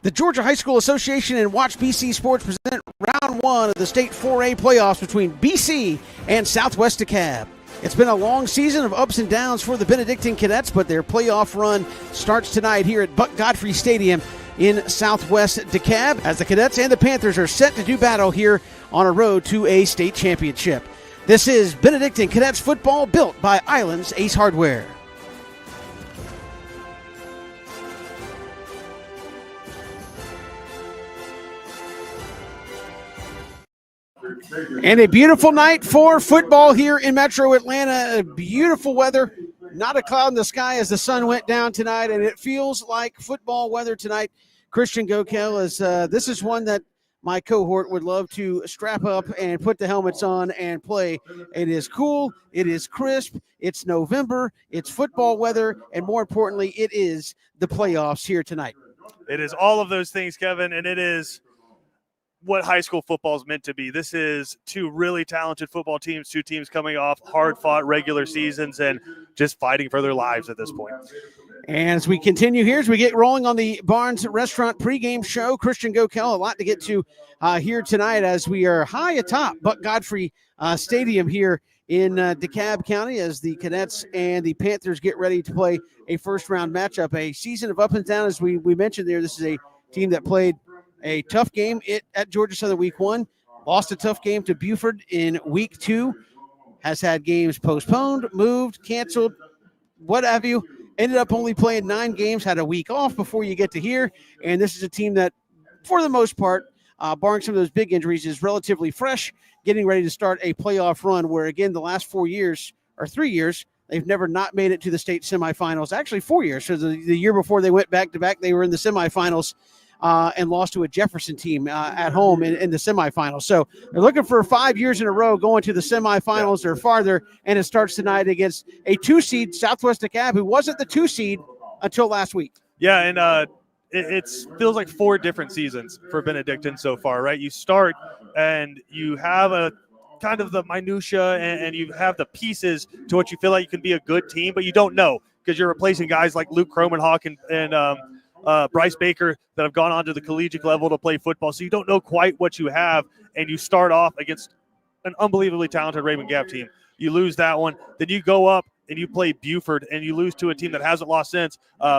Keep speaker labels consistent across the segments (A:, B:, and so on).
A: The Georgia High School Association and Watch BC Sports present round one of the state 4A playoffs between BC and Southwest DeKalb. It's been a long season of ups and downs for the Benedictine Cadets, but their playoff run starts tonight here at Buck Godfrey Stadium in Southwest DeKalb as the Cadets and the Panthers are set to do battle here on a road to a state championship. This is Benedictine Cadets football built by Islands Ace Hardware. And a beautiful night for football here in Metro Atlanta. Beautiful weather, not a cloud in the sky as the sun went down tonight, and it feels like football weather tonight. Christian Gokel, this is one that my cohort would love to strap up and put the helmets on and play. It is cool, it is crisp, it's November, it's football weather, and more importantly, it is the playoffs here tonight.
B: It is all of those things, Kevin, and it is what high school football is meant to be. This is two really talented football teams, two teams coming off hard-fought regular seasons and just fighting for their lives at this point.
A: And as we continue here, as we get rolling on the Barnes Restaurant pregame show, Christian Gokel, a lot to get to here tonight as we are high atop Buck Godfrey Stadium here in DeKalb County as the Cadets and the Panthers get ready to play a first-round matchup. A season of up and down, as we mentioned there. This is a team that played a tough game at Georgia Southern week 1, lost a tough game to Buford in week 2, has had games postponed, moved, canceled, what have you. Ended up only playing 9 games, had a week off before you get to here. And this is a team that, for the most part, barring some of those big injuries, is relatively fresh, getting ready to start a playoff run where, again, the last 4 years or 3 years, they've never not made it to the state semifinals. Actually, 4 years. So the year before they went back-to-back, they were in the semifinals and lost to a Jefferson team at home in the semifinals. So they're looking for 5 years in a row going to the semifinals or farther, and it starts tonight against a 2-seed Southwest DeKalb, who wasn't the 2-seed until last week.
B: Yeah, and it feels like 4 different seasons for Benedictine so far, right? You start and you have a kind of the minutia and you have the pieces to what you feel like you can be a good team, but you don't know because you're replacing guys like Luke Cromenhawk and Bryce Baker that have gone on to the collegiate level to play football. So you don't know quite what you have, and you start off against an unbelievably talented Raymond Gap team. You lose that one. Then you go up and you play Buford, and you lose to a team that hasn't lost since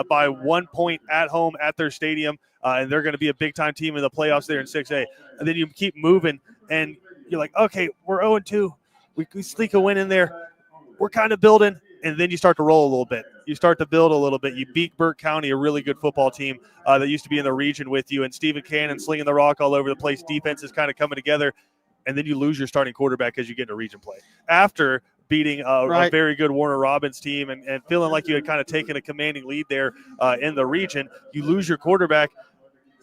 B: by 1 point at home at their stadium, and they're going to be a big-time team in the playoffs there in 6A. And then you keep moving, and you're like, okay, we're 0-2. We sneak a win in there. We're kind of building. And then you start to roll a little bit. You start to build a little bit. You beat Burke County, a really good football team that used to be in the region with you, and Stephen Cannon slinging the rock all over the place. Defense is kind of coming together, and then you lose your starting quarterback as you get into region play. After beating a very good Warner Robins team and feeling like you had kind of taken a commanding lead there in the region, you lose your quarterback.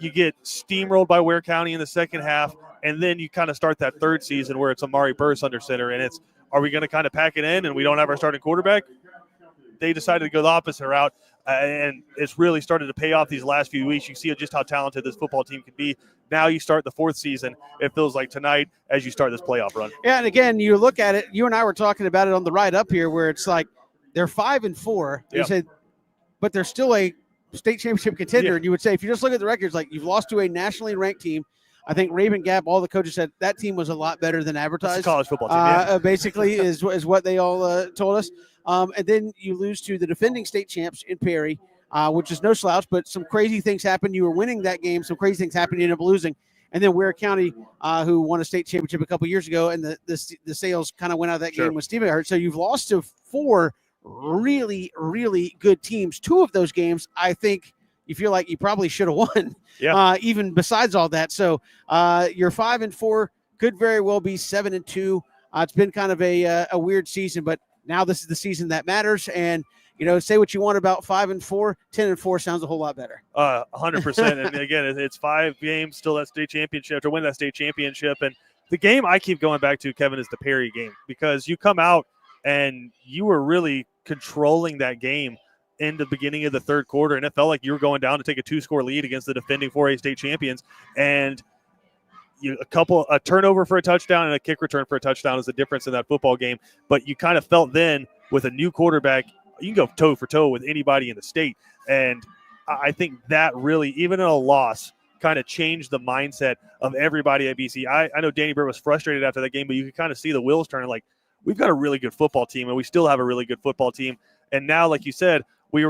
B: You get steamrolled by Ware County in the second half, and then you kind of start that third season where it's Amari Burris under center, and it's, are we going to kind of pack it in and we don't have our starting quarterback? They decided to go the opposite route, and it's really started to pay off these last few weeks. You see just how talented this football team can be. Now you start the 4th season. It feels like tonight as you start this playoff run.
A: Yeah, and again, you look at it, you and I were talking about it on the ride up here where it's like they're 5-4. You said, but they're still a state championship contender. And you would say, if you just look at the records, like you've lost to a nationally ranked team. I think Raven Gap, all the coaches said that team was a lot better than advertised.
B: It's a college football team,
A: basically is what they all told us. And then you lose to the defending state champs in Perry, which is no slouch, but some crazy things happened. You were winning that game. Some crazy things happened. You ended up losing. And then Ware County, who won a state championship a couple years ago, and the sales kind of went out of that game with Stephen hurt. So you've lost to 4 really, really good teams. 2 of those games, I think, you feel like you probably should have won, even besides all that. So you're 5-4, could very well be 7-2. It's been kind of a weird season, but now this is the season that matters. And, you know, say what you want about 5-4, 10-4 sounds a whole lot better.
B: 100%. And again, it's 5 games still that state championship to win that state championship. And the game I keep going back to, Kevin, is the Perry game, because you come out and you were really controlling that game in the beginning of the third quarter, and it felt like you were going down to take a 2-score lead against the defending 4A state champions. And a turnover for a touchdown and a kick return for a touchdown is the difference in that football game. But you kind of felt then with a new quarterback, you can go toe for toe with anybody in the state. And I think that really, even in a loss, kind of changed the mindset of everybody at BC. I know Danny Burr was frustrated after that game, but you could kind of see the wheels turning. Like, we've got a really good football team, and we still have a really good football team. And now, like you said, we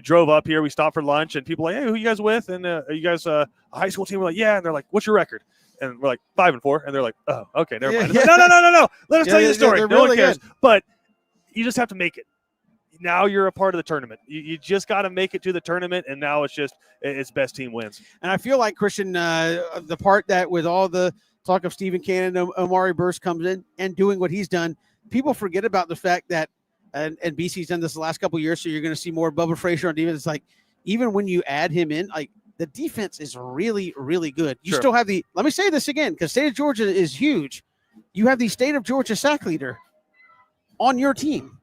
B: drove up here, we stopped for lunch, and people were like, hey, who you guys with? And are you guys a high school team? We're like, yeah. And they're like, what's your record? And we're like 5-4. And they're like, oh, okay, never mind. Like, no. Let us tell you the story. No
A: really
B: one cares.
A: Good.
B: But you just have to make it. Now you're a part of the tournament. You just got to make it to the tournament, and now it's best team wins.
A: And I feel like, Christian, the part that with all the talk of Stephen Cannon, Omari Burst comes in and doing what he's done, people forget about the fact that, and BC's done this the last couple of years, so you're going to see more Bubba Frazier on defense. It's like, even when you add him in, like, the defense is really, really good. You still have let me say this again, because State of Georgia is huge. You have the State of Georgia sack leader on your team.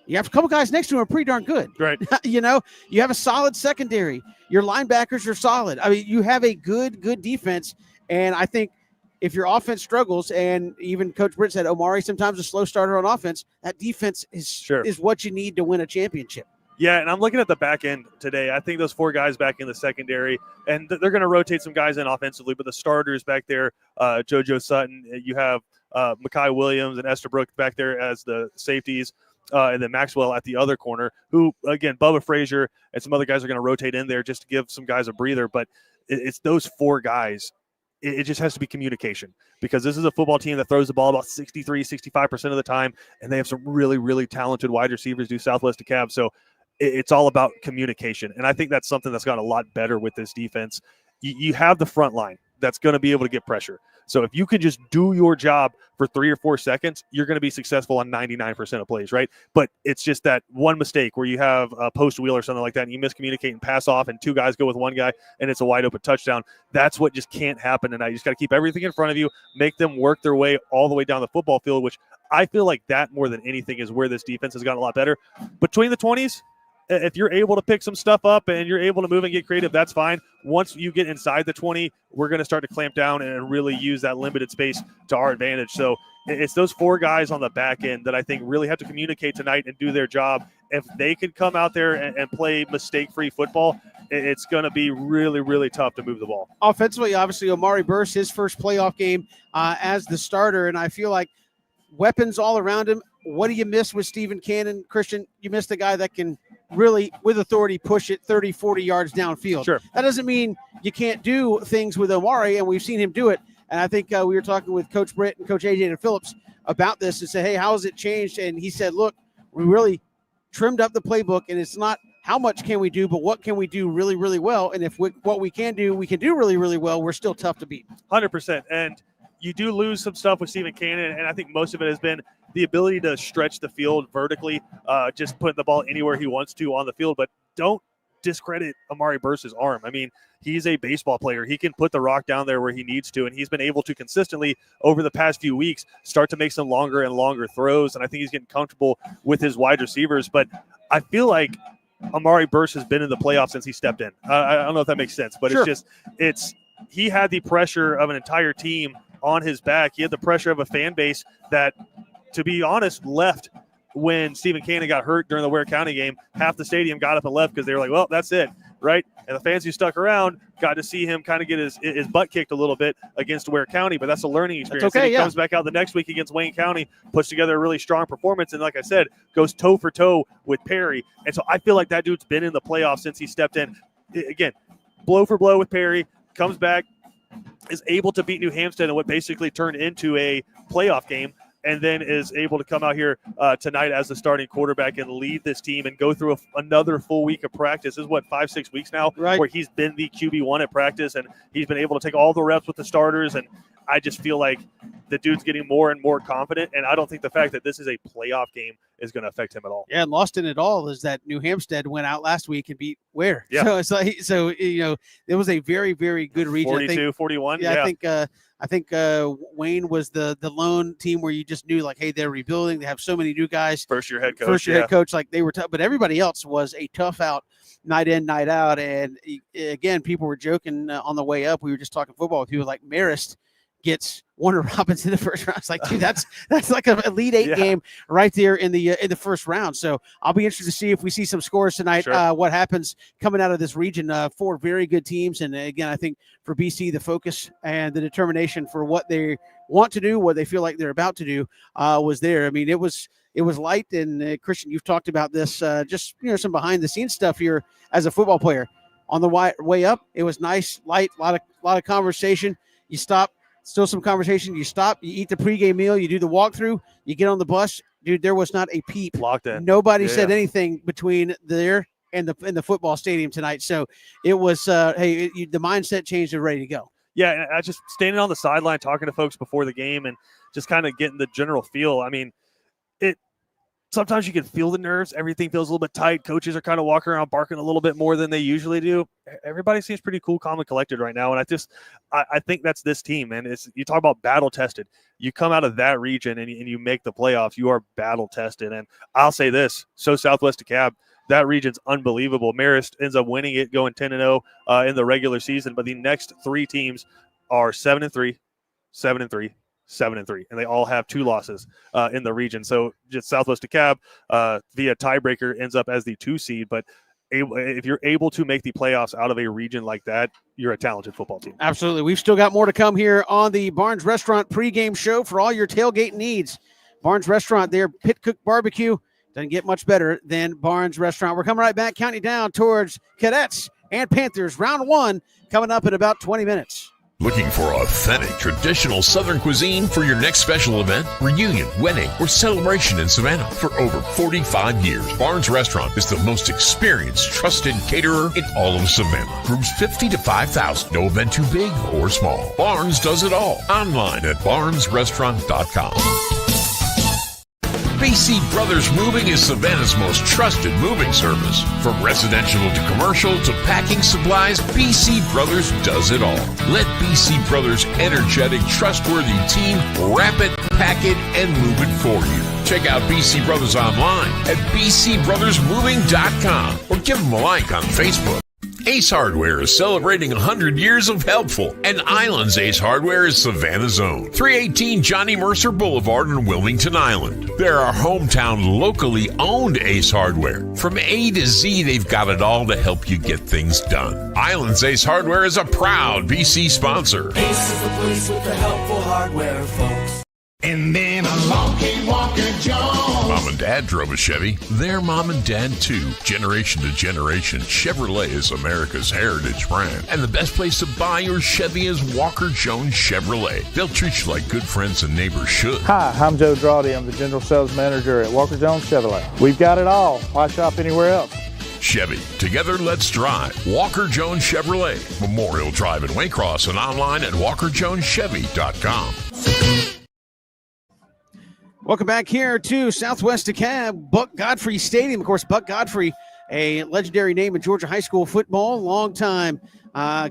A: You have a couple guys next to him are pretty darn good.
B: Right.
A: You have a solid secondary. Your linebackers are solid. I mean, you have a good defense. And I think if your offense struggles, and even Coach Britt said Omari sometimes a slow starter on offense, that defense is what you need to win a championship.
B: Yeah, and I'm looking at the back end today. I think those 4 guys back in the secondary, and they're going to rotate some guys in offensively, but the starters back there, JoJo Sutton, you have Makai Williams and Estabrook back there as the safeties. And then Maxwell at the other corner, who, again, Bubba Frazier and some other guys are going to rotate in there just to give some guys a breather. But it's those 4 guys. It just has to be communication, because this is a football team that throws the ball about 65% of the time, and they have some really, really talented wide receivers due Southwest DeKalb. So it's all about communication. And I think that's something that's gotten a lot better with this defense. You have the front line that's going to be able to get pressure. So if you can just do your job for 3 or 4 seconds, you're going to be successful on 99% of plays, right? But it's just that one mistake where you have a post wheel or something like that, and you miscommunicate and pass off, and 2 guys go with 1 guy, and it's a wide open touchdown. That's what just can't happen tonight. You just got to keep everything in front of you, make them work their way all the way down the football field, which I feel like that more than anything is where this defense has gotten a lot better. Between the 20s, if you're able to pick some stuff up and you're able to move and get creative, that's fine. Once you get inside the 20, we're going to start to clamp down and really use that limited space to our advantage. So it's those 4 guys on the back end that I think really have to communicate tonight and do their job. If they can come out there and play mistake-free football, it's going to be really, really tough to move the ball.
A: Offensively, obviously, Omari Burst, his first playoff game as the starter, and I feel like weapons all around him. What do you miss with Stephen Cannon, Christian? You miss the guy that can really, with authority, push it 30, 40 yards downfield.
B: Sure.
A: That doesn't mean you can't do things with Omari, and we've seen him do it. And I think we were talking with Coach Britt and Coach AJ and Phillips about this and said, hey, how has it changed? And he said, look, we really trimmed up the playbook, and it's not how much can we do, but what can we do really, really well. And if what we can do really, really well, we're still tough to beat.
B: 100%. And you do lose some stuff with Stephen Cannon, and I think most of it has been the ability to stretch the field vertically, just putting the ball anywhere he wants to on the field. But don't discredit Omari Burst's arm. I mean, he's a baseball player. He can put the rock down there where he needs to, and he's been able to consistently over the past few weeks start to make some longer and longer throws, and I think he's getting comfortable with his wide receivers. But I feel like Omari Burst has been in the playoffs since he stepped in. I don't know if that makes sense, but
A: Sure.
B: He had the pressure of an entire team on his back. He had the pressure of a fan base that, to be honest, left when Stephen Cannon got hurt during the Ware County game. Half the stadium got up and left because they were like, well, that's it, right? And the fans who stuck around got to see him kind of get his butt kicked a little bit against Ware County, but that's a learning experience.
A: That's okay,
B: and he comes back out the next week against Wayne County, puts together a really strong performance, and like I said, goes toe for toe with Perry. And so I feel like that dude's been in the playoffs since he stepped in. Again, blow for blow with Perry, comes back, is able to beat New Hampstead in what basically turned into a playoff game, and then is able to come out here tonight as the starting quarterback and lead this team and go through another full week of practice. This is, 5-6 weeks now,
A: right,
B: where he's been the QB1 at practice, and he's been able to take all the reps with the starters. And I just feel like the dude's getting more and more confident, and I don't think the fact that this is a playoff game is going to affect him at all.
A: Yeah, and lost in it all is that New Hampstead went out last week and beat Ware.
B: Yeah.
A: So it's like, it was a very, very good region.
B: 42-41.
A: Yeah, I think Wayne was the lone team where you just knew, like, hey, they're rebuilding. They have so many new guys.
B: First year head coach.
A: Head coach, like they were tough, but everybody else was a tough out night in, night out. And again, people were joking on the way up. We were just talking football with people like Marist gets Warner Robins in the first round. It's like, dude, that's like an Elite Eight game right there in the first round. So I'll be interested to see if we see some scores tonight.
B: Sure.
A: What happens coming out of this region? 4 very good teams, and again, I think for BC, the focus and the determination for what they want to do, what they feel like they're about to do, was there. I mean, it was light. And Christian, you've talked about this, just some behind the scenes stuff here as a football player. On the way up, it was nice, light, a lot of conversation. You stop. Still some conversation. You stop, you eat the pregame meal, you do the walkthrough, you get on the bus. Dude, there was not a peep.
B: Locked in.
A: Nobody said anything between there and the football stadium tonight. So it was, the mindset changed and ready to go.
B: Yeah, and I just standing on the sideline talking to folks before the game and just kind of getting the general feel. I mean, sometimes you can feel the nerves. Everything feels a little bit tight. Coaches are kind of walking around barking a little bit more than they usually do. Everybody seems pretty cool, calm, and collected right now. And I think that's this team, man. You talk about battle tested. You come out of that region and you make the playoffs. You are battle tested. And I'll say this: so Southwest DeKalb, that region's unbelievable. Marist ends up winning it, going 10-0 in the regular season. But the next 3 teams are 7-3, 7-3. 7-3, and they all have 2 losses in the region. So just Southwest DeKalb via tiebreaker ends up as the 2 seed. But if you're able to make the playoffs out of a region like that, you're a talented football team.
A: Absolutely. We've still got more to come here on the Barnes Restaurant pregame show for all your tailgate needs. Barnes Restaurant, their pit cook barbecue doesn't get much better than Barnes Restaurant. We're coming right back, counting down towards Cadets and Panthers round 1 coming up in about 20 minutes.
C: Looking for authentic, traditional Southern cuisine for your next special event, reunion, wedding, or celebration in Savannah? For over 45 years, Barnes Restaurant is the most experienced, trusted caterer in all of Savannah. Rooms 50 to 5,000. No event too big or small. Barnes does it all. Online at barnesrestaurant.com. BC Brothers Moving is Savannah's most trusted moving service. From residential to commercial to packing supplies, BC Brothers does it all. Let BC Brothers' energetic, trustworthy team wrap it, pack it, and move it for you. Check out BC Brothers online at bcbrothersmoving.com or give them a like on Facebook. Ace Hardware is celebrating 100 years of helpful, and Island's Ace Hardware is Savannah's own. 318 Johnny Mercer Boulevard in Wilmington Island. They're our hometown, locally owned Ace Hardware. From A to Z, they've got it all to help you get things done. Island's Ace Hardware is a proud BC sponsor.
D: Ace is the place with the helpful hardware, folks.
E: And then along came Walker Jones.
C: Mom and Dad drove a Chevy. They're Mom and Dad too. Generation to generation, Chevrolet is America's heritage brand. And the best place to buy your Chevy is Walker Jones Chevrolet. They'll treat you like good friends and neighbors should.
F: Hi, I'm Joe Drawdy. I'm the General Sales Manager at Walker Jones Chevrolet. We've got it all. Why shop anywhere else?
C: Chevy. Together, let's drive. Walker Jones Chevrolet. Memorial Drive in Waycross and online at walkerjoneschevy.com.
A: Welcome back here to Southwest DeKalb, Buck Godfrey Stadium. Of course, Buck Godfrey, a legendary name in Georgia high school football, longtime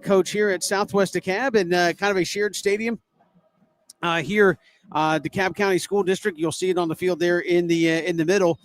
A: coach here at Southwest DeKalb, and kind of a shared stadium here, DeKalb County School District. You'll see it on the field there in the middle,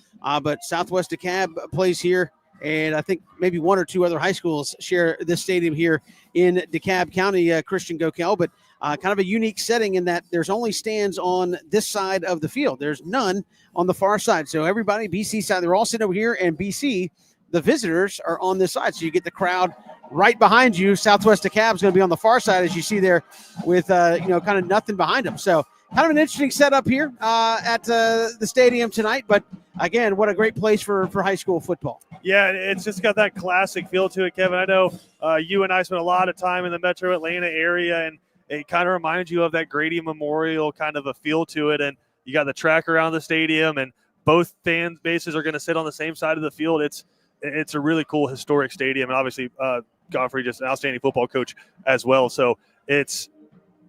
A: but Southwest DeKalb plays here, and I think maybe 1 or 2 other high schools share this stadium here in DeKalb County, Christian Gokel, but kind of a unique setting in that there's only stands on this side of the field. There's none on the far side. So everybody, BC side, they're all sitting over here, and BC, the visitors, are on this side. So you get the crowd right behind you. Southwest DeKalb is going to be on the far side, as you see there, with kind of nothing behind them. So kind of an interesting setup here at the stadium tonight. But again, what a great place for high school football.
B: Yeah, it's just got that classic feel to it, Kevin. I know you and I spent a lot of time in the metro Atlanta area, and it kind of reminds you of that Grady Memorial kind of a feel to it. And you got the track around the stadium, and both fan bases are going to sit on the same side of the field. It's a really cool historic stadium. And obviously Godfrey, just an outstanding football coach as well. So it's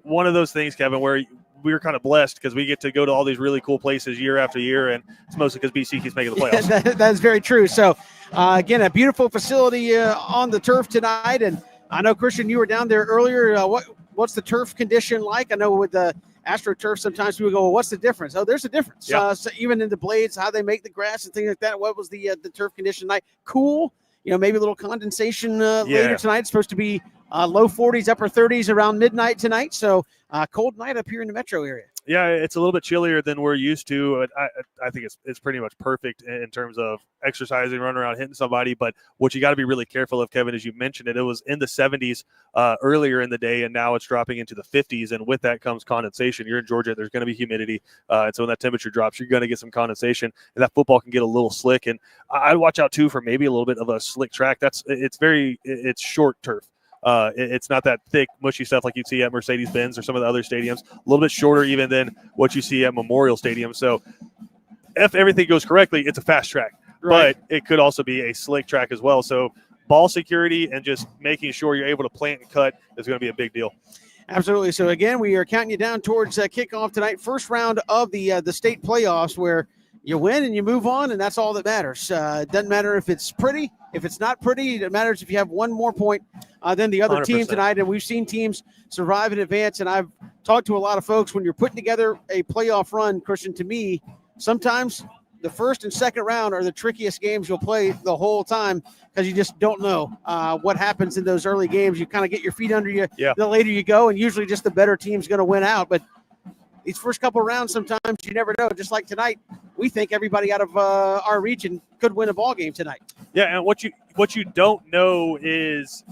B: one of those things, Kevin, where we're kind of blessed because we get to go to all these really cool places year after year. And it's mostly because BC keeps making the playoffs.
A: That is very true. So again, a beautiful facility on the turf tonight. And I know, Christian, you were down there earlier. What's the turf condition like? I know with the AstroTurf, sometimes people go, well, what's the difference? Oh, there's a difference.
B: Yeah.
A: So even in the blades, how they make the grass and things like that. What was the turf condition like? Cool. Maybe a little condensation later tonight. It's supposed to be low 40s, upper 30s around midnight tonight. So cold night up here in the metro area.
B: Yeah, it's a little bit chillier than we're used to. I think it's pretty much perfect in terms of exercising, running around, hitting somebody. But what you got to be really careful of, Kevin, as you mentioned it was in the 70s earlier in the day, and now it's dropping into the 50s. And with that comes condensation. You're in Georgia, there's going to be humidity. And so when that temperature drops, you're going to get some condensation, and that football can get a little slick. And I'd watch out, too, for maybe a little bit of a slick track. It's short turf. It's not that thick, mushy stuff like you'd see at Mercedes-Benz or some of the other stadiums. A little bit shorter even than what you see at Memorial Stadium. So if everything goes correctly, it's a fast track. Right. But it could also be a slick track as well. So ball security and just making sure you're able to plant and cut is going to be a big deal.
A: Absolutely. So, again, we are counting you down towards kickoff tonight. First round of the state playoffs where you win and you move on, and that's all that matters. It doesn't matter if it's pretty. If it's not pretty, it matters if you have one more point than the other 100%. Team tonight. And we've seen teams survive in advance. And I've talked to a lot of folks, when you're putting together a playoff run, Christian, to me, sometimes the first and second round are the trickiest games you'll play the whole time because you just don't know what happens in those early games. You kind of get your feet under you the later you go, and usually just the better team's going to win out. But these first couple of rounds, sometimes you never know. Just like tonight, we think everybody out of our region could win a ball game tonight. Yeah,
B: and what you don't know is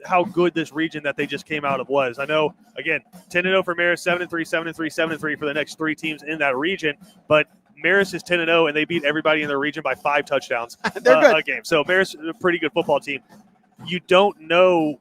B: how good this region that they just came out of was. I know, again, 10-0 for Marist, 7-3, 7-3, 7-3 for the next three teams in that region, but Marist is 10-0, and they beat everybody in their region by 5 touchdowns a game. So Marist is a pretty good football team. You don't know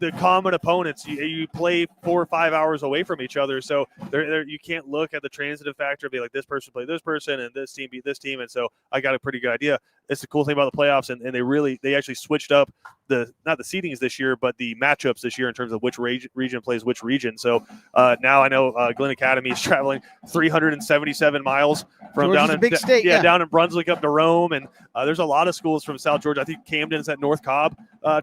B: the common opponents. You play 4 or 5 hours away from each other, so you can't look at the transitive factor and be like, this person played this person and this team beat this team, and so I got a pretty good idea. It's the cool thing about the playoffs, and they actually switched up not the seedings this year, but the matchups this year in terms of which region plays which region. So now I know Glenn Academy is traveling 377 miles from down in big state, down in Brunswick up to Rome, and there's a lot of schools from South Georgia. I think Camden's at North Cobb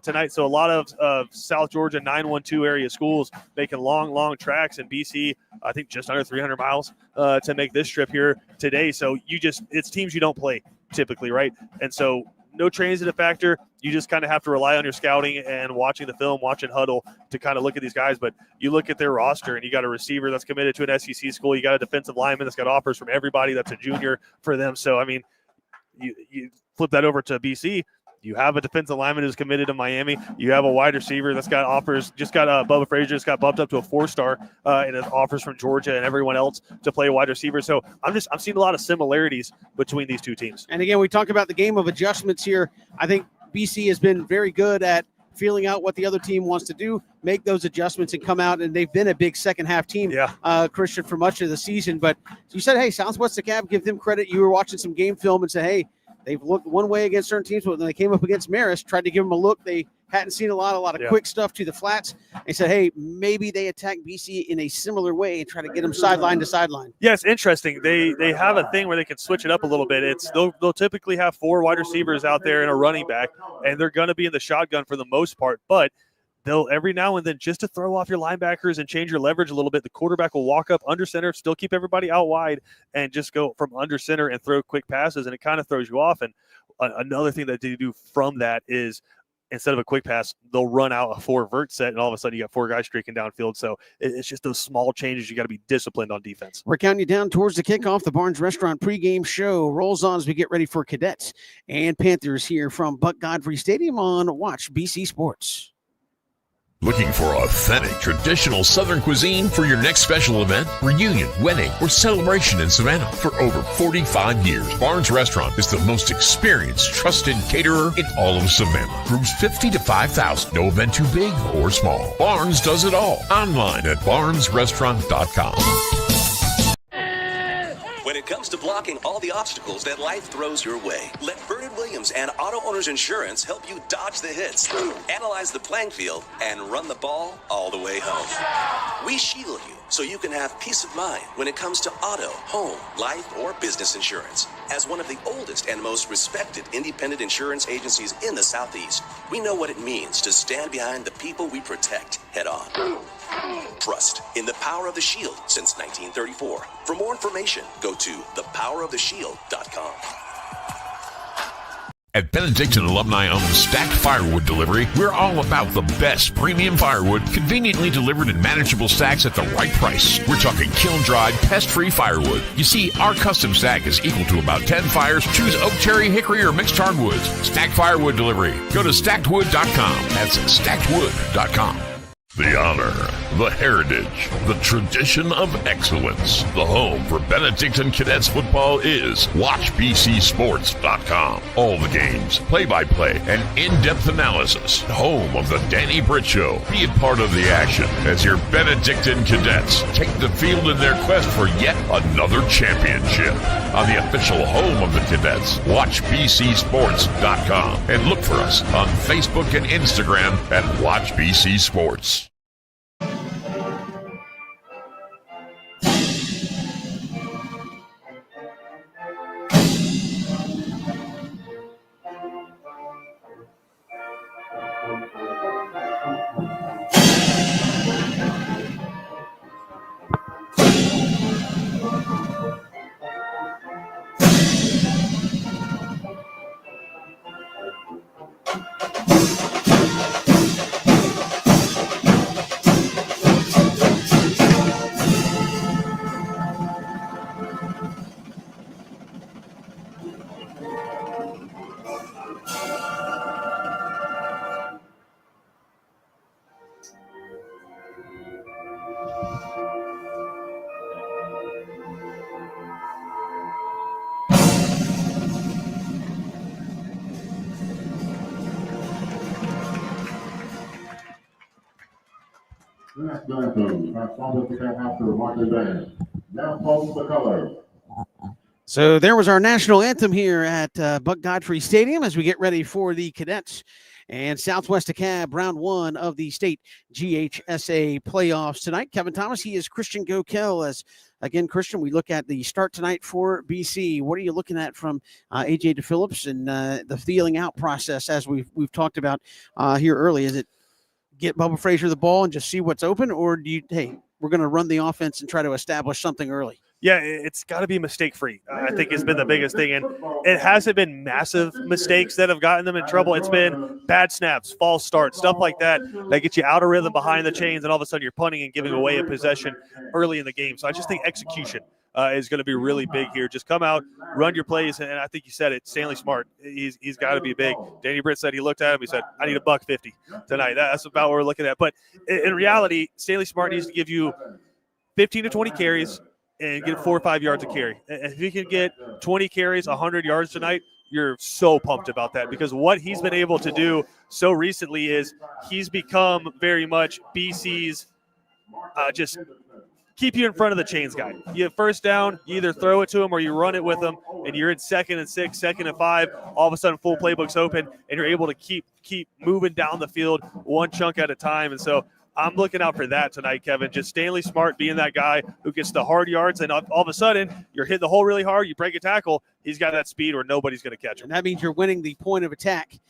B: tonight, so a lot of South Georgia 912 area schools making long tracks, and BC I think just under 300 miles to make this trip here today. So it's teams you don't play typically, right? And so no transitive factor. You just kind of have to rely on your scouting and watching the film, watching Huddle to kind of look at these guys. But you look at their roster, and you got a receiver that's committed to an SEC school. You got a defensive lineman that's got offers from everybody that's a junior for them. So, I mean, you flip that over to BC. You have a defensive lineman who's committed to Miami. You have a wide receiver that's got offers. Just got Bubba Frazier just got bumped up to a 4-star, and it offers from Georgia and everyone else to play wide receiver. So I'm seeing a lot of similarities between these two teams.
A: And again, we talked about the game of adjustments here. I think BC has been very good at feeling out what the other team wants to do, make those adjustments, and come out. And they've been a big second half team, Christian, for much of the season. But you said, hey, Southwest DeKalb, give them credit. You were watching some game film and said, hey, they've looked one way against certain teams, but when they came up against Marist, tried to give them a look. They hadn't seen a lot of quick stuff to the flats. They said, hey, maybe they attack BC in a similar way and try to get them sideline to sideline.
B: Yeah, it's interesting. They have a thing where they can switch it up a little bit. They'll typically have 4 wide receivers out there and a running back, and they're going to be in the shotgun for the most part, but they'll every now and then, just to throw off your linebackers and change your leverage a little bit, the quarterback will walk up under center, still keep everybody out wide, and just go from under center and throw quick passes, and it kind of throws you off. And another thing that they do from that is, instead of a quick pass, they'll run out a 4 vert set, and all of a sudden you got 4 guys streaking downfield. So it's just those small changes. You got to be disciplined on defense.
A: We're counting you down towards the kickoff. The Barnes Restaurant pregame show rolls on as we get ready for Cadets and Panthers here from Buck Godfrey Stadium on Watch BC Sports.
C: Looking for authentic, traditional Southern cuisine for your next special event, reunion, wedding, or celebration in Savannah? For over 45 years, Barnes Restaurant is the most experienced, trusted caterer in all of Savannah. Rooms 50 to 5,000. No event too big or small. Barnes does it all. Online at barnesrestaurant.com.
G: When it comes to blocking all the obstacles that life throws your way, let Vernon Williams and Auto Owners Insurance help you dodge the hits, analyze the playing field, and run the ball all the way home. We shield you so you can have peace of mind when it comes to auto, home, life, or business insurance. As one of the oldest and most respected independent insurance agencies in the Southeast, we know what it means to stand behind the people we protect head on. Trust in the power of the Shield since 1934. For more information, go to thepoweroftheshield.com.
C: At Benedictine alumni-owned Stacked Firewood Delivery, we're all about the best premium firewood, conveniently delivered in manageable stacks at the right price. We're talking kiln-dried, pest-free firewood. You see, our custom stack is equal to about 10 fires. Choose oak, cherry, hickory, or mixed hardwoods. Stacked Firewood Delivery. Go to stackedwood.com. That's stackedwood.com. The honor, the heritage, the tradition of excellence. The home for Benedictine Cadets football is WatchBCSports.com. All the games, play-by-play, and in-depth analysis. Home of the Danny Britt Show. Be a part of the action as your Benedictine Cadets take the field in their quest for yet another championship. On the official home of the Cadets, WatchBCSports.com. And look for us on Facebook and Instagram at WatchBC Sports.
E: Next anthem, performed after the marching band. Now post the colors.
A: So there was our national anthem here at Buck Godfrey Stadium as we get ready for the Cadets and Southwest DeKalb round one of the state GHSA playoffs tonight. Kevin Thomas, he is Christian Gokel. As again, Christian, we look at the start tonight for BC. What are you looking at from AJ DePhillips and the feeling out process as we've talked about here early? Is it get Bubba Frazier the ball and just see what's open, or do you, hey, we're going to run the offense and try to establish something early?
B: Yeah, it's got to be mistake-free. I think has been the biggest thing, and it hasn't been massive mistakes that have gotten them in trouble. It's been bad snaps, false starts, stuff like that get you out of rhythm behind the chains, and all of a sudden you're punting and giving away a possession early in the game. So I just think execution is going to be really big here. Just come out, run your plays, and I think you said it, Stanley Smart, he's got to be big. Danny Britt said he looked at him, he said, I need $150 tonight. That's about what we're looking at. But in reality, Stanley Smart needs to give you 15 to 20 carries and get 4 or 5 yards of carry. If he can get 20 carries, 100 yards tonight, you're so pumped about that, because what he's been able to do so recently is he's become very much BC's just keep you in front of the chains guy. You have first down, you either throw it to him or you run it with him, and you're in 2nd and 6, 2nd and 5. All of a sudden, full playbook's open, and you're able to keep moving down the field one chunk at a time. And so I'm looking out for that tonight, Kevin. Just Stanley Smart being that guy who gets the hard yards, and all of a sudden, you're hitting the hole really hard, you break a tackle, he's got that speed where nobody's going to catch him.
A: And that means you're winning the point of attack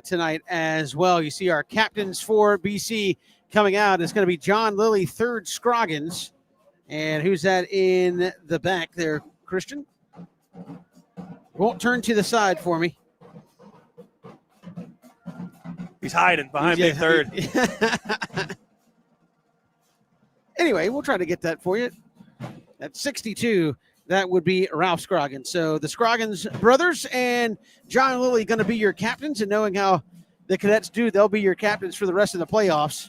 A: tonight as well. You see our captains for BC coming out. It's going to be John Lilly, 3rd Scroggins. And who's that in the back there, Christian? Won't turn to the side for me.
B: He's hiding behind Big Third.
A: Anyway, we'll try to get that for you. At 62, that would be Ralph Scroggins. So the Scroggins brothers and John Lilly going to be your captains, and knowing how the Cadets do, they'll be your captains for the rest of the playoffs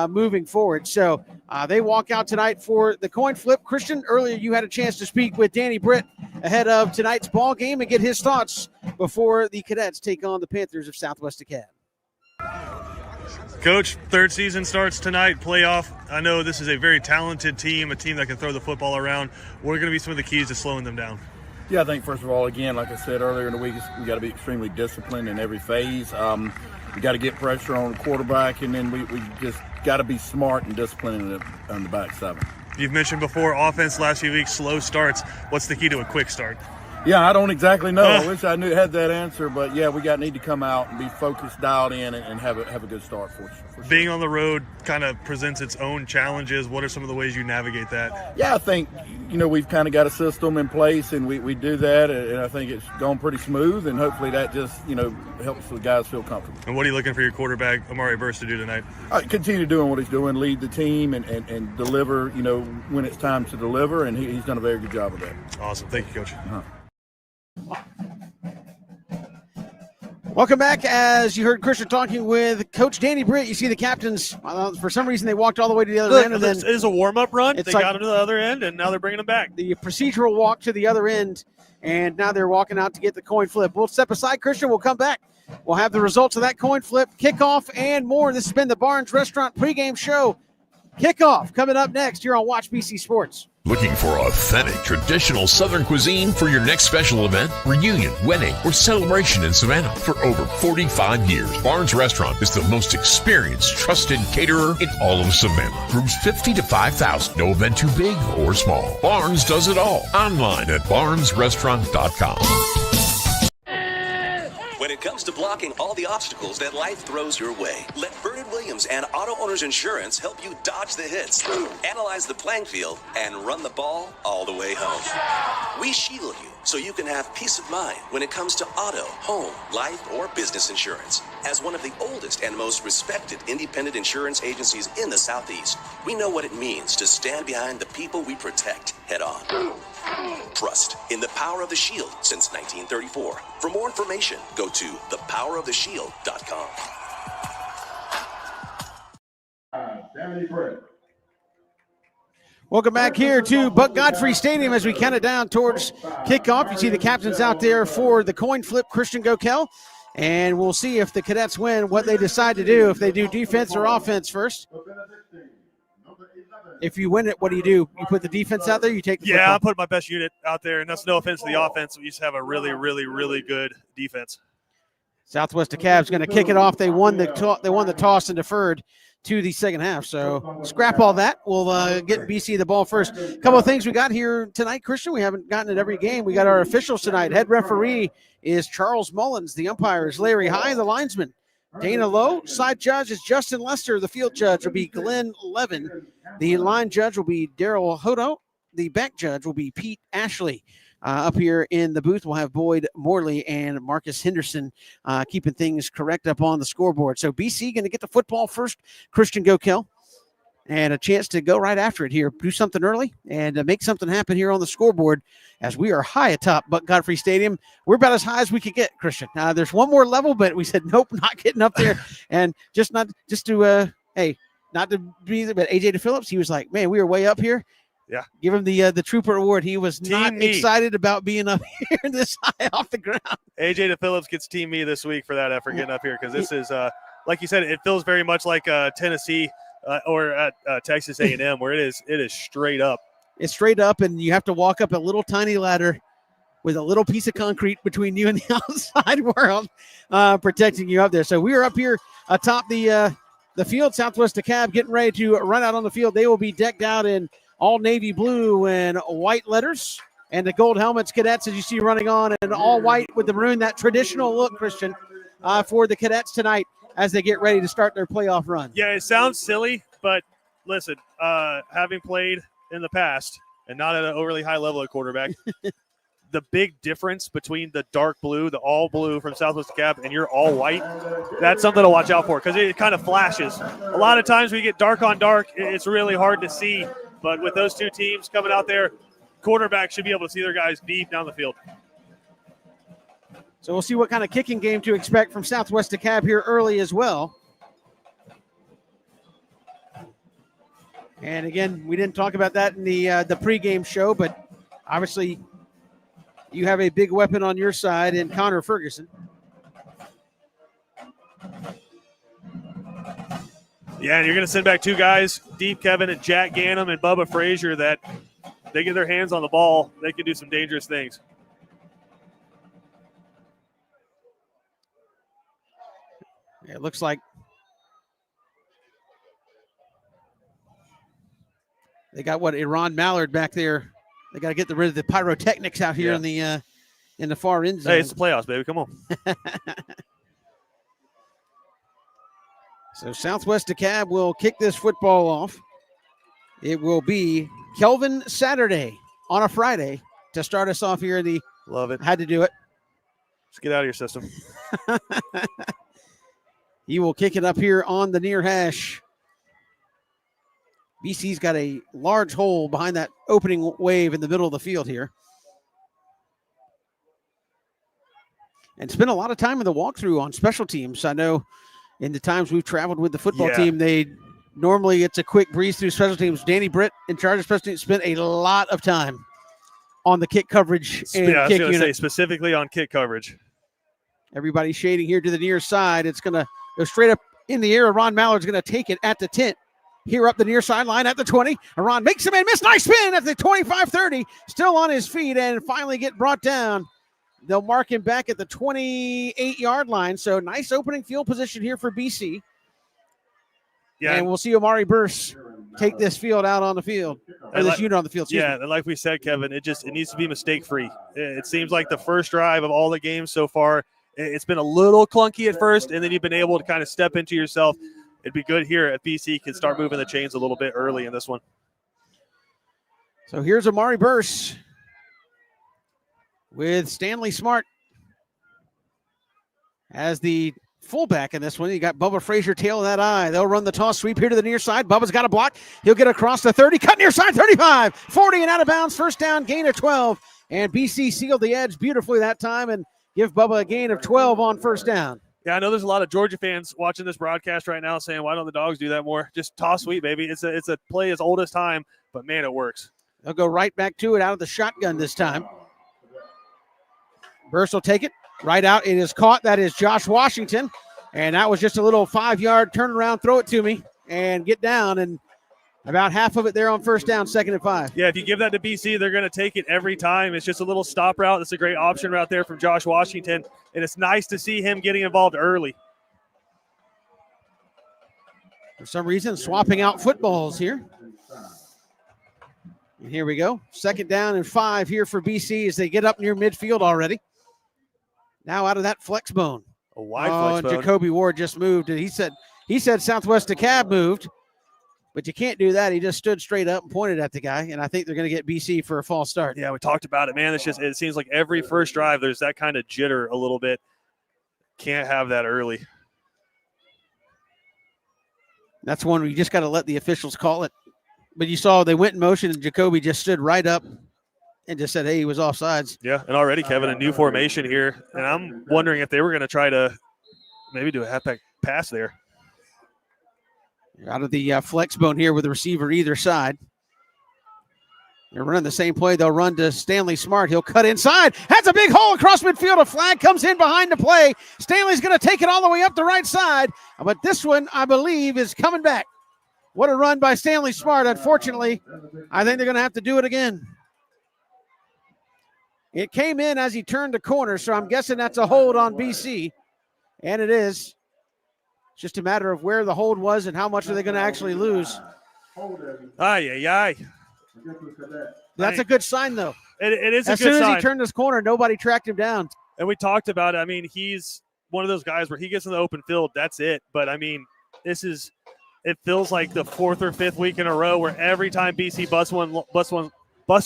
A: moving forward. So they walk out tonight for the coin flip. Christian, earlier you had a chance to speak with Danny Britt ahead of tonight's ball game and get his thoughts before the Cadets take on the Panthers of Southwest DeKalb.
B: Coach, 3rd season starts tonight, playoff. I know this is a very talented team, a team that can throw the football around. What are going to be some of the keys to slowing them down?
H: Yeah, I think first of all, again, like I said earlier in the week, we got to be extremely disciplined in every phase. We got to get pressure on the quarterback, and then we just got to be smart and disciplined on the back 7.
B: You've mentioned before offense last few weeks, slow starts. What's the key to a quick start?
H: Yeah, I don't exactly know. I wish I had that answer, but yeah, we need to come out and be focused, dialed in, and have a good start for sure.
B: Being on the road kind of presents its own challenges. What are some of the ways you navigate that?
H: Yeah, I think we've kind of got a system in place, and we do that, and I think it's gone pretty smooth, and hopefully that just helps the guys feel comfortable.
B: And what are you looking for your quarterback Amari Burst to do tonight?
H: Continue doing what he's doing, lead the team, and deliver. When it's time to deliver, and he's done a very good job of that.
B: Awesome, thank you, Coach.
A: Welcome back. As you heard Christian talking with Coach Danny Britt, you see the captains, for some reason they walked all the way to the other end. And then
B: it is a warm-up run. They
A: like
B: got him to the other end, and now they're bringing him back.
A: The procedural walk to the other end, and now they're walking out to get the coin flip. We'll step aside, Christian. We'll come back. We'll have the results of that coin flip, kickoff, and more. This has been the Barnes Restaurant pregame show. Kickoff coming up next here on Watch BC Sports.
C: Looking for authentic, traditional Southern cuisine for your next special event, reunion, wedding, or celebration in Savannah? For over 45 years, Barnes Restaurant is the most experienced, trusted caterer in all of Savannah. Groups 50 to 5,000. No event too big or small. Barnes does it all. Online at barnesrestaurant.com.
G: When it comes to blocking all the obstacles that life throws your way, let Vernon Williams and Auto Owners Insurance help you dodge the hits, analyze the playing field, and run the ball all the way home. We shield you so you can have peace of mind when it comes to auto, home, life, or business insurance. As one of the oldest and most respected independent insurance agencies in the Southeast, we know what it means to stand behind the people we protect head on. Trust in the power of the Shield since 1934. For more information, go to thepoweroftheshield.com.
E: Danny Britt.
A: Welcome back here to Buck Godfrey Stadium as we count it down towards kickoff. You see the captains out there for the coin flip, Christian Gokel. And we'll see if the Cadets win, what they decide to do, if they do defense or offense first. If you win it, what do? You put the defense out there, you take the football?
B: I put my best unit out there, and that's no offense to the offense. We just have a really, really, really good defense.
A: Southwest DeKalb's going to kick it off. They won the toss and deferred to the second half. So scrap all that. We'll get BC the ball first. A couple of things we got here tonight, Christian. We haven't gotten it every game. We got our officials tonight. Head referee is Charles Mullins. The umpire is Larry High, the linesman Dana Lowe. Side judge is Justin Lester. The field judge will be Glenn Levin. The line judge will be Daryl Hodo. The back judge will be Pete Ashley. Up here in the booth, we'll have Boyd Morley and Marcus Henderson keeping things correct up on the scoreboard. So BC going to get the football first. Christian Gokel. And a chance to go right after it here. Do something early and make something happen here on the scoreboard as we are high atop Buck Godfrey Stadium. We're about as high as we could get, Christian. There's one more level, but we said, nope, not getting up there. And not to be, but AJ DePhillips, he was like, man, we were way up here.
B: Yeah.
A: Give him the Trooper Award. He was not excited about being up here this high off the ground.
B: AJ DePhillips gets Team Me this week for that effort getting up here because this is, like you said, it feels very much like Tennessee or at Texas A&M where it is straight up.
A: It's straight up, and you have to walk up a little tiny ladder with a little piece of concrete between you and the outside world protecting you up there. So we are up here atop the field. Southwest DeKalb getting ready to run out on the field. They will be decked out in all navy blue and white letters, and the gold helmets. Cadets, as you see running on, and all white with the maroon, that traditional look, Christian, for the Cadets tonight as they get ready to start their playoff run.
B: Yeah, it sounds silly, but listen, having played in the past and not at an overly high level at quarterback, the big difference between the dark blue, the all blue from Southwest DeKalb, and your all white, that's something to watch out for because it kind of flashes. A lot of times when you get dark on dark, it's really hard to see. But with those two teams coming out there, quarterbacks should be able to see their guys deep down the field.
A: So we'll see what kind of kicking game to expect from Southwest DeKalb here early as well. And again, we didn't talk about that in the pregame show, but obviously you have a big weapon on your side in Connor Ferguson.
B: Yeah, and you're going to send back two guys, Deep Kevin and Jack Gannum and Bubba Frazier, that they get their hands on the ball, they can do some dangerous things.
A: Yeah, it looks like they got Iran Mallard back there. They got to get rid of the pyrotechnics out here in the in the far end zone.
B: Hey, it's the playoffs, baby. Come on.
A: So Southwest DeKalb will kick this football off. It will be Kelvin Saturday on a Friday to start us off here.
B: Love it.
A: Had to do it.
B: Let's get out of your system.
A: He will kick it up here on the near hash. BC's got a large hole behind that opening wave in the middle of the field here. And spent a lot of time in the walkthrough on special teams. I know in the times we've traveled with the football team, normally it's a quick breeze through special teams. Danny Britt, in charge of special teams, spent a lot of time on the kick coverage and
B: I was
A: kick
B: going to
A: unit.
B: say specifically on kick coverage.
A: Everybody shading here to the near side. It's going to go straight up in the air. Ron Mallard's going to take it at the 10. Here up the near sideline at the 20. Ron makes him and miss. Nice spin at the 25-30. Still on his feet and finally get brought down. They'll mark him back at the 28-yard line. So nice opening field position here for BC.
B: Yeah,
A: and we'll see Omari Burse take this field out on the field, or this unit on the field.
B: Yeah, and like we said, Kevin, it needs to be mistake-free. It seems like the first drive of all the games so far, it's been a little clunky at first, and then you've been able to kind of step into yourself. It'd be good here if BC can start moving the chains a little bit early in this one.
A: So here's Omari Burse with Stanley Smart as the fullback in this one. You got Bubba Frazier tail of that eye. They'll run the toss sweep here to the near side. Bubba's got a block. He'll get across the 30, cut near side, 35, 40 and out of bounds. First down, gain of 12. And BC sealed the edge beautifully that time and give Bubba a gain of 12 on first down.
B: Yeah, I know there's a lot of Georgia fans watching this broadcast right now saying, why don't the Dogs do that more? Just toss sweep, baby. It's a play as old as time, but man, it works.
A: They'll go right back to it out of the shotgun this time. Burse will take it right out. It is caught. That is Josh Washington. And that was just a little 5-yard turnaround, throw it to me, and get down. And about half of it there on first down, 2nd and 5.
B: Yeah, if you give that to BC, they're going to take it every time. It's just a little stop route. It's a great option route there from Josh Washington. And it's nice to see him getting involved early.
A: For some reason, swapping out footballs here. And here we go. 2nd down and 5 here for BC as they get up near midfield already. Now out of that flex bone.
B: A wide flex bone.
A: Jacoby Ward just moved. And he said Southwest DeKalb moved, but you can't do that. He just stood straight up and pointed at the guy, and I think they're going to get BC for a false start.
B: Yeah, we talked about it, man. It seems like every first drive there's that kind of jitter a little bit. Can't have that early.
A: That's one where you just got to let the officials call it. But you saw they went in motion, and Jacoby just stood right up and just said, hey, he was offsides.
B: Yeah, and already, Kevin, a new formation here. And I'm wondering if they were going to try to maybe do a halfback pass there.
A: Out of the flex bone here with the receiver either side. They're running the same play. They'll run to Stanley Smart. He'll cut inside. Has a big hole across midfield. A flag comes in behind the play. Stanley's going to take it all the way up the right side. But this one, I believe, is coming back. What a run by Stanley Smart. Unfortunately, I think they're going to have to do it again. It came in as he turned the corner, so I'm guessing that's a hold on BC. And it is. It's just a matter of where the hold was and how much are they going to actually lose.
B: Aye.
A: That's a good sign, though.
B: It is a good sign.
A: As soon as he turned this corner, nobody tracked him down.
B: And we talked about it. I mean, he's one of those guys where he gets in the open field, that's it. But, I mean, it feels like the 4th or 5th week in a row where every time BC busts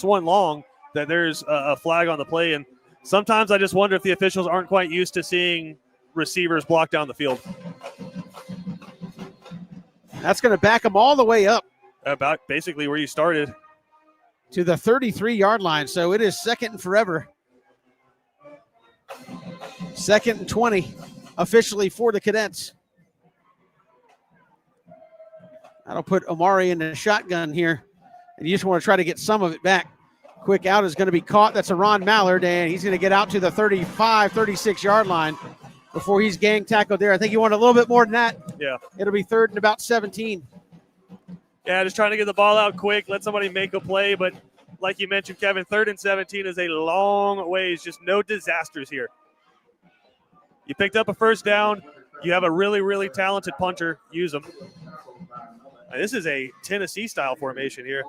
B: one long, that there's a flag on the play. And sometimes I just wonder if the officials aren't quite used to seeing receivers block down the field.
A: That's going to back them all the way up.
B: About basically where you started.
A: To the 33-yard line. So it is 2nd and forever. 2nd and 20 officially for the Cadets. That'll put Omari in the shotgun here. And you just want to try to get some of it back. Quick out is going to be caught. That's a Ron Mallard, and he's going to get out to the 35, 36-yard line before he's gang tackled there. I think you want a little bit more than that.
B: Yeah.
A: It'll be 3rd and about 17.
B: Yeah, just trying to get the ball out quick, let somebody make a play. But like you mentioned, Kevin, 3rd and 17 is a long ways. Just no disasters here. You picked up a first down. You have a really, really talented punter. Use them. This is a Tennessee-style formation here.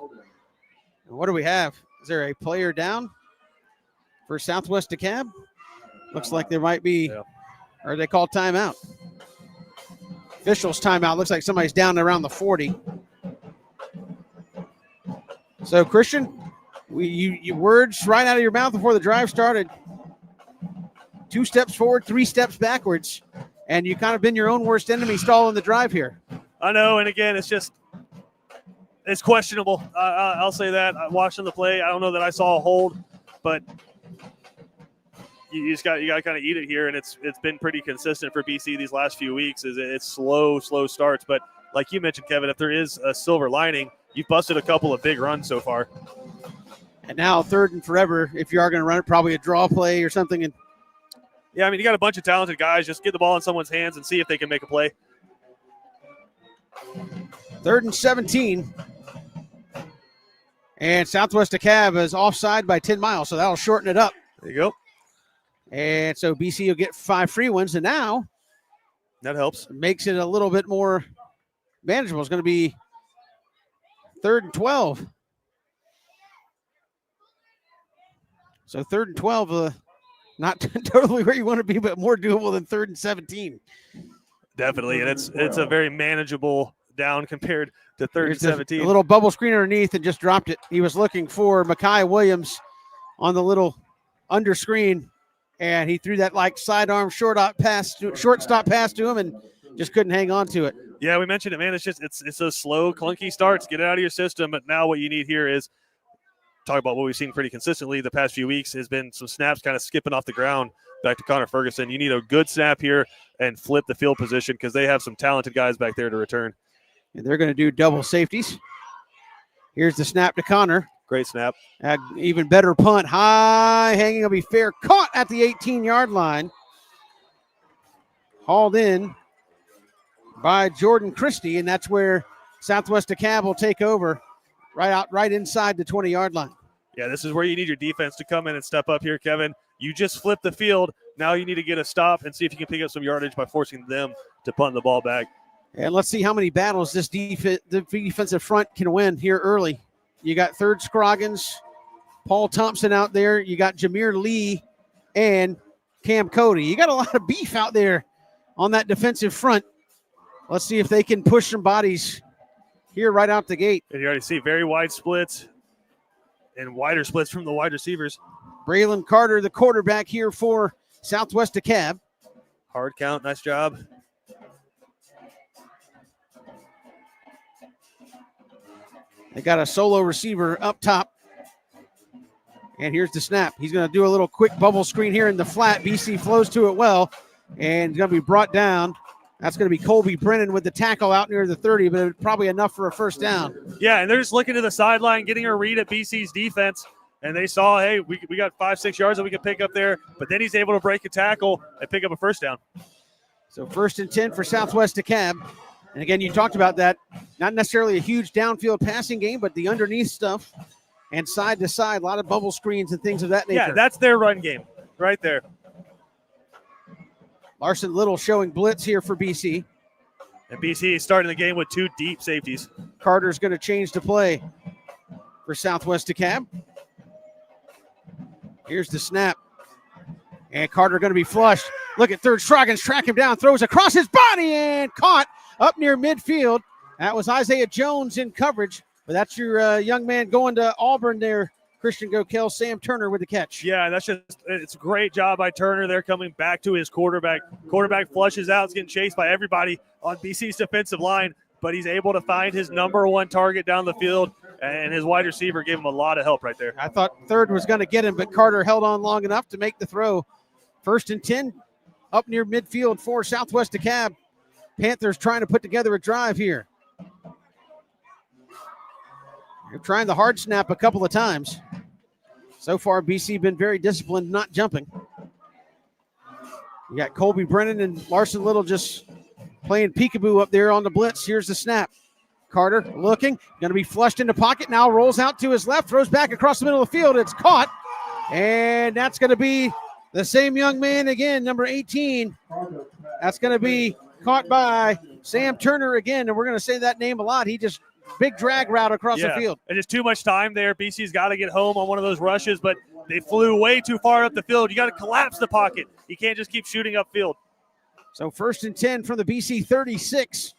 A: What do we have? Is there a player down? for Southwest DeKalb. Looks like there might be, or they call timeout. Officials timeout. Looks like somebody's down around the 40. So, Christian, you words right out of your mouth before the drive started. 2 steps forward, 3 steps backwards, and you kind of been your own worst enemy stalling the drive here.
B: I know, and again, it's questionable. I'll say that. Watching the play, I don't know that I saw a hold, but you got to kind of eat it here, and it's been pretty consistent for BC these last few weeks. It's slow starts, but like you mentioned, Kevin, if there is a silver lining, you've busted a couple of big runs so far.
A: And now 3rd and forever, if you are going to run it, probably a draw play or something. And
B: yeah, I mean, you got a bunch of talented guys. Just get the ball in someone's hands and see if they can make a play.
A: 3rd and 17. And Southwest DeKalb is offside by 10 miles, so that'll shorten it up.
B: There you go.
A: And so BC will get 5 free ones, and now
B: that helps.
A: Makes it a little bit more manageable. It's going to be 3rd and 12. So 3rd and 12, not totally where you want to be, but more doable than 3rd and 17.
B: Definitely, and it's a very manageable down compared to 3rd and 17.
A: A little bubble screen underneath and just dropped it. He was looking for Mekhi Williams on the little under screen, and he threw that like sidearm shortstop pass to him and just couldn't hang on to it.
B: Yeah, we mentioned it, man. It's those slow, clunky starts. Get it out of your system. But now what you need here is talk about what we've seen pretty consistently the past few weeks has been some snaps kind of skipping off the ground back to Connor Ferguson. You need a good snap here and flip the field position because they have some talented guys back there to return.
A: And they're going to do double safeties. Here's the snap to Connor.
B: Great snap.
A: Even better punt. High hanging will be fair. Caught at the 18-yard line. Hauled in by Jordan Christie, and that's where Southwest DeKalb will take over right inside the 20-yard line.
B: Yeah, this is where you need your defense to come in and step up here, Kevin. You just flipped the field. Now you need to get a stop and see if you can pick up some yardage by forcing them to punt the ball back.
A: And let's see how many battles this the defensive front can win here early. You got 3rd Scroggins, Paul Thompson out there. You got Jameer Lee and Cam Cody. You got a lot of beef out there on that defensive front. Let's see if they can push some bodies here right out the gate.
B: And you already see very wide splits and wider splits from the wide receivers.
A: Braylon Carter, the quarterback here for Southwest DeKalb.
B: Hard count, nice job.
A: They got a solo receiver up top. And here's the snap. He's going to do a little quick bubble screen here in the flat. BC flows to it well and going to be brought down. That's going to be Colby Brennan with the tackle out near the 30, but probably enough for a first down.
B: Yeah, and they're just looking to the sideline, getting a read at BC's defense. And they saw, hey, we got 5-6 yards that we can pick up there. But then he's able to break a tackle and pick up a first down.
A: So 1st and 10 for Southwest DeKalb. And again, you talked about that. Not necessarily a huge downfield passing game, but the underneath stuff and side to side, a lot of bubble screens and things of that nature.
B: Yeah, that's their run game right there.
A: Larson Little showing blitz here for BC.
B: And BC is starting the game with 2 deep safeties.
A: Carter's going to change the play for Southwest DeKalb. Here's the snap. And Carter going to be flushed. Look at 3rd Scroggins, track him down, throws across his body and caught up near midfield. That was Isaiah Jones in coverage. But that's your young man going to Auburn there, Christian Gokel, Sam Turner with the catch.
B: Yeah, it's a great job by Turner. They're coming back to his quarterback. Quarterback flushes out. He's getting chased by everybody on BC's defensive line, but he's able to find his number 1 target down the field, and his wide receiver gave him a lot of help right there.
A: I thought 3rd was going to get him, but Carter held on long enough to make the throw. 1st and 10 up near midfield for Southwest DeKalb. Panthers trying to put together a drive here. They're trying the hard snap a couple of times. So far, BC been very disciplined, not jumping. You got Colby Brennan and Larson Little just playing peekaboo up there on the blitz. Here's the snap. Carter looking, going to be flushed into pocket. Now rolls out to his left, throws back across the middle of the field. It's caught, and that's going to be the same young man again, number 18. That's going to be caught by Sam Turner again, and we're going to say that name a lot. He just big drag route across the field.
B: And just too much time there. BC's got to get home on one of those rushes, but they flew way too far up the field. You got to collapse the pocket. You can't just keep shooting upfield.
A: So 1st and 10 from the BC 36.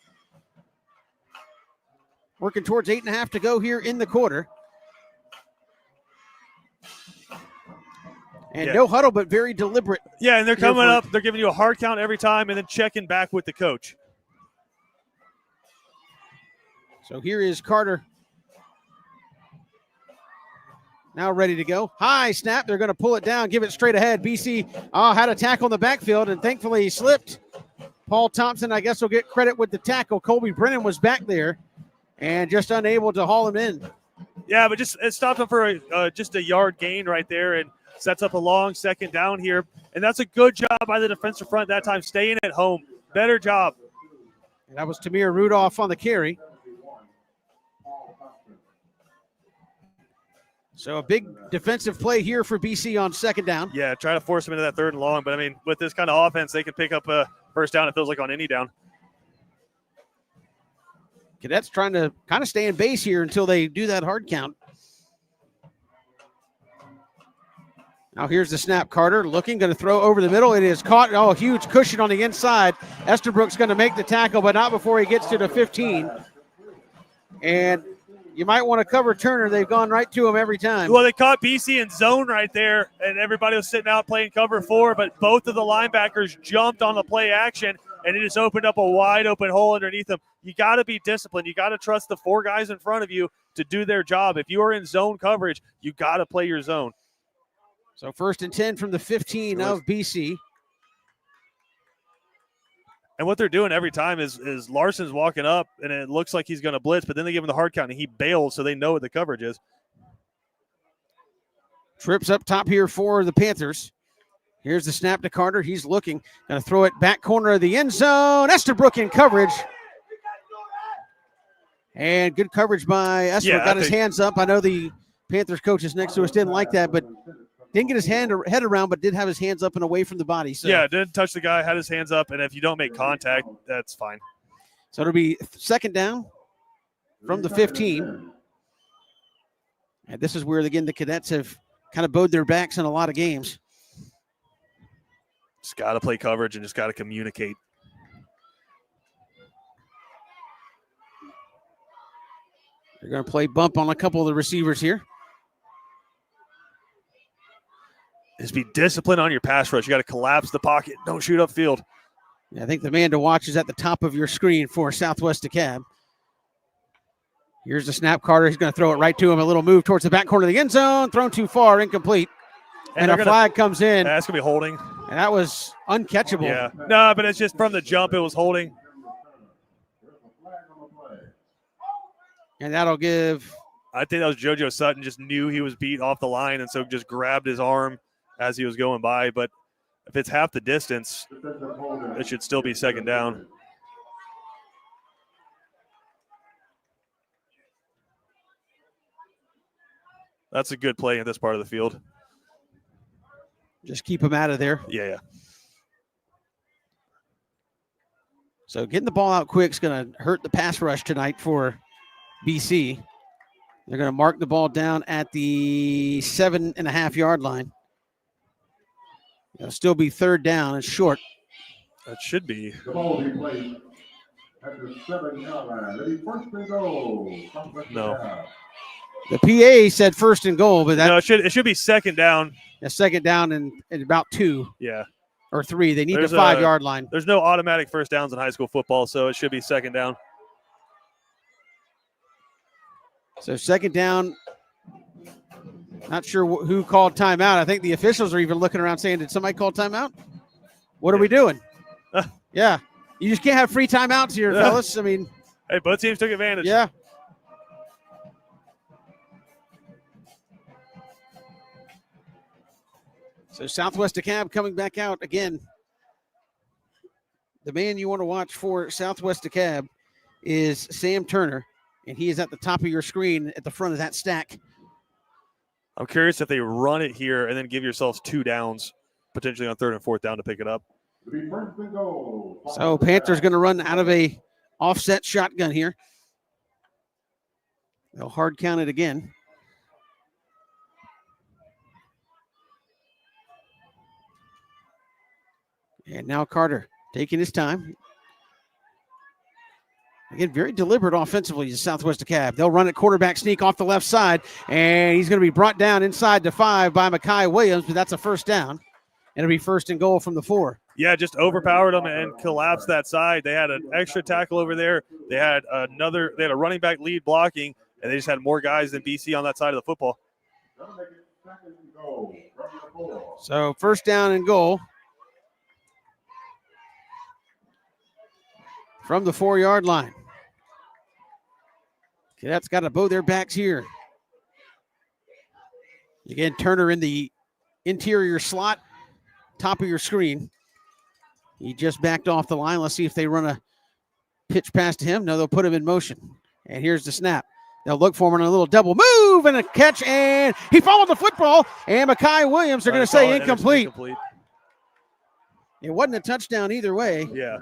A: Working towards 8.5 to go here in the quarter. And no huddle, but very deliberate.
B: Yeah, and they're coming up. They're giving you a hard count every time and then checking back with the coach.
A: So here is Carter. Now ready to go. High snap. They're going to pull it down, give it straight ahead. BC had a tackle in the backfield, and thankfully he slipped. Paul Thompson, I guess, will get credit with the tackle. Colby Brennan was back there and just unable to haul him in.
B: Yeah, but it stopped him for just a yard gain right there and sets up a long 2nd down here. And that's a good job by the defensive front that time, staying at home. Better job.
A: And that was Tamir Rudolph on the carry. So a big defensive play here for BC on 2nd down.
B: Yeah, try to force them into that 3rd and long. But, I mean, with this kind of offense, they can pick up a 1st down, it feels like, on any down.
A: Cadets trying to kind of stay in base here until they do that hard count. Now here's the snap. Carter looking, going to throw over the middle. It is caught. Oh, huge cushion on the inside. Estabrook's going to make the tackle, but not before he gets to the 15. And you might want to cover Turner. They've gone right to him every time.
B: Well, they caught BC in zone right there, and everybody was sitting out playing cover 4, but both of the linebackers jumped on the play action, and it just opened up a wide open hole underneath them. You got to be disciplined. You got to trust the 4 guys in front of you to do their job. If you are in zone coverage, you got to play your zone.
A: So 1st and 10 from the 15 of BC.
B: And what they're doing every time is Larson's walking up, and it looks like he's going to blitz, but then they give him the hard count, and he bails, so they know what the coverage is.
A: Trips up top here for the Panthers. Here's the snap to Carter. He's looking. Going to throw it back corner of the end zone. Estabrook in coverage. And good coverage by Estabrook. Got his hands up. I know the Panthers coaches next to us didn't like that, but didn't get his head around, but did have his hands up and away from the body. So.
B: Yeah, didn't touch the guy, had his hands up, and if you don't make contact, that's fine.
A: So it'll be 2nd down from the 15. And this is where, again, the Cadets have kind of bowed their backs in a lot of games.
B: Just got to play coverage and just got to communicate.
A: They're going to play bump on a couple of the receivers here.
B: Just be disciplined on your pass rush. You got to collapse the pocket. Don't shoot upfield.
A: Yeah, I think the man to watch is at the top of your screen for Southwest DeKalb. Here's the snap. Carter. He's going to throw it right to him. A little move towards the back corner of the end zone. Thrown too far. Incomplete. And a flag comes in.
B: That's going to be holding.
A: And that was uncatchable.
B: Yeah. No, but it's just from the jump, it was holding.
A: And that'll give.
B: I think that was JoJo Sutton, just knew he was beat off the line, and so just grabbed his arm as he was going by. But if it's half the distance, it should still be 2nd down. That's a good play in this part of the field.
A: Just keep him out of there.
B: Yeah.
A: So getting the ball out quick is going to hurt the pass rush tonight for BC. They're going to mark the ball down at the 7.5-yard line. It'll still be 3rd down. It's short.
B: That should be.
E: The ball will be played at the 7-yard line. Ready, 1st and goal.
B: No.
A: The PA said 1st and goal, but that
B: no, it should be 2nd down.
A: A 2nd down and about 2.
B: Yeah.
A: Or 3. They need the 5-yard line.
B: There's no automatic 1st downs in high school football, so it should be 2nd down.
A: So 2nd down. Not sure who called timeout. I think the officials are even looking around saying, did somebody call timeout? What are we doing? Yeah. You just can't have free timeouts here, fellas. I mean.
B: Hey, both teams took advantage.
A: Yeah. So Southwest DeKalb coming back out again. The man you want to watch for Southwest DeKalb is Sam Turner, and he is at the top of your screen at the front of that stack.
B: I'm curious if they run it here and then give yourselves 2 downs, potentially on 3rd and 4th down to pick it up.
A: So Panthers going to run out of a offset shotgun here. They'll hard count it again. And now Carter taking his time. Again, very deliberate offensively to Southwest DeKalb. They'll run it quarterback sneak off the left side, and he's going to be brought down inside the 5 by Mekhi Williams, but that's a first down. And it'll be first and goal from the 4.
B: Yeah, just overpowered them and collapsed that side. They had an extra tackle over there. They had a running back lead blocking, and they just had more guys than BC on that side of the football.
A: So first down and goal from the 4-yard line. Cadets got to bow their backs here. Again, Turner in the interior slot, top of your screen. He just backed off the line. Let's see if they run a pitch pass to him. No, they'll put him in motion. And here's the snap. They'll look for him on a little double move and a catch, and he followed the football, and Mekhi Williams, they're going to say incomplete. It wasn't a touchdown either way.
B: Yeah.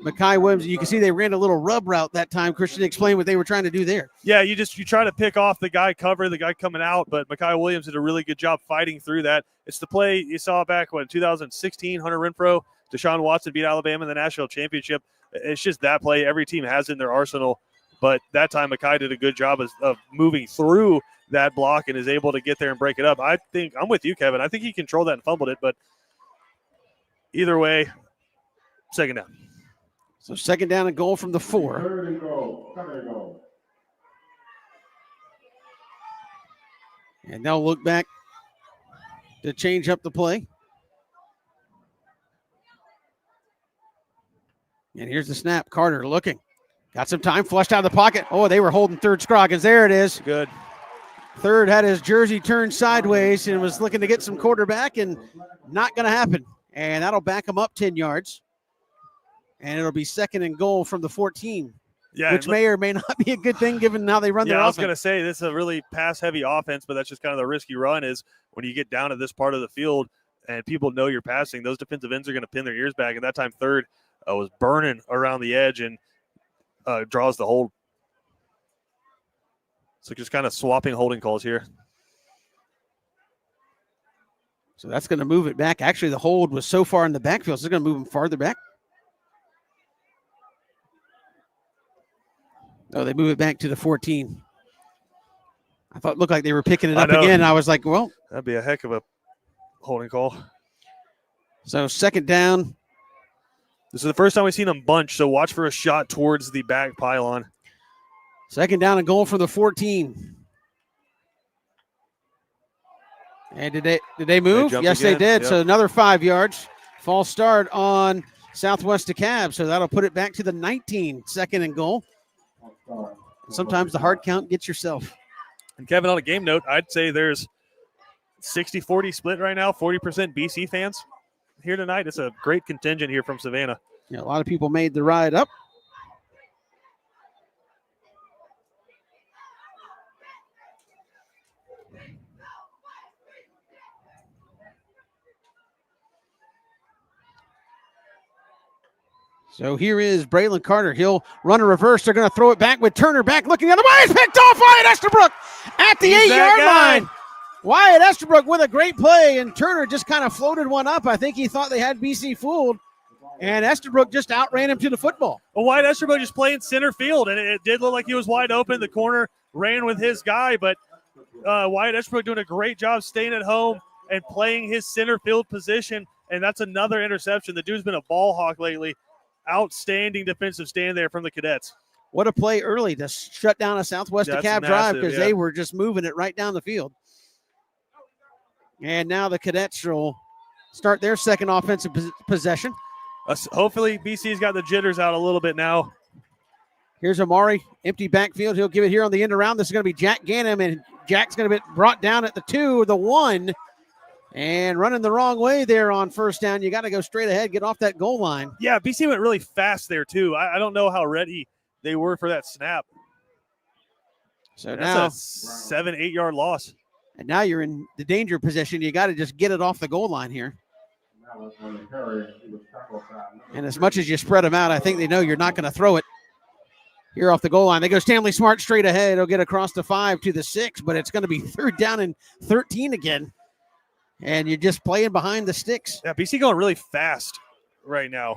A: Mekhi Williams, you can see they ran a little rub route that time. Christian explained what they were trying to do there.
B: Yeah, you try to pick off the guy the guy coming out, but Mekhi Williams did a really good job fighting through that. It's the play you saw back in 2016, Hunter Renfro, Deshaun Watson beat Alabama in the national championship. It's just that play every team has in their arsenal, but that time Mekhi did a good job of moving through that block and is able to get there and break it up. I think I'm with you, Kevin. I think he controlled that and fumbled it, but either way, second down.
A: So second down and goal from the 4.
E: Third and goal.
A: And they'll look back to change up the play. And here's the snap. Carter looking. Got some time, flushed out of the pocket. Oh, they were holding third Scroggins. There it is.
B: Good.
A: Third had his jersey turned sideways and was looking to get some quarterback, and not going to happen. And that'll back him up 10 yards. And it'll be second and goal from the 14, which may or may not be a good thing given how they run their offense.
B: I was going to say this is a really pass-heavy offense, but that's just kind of the risky run is when you get down to this part of the field and people know you're passing, those defensive ends are going to pin their ears back. And that time third was burning around the edge and draws the hold. So just kind of swapping holding calls here.
A: So that's going to move it back. Actually, the hold was so far in the backfield, so it's going to move him farther back. Oh, they move it back to the 14. I thought it looked like they were picking it up again. I was like, well.
B: That'd be a heck of a holding call.
A: So second down.
B: This is the first time we've seen them bunch, so watch for a shot towards the back pylon.
A: Second down and goal for the 14. And did they move? Yes,
B: again.
A: They did.
B: Yep.
A: So another 5 yards. False start on Southwest DeKalb. So that'll put it back to the 19. Second and goal. Sometimes the hard count gets yourself.
B: And Kevin, on a game note, I'd say there's 60-40 split right now, 40% BC fans here tonight. It's a great contingent here from Savannah.
A: Yeah, a lot of people made the ride up. So here is Braylon Carter. He'll run a reverse. They're going to throw it back with Turner back looking the other way. It's picked off Wyatt Estabrook at the 8-yard line. Wyatt Estabrook with a great play, and Turner just kind of floated one up. I think he thought they had BC fooled, and Estabrook just outran him to the football.
B: Well, Wyatt Estabrook just playing center field, and it did look like he was wide open. The corner ran with his guy, but Wyatt Estabrook doing a great job staying at home and playing his center field position, and that's another interception. The dude's been a ball hawk lately. Outstanding defensive stand there from the Cadets.
A: What a play early to shut down a Southwest DeKalb drive because they were just moving it right down the field. And now the Cadets will start their second offensive possession.
B: Hopefully BC's got the jitters out a little bit now.
A: Here's Amari, empty backfield. He'll give it here on the end around. This is going to be Jack Ganem, and Jack's going to be brought down at the 2, the 1. And running the wrong way there on first down. You got to go straight ahead, get off that goal line.
B: Yeah, BC went really fast there, too. I don't know how ready they were for that snap.
A: So
B: that's a 7-8 yard loss.
A: And now you're in the danger position. You got to just get it off the goal line here. And as much as you spread them out, I think they know you're not going to throw it here off the goal line. They go Stanley Smart straight ahead. He'll get across the 5 to the 6, but it's going to be third down and 13 again. and you're just playing behind the sticks.
B: Yeah, BC going really fast right now.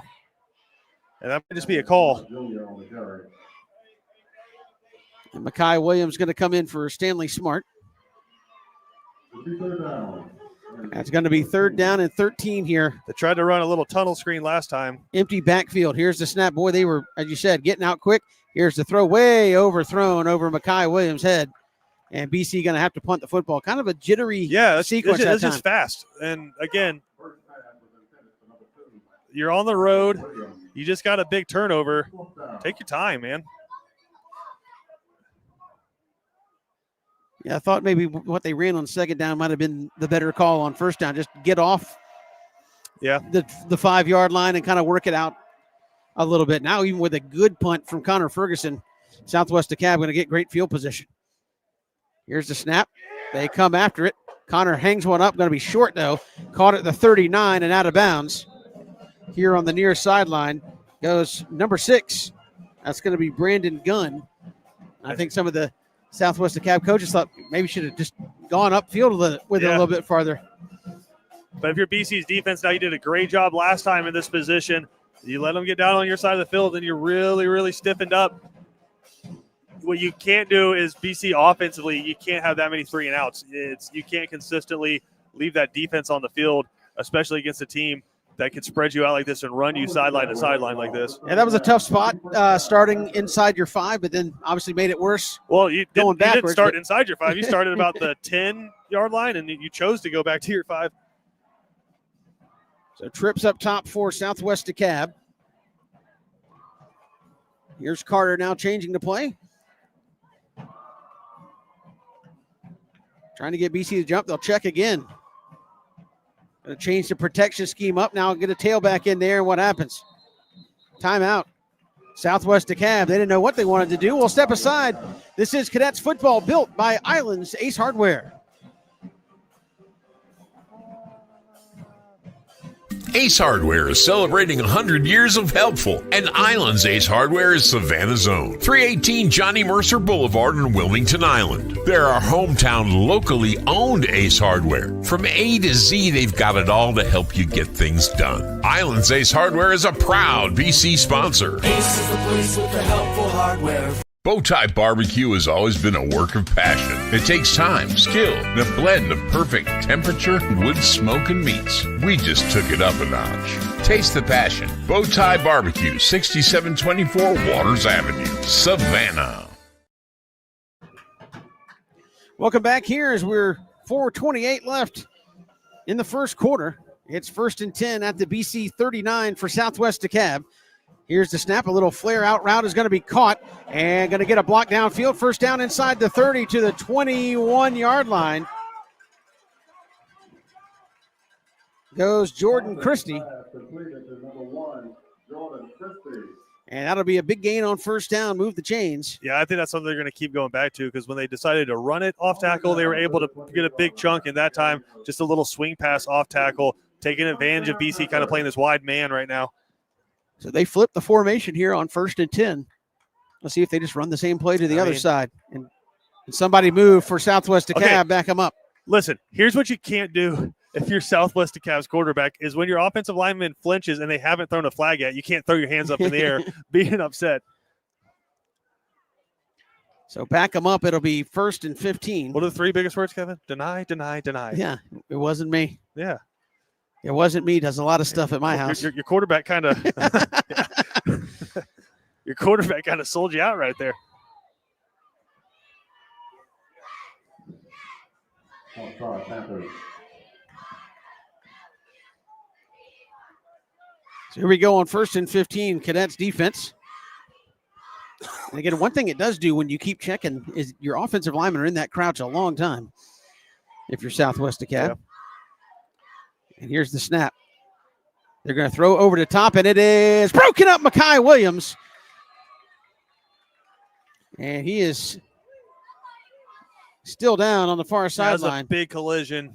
B: And that might just be a call.
A: And Makai Williams going to come in for Stanley Smart. That's going to be 3rd down and 13 here.
B: They tried to run a little tunnel screen last time.
A: Empty backfield. Here's the snap. Boy, they were, as you said, getting out quick. Here's the throw, way overthrown over Makai Williams' head. And BC going to have to punt the football. Kind of a jittery sequence.
B: It's just fast. And again, you're on the road. You just got a big turnover. Take your time, man.
A: Yeah, I thought maybe what they ran on 2nd down might have been the better call on 1st down. Just get off the 5-yard line and kind of work it out a little bit. Now, even with a good punt from Connor Ferguson, Southwest DeKalb going to get great field position. Here's the snap. They come after it. Connor hangs one up. Going to be short, though. Caught at the 39 and out of bounds. Here on the near sideline goes number 6. That's going to be Brandon Gunn. I think some of the Southwest DeKalb coaches thought maybe should have just gone upfield with it a little bit farther.
B: But if you're BC's defense now, you did a great job last time in this position. You let them get down on your side of the field, and you're really, really stiffened up. What you can't do is BC offensively, you can't have that many 3 and outs. You can't consistently leave that defense on the field, especially against a team that can spread you out like this and run you sideline to sideline like this.
A: Yeah, that was a tough spot starting inside your 5, but then obviously made it worse.
B: Well, you didn't start
A: but
B: inside your 5. You started about the 10-yard line, and you chose to go back to your 5.
A: So trips up top for Southwest DeKalb. Here's Carter now changing the play. Trying to get BC to jump. They'll check again. Going to change the protection scheme up now. Get a tailback in there, and what happens? Timeout. Southwest DeKalb. They didn't know what they wanted to do. We'll step aside. This is Cadets football built by Islands Ace Hardware.
C: Ace Hardware is celebrating 100 years of helpful, and Islands Ace Hardware is Savannah's own. 318 Johnny Mercer Boulevard in Wilmington Island. They're our hometown, locally owned Ace Hardware. From A to Z, they've got it all to help you get things done. Islands Ace Hardware is a proud BC sponsor.
D: Ace is the place with the helpful hardware.
C: Bowtie Barbecue has always been a work of passion. It takes time, skill, and a blend of perfect temperature, wood, smoke, and meats. We just took it up a notch. Taste the passion. Bowtie Barbecue, 6724 Waters Avenue, Savannah.
A: Welcome back here as we're 4:28 left in the first quarter. It's 1st and 10 at the BC 39 for Southwest DeKalb. Here's the snap. A little flare out route is going to be caught and going to get a block downfield. 1st down inside the 30 to the 21-yard line. Goes Jordan Christie. And that'll be a big gain on 1st down. Move the chains.
B: Yeah, I think that's something they're going to keep going back to, because when they decided to run it off tackle, they were able to get a big chunk. And that time, just a little swing pass off tackle, taking advantage of BC kind of playing this wide man right now.
A: So they flipped the formation here on 1st and 10. Let's see if they just run the same play to the other side. And somebody move for Southwest DeKalb,
B: Okay.
A: back them up.
B: Listen, here's what you can't do if you're Southwest DeKalb's quarterback is when your offensive lineman flinches and they haven't thrown a flag yet, you can't throw your hands up in the air being upset.
A: So back them up. It'll be 1st and 15.
B: What are the 3 biggest words, Kevin? Deny, deny, deny.
A: Yeah, it wasn't me.
B: Yeah.
A: It wasn't me. Does a lot of stuff at my house.
B: Your quarterback kind of your quarterback kind of sold you out right there.
A: So here we go on 1st and 15, Cadets defense. And again, one thing it does do when you keep checking is your offensive linemen are in that crouch a long time if you're Southwest DeKalb.
B: Yeah.
A: And here's the snap. They're going to throw over the top, and it is broken up. Makai Williams. And he is still down on the far sideline.
B: That was a big collision.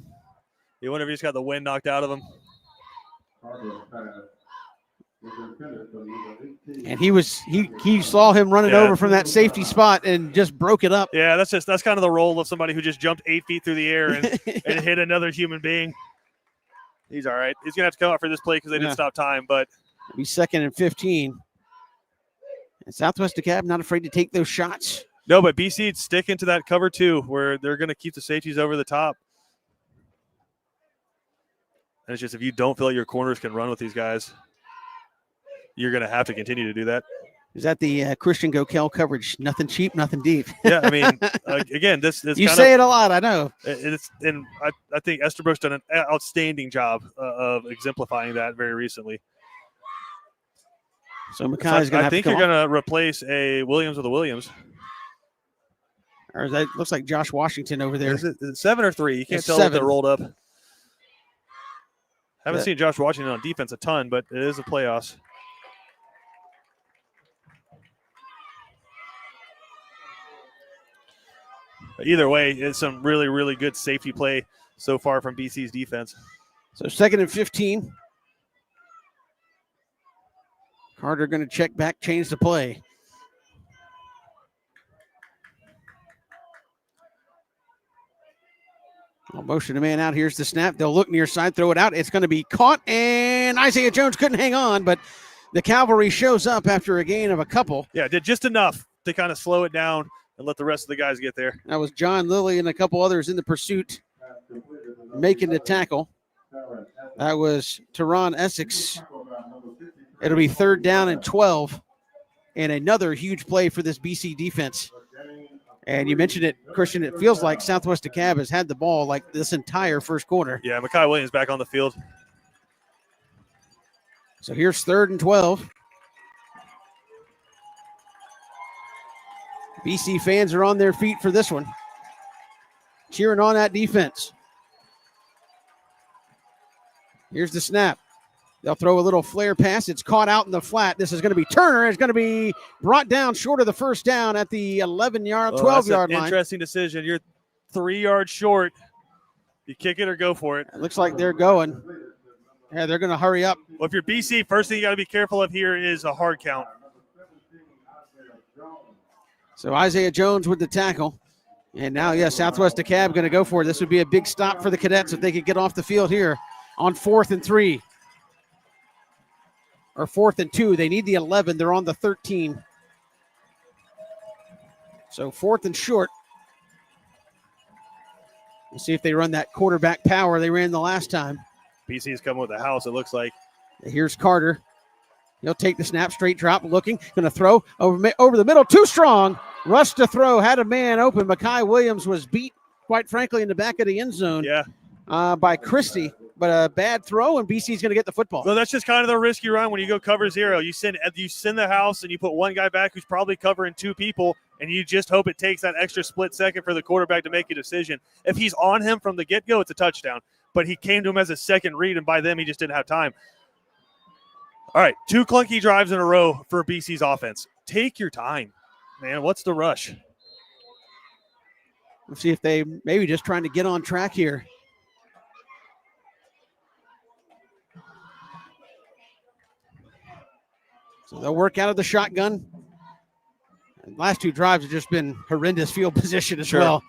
B: You wonder if he just got the wind knocked out of him.
A: And he saw him running over from that safety spot and just broke it up.
B: Yeah, that's kind of the role of somebody who just jumped 8 feet through the air and hit another human being. He's all right. He's going to have to come out for this play because they didn't stop time, but.
A: It'll be 2nd and 15. And Southwest DeKalb not afraid to take those shots.
B: No, but BC's sticking to that cover 2 where they're going to keep the safeties over the top. And it's just if you don't feel like your corners can run with these guys, you're going to have to continue to do that.
A: Is that the Christian GoKel coverage? Nothing cheap, nothing deep.
B: Yeah, I mean, again, this
A: you say it a lot, I know.
B: And I think Estabrook's done an outstanding job of exemplifying that very recently.
A: So Mackay's going to have to
B: I think you're going to replace a Williams with a Williams.
A: Or that looks like Josh Washington over there.
B: Is it 7 or 3? You can't tell
A: 7.
B: if they're rolled up. Haven't seen Josh Washington on defense a ton, but it is a playoffs. Either way, it's some really, really good safety play so far from BC's defense.
A: So 2nd and 15. Carter going to check back, change the play. I'll motion a man out. Here's the snap. They'll look near side, throw it out. It's going to be caught, and Isaiah Jones couldn't hang on, but the Cavalry shows up after a gain of a couple.
B: Yeah, did just enough to kind of slow it down and let the rest of the guys get there.
A: That was John Lilly and a couple others in the pursuit making the tackle. That was Teron Essex. It'll be 3rd down and 12, and another huge play for this BC defense. And you mentioned it, Christian, it feels like Southwest DeKalb has had the ball like this entire first quarter.
B: Yeah, Mackay Williams back on the field.
A: So here's 3rd and 12. BC fans are on their feet for this one, cheering on that defense. Here's the snap. They'll throw a little flare pass. It's caught out in the flat. This is going to be Turner. It's going to be brought down short of the first down at the 12-yard line.
B: Interesting decision. You're 3 yards short. You kick it or go for it.
A: It looks like they're going. Yeah, they're going to hurry up.
B: Well, if you're BC, first thing you got to be careful of here is a hard count.
A: So Isaiah Jones with the tackle. And now, Southwest DeKalb going to go for it. This would be a big stop for the Cadets if they could get off the field here on 4th and 3. Or 4th and 2. They need the 11. They're on the 13. So 4th and short. We'll see if they run that quarterback power they ran the last time.
B: BC's coming with the house, it looks like.
A: Here's Carter. He'll take the snap, straight drop, looking. Going to throw over the middle. Too strong. Rush to throw. Had a man open. Mackay Williams was beat, quite frankly, in the back of the end zone by Christie. But a bad throw, and BC's going to get the football.
B: Well, that's just kind of the risk you run when you go cover 0. You send the house, and you put one guy back who's probably covering 2 people, and you just hope it takes that extra split second for the quarterback to make a decision. If he's on him from the get-go, it's a touchdown. But he came to him as a second read, and by then he just didn't have time. All right, 2 clunky drives in a row for BC's offense. Take your time, man. What's the rush?
A: Let's see if they maybe just trying to get on track here. So they'll work out of the shotgun. And last 2 drives have just been horrendous field position as well.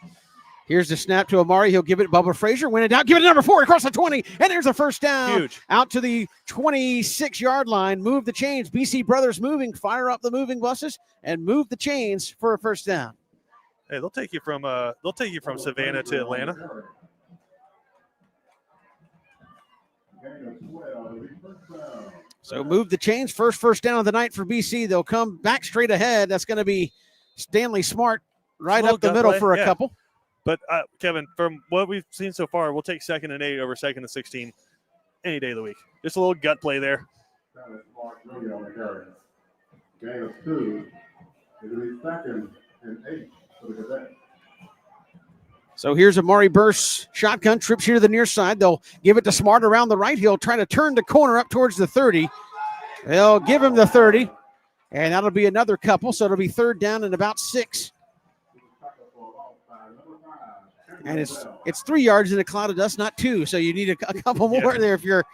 A: Here's the snap to Amari. He'll give it Bubba Frazier. Win it out. Give it to number 4 across the 20. And there's a first down.
B: Huge.
A: Out to the 26-yard line. Move the chains. BC Brothers moving. Fire up the moving buses and move the chains for a first down.
B: Hey, they'll take you from Savannah to Atlanta.
A: So move the chains. First down of the night for BC. They'll come back straight ahead. That's going to be Stanley Smart right up the middle for a couple.
B: But, Kevin, from what we've seen so far, we'll take 2nd and 8 over 2nd and 16 any day of the week. Just a little gut play there.
E: Gain of 2. It'll be 2nd and 8 for the Cadets.
A: So here's Amari Burse. Shotgun trips here to the near side. They'll give it to Smart around the right. He'll try to turn the corner up towards the 30. They'll give him the 30. And that'll be another couple. So it'll be 3rd down and about 6. And it's 3 yards in a cloud of dust, not 2. So you need a couple more there if you're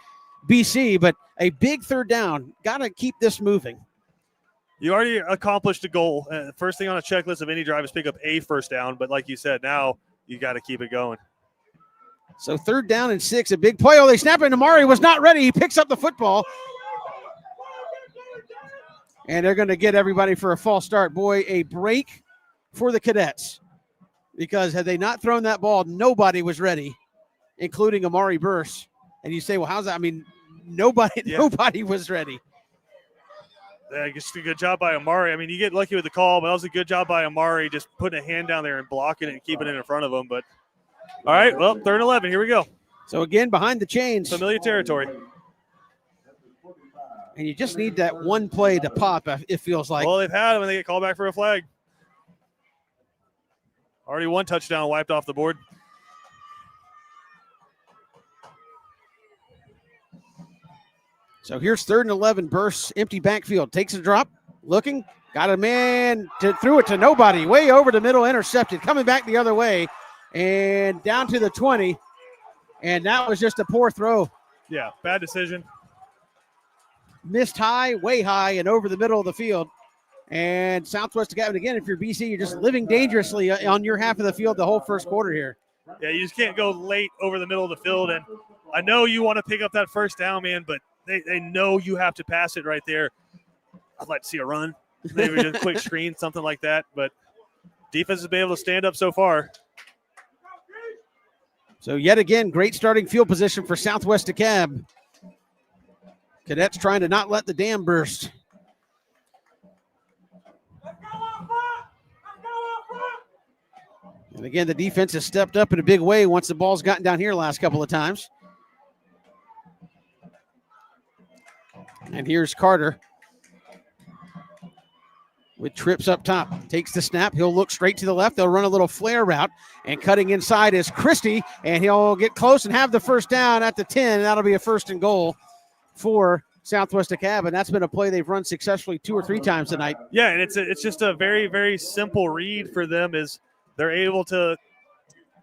A: BC. But a big 3rd down. Got to keep this moving.
B: You already accomplished a goal. First thing on a checklist of any drive is pick up a first down. But like you said, now you got to keep it going.
A: So 3rd down and 6, a big play. Oh, they snap it, and Amari was not ready. He picks up the football. And they're going to get everybody for a false start. Boy, a break for the Cadets. Because had they not thrown that ball, nobody was ready, including Amari Burse. And you say, well, how's that? I mean, nobody was ready.
B: Yeah, just a good job by Amari. I mean, you get lucky with the call, but that was a good job by Amari just putting a hand down there and blocking it and keeping it in front of him. But, all right, well, 3rd and 11. Here we go.
A: So, again, behind the chains.
B: Familiar territory.
A: And you just need that one play to pop, it feels like.
B: Well, they've had them, and they get called back for a flag. Already 1 touchdown wiped off the board.
A: So here's 3rd and 11. Burst, empty backfield. Takes a drop. Looking. Got a man. Threw it to nobody. Way over the middle. Intercepted. Coming back the other way. And down to the 20. And that was just a poor throw.
B: Yeah, bad decision.
A: Missed high, way high, and over the middle of the field. And Southwest DeKalb, again, if you're BC, you're just living dangerously on your half of the field the whole first quarter here.
B: Yeah, you just can't go late over the middle of the field. And I know you want to pick up that first down, man, but they know you have to pass it right there. I'd like to see a run, maybe just a quick screen, something like that. But defense has been able to stand up so far.
A: So yet again, great starting field position for Southwest DeKalb. Cadets trying to not let the dam burst. And again, the defense has stepped up in a big way once the ball's gotten down here last couple of times. And here's Carter with trips up top. Takes the snap. He'll look straight to the left. They'll run a little flare route. And cutting inside is Christie. And he'll get close and have the first down at the 10. That'll be a 1st and goal for Southwest DeKalb. And that's been a play they've run successfully 2 or 3 times tonight.
B: Yeah, and it's just a very, very simple read for them is they're able to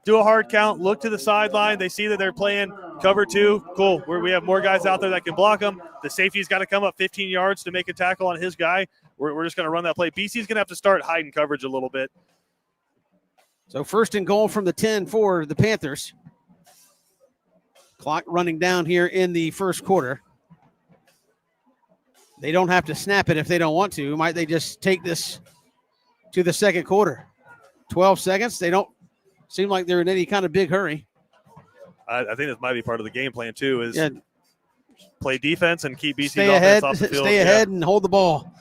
B: do a hard count, look to the sideline. They see that they're playing cover 2. Cool. We have more guys out there that can block them. The safety's got to come up 15 yards to make a tackle on his guy. We're just going to run that play. BC's going to have to start hiding coverage a little bit.
A: So 1st and goal from the 10 for the Panthers. Clock running down here in the first quarter. They don't have to snap it if they don't want to. Might they just take this to the second quarter? 12 seconds. They don't seem like they're in any kind of big hurry.
B: I think this might be part of the game plan, too, is play defense and keep BC's
A: offense
B: off the field.
A: Stay ahead and hold the ball.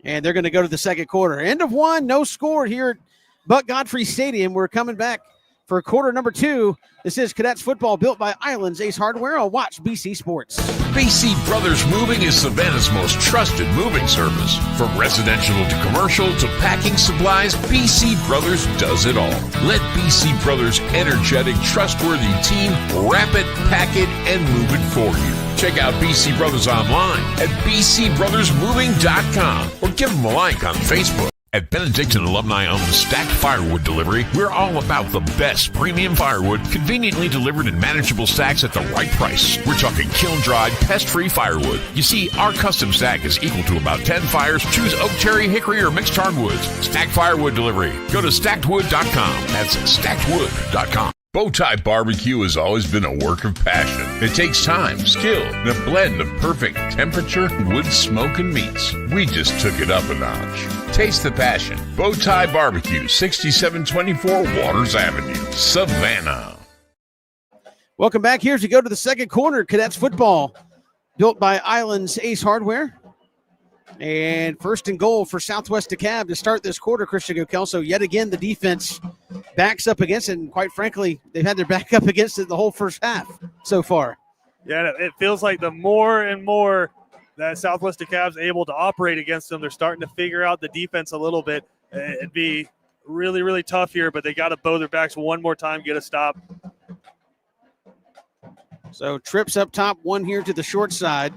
A: And they're going to go to the second quarter. End of 1, no score here at Buck Godfrey Stadium. We're coming back for quarter number 2. This is Cadets football built by Islands Ace Hardware on Watch BC Sports.
C: BC Brothers Moving is Savannah's most trusted moving service. From residential to commercial to packing supplies, BC Brothers does it all. Let BC Brothers' energetic, trustworthy team wrap it, pack it, and move it for you. Check out BC Brothers online at bcbrothersmoving.com or give them a like on Facebook. At Benedictine Alumni owned Stacked Firewood Delivery, we're all about the best premium firewood, conveniently delivered in manageable stacks at the right price. We're talking kiln-dried, pest-free firewood. You see, our custom stack is equal to about 10 fires. Choose oak, cherry, hickory, or mixed hardwoods. Stacked Firewood Delivery. Go to stackedwood.com. That's stackedwood.com. Bowtie Barbecue has always been a work of passion. It takes time, skill, and a blend of perfect temperature, wood, smoke, and meats. We just took it up a notch. Taste the passion. Bowtie Barbecue, 6724 Waters Avenue, Savannah.
A: Welcome back. Here as we go to the second quarter. Cadets football built by Islands Ace Hardware. And 1st and goal for Southwest DeKalb to start this quarter, Christian Gokel. So yet again, the defense backs up against it. And quite frankly, they've had their back up against it the whole first half so far.
B: Yeah, it feels like the more and more that Southwest DeKalb's able to operate against them, they're starting to figure out the defense a little bit. It'd be really, really tough here, but they got to bow their backs one more time, get a stop.
A: So trips up top, one here to the short side.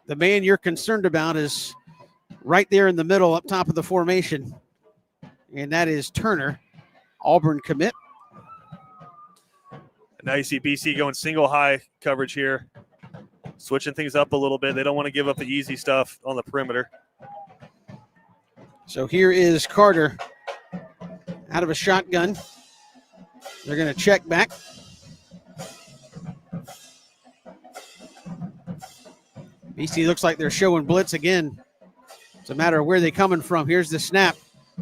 A: The man you're concerned about is right there in the middle up top of the formation, and that is Turner, Auburn commit.
B: Now you see BC going single high coverage here, switching things up a little bit. They don't want to give up the easy stuff on the perimeter.
A: So here is Carter out of a shotgun. They're going to check back. BC looks like they're showing blitz again. It's a matter of where they're coming from. Here's the snap.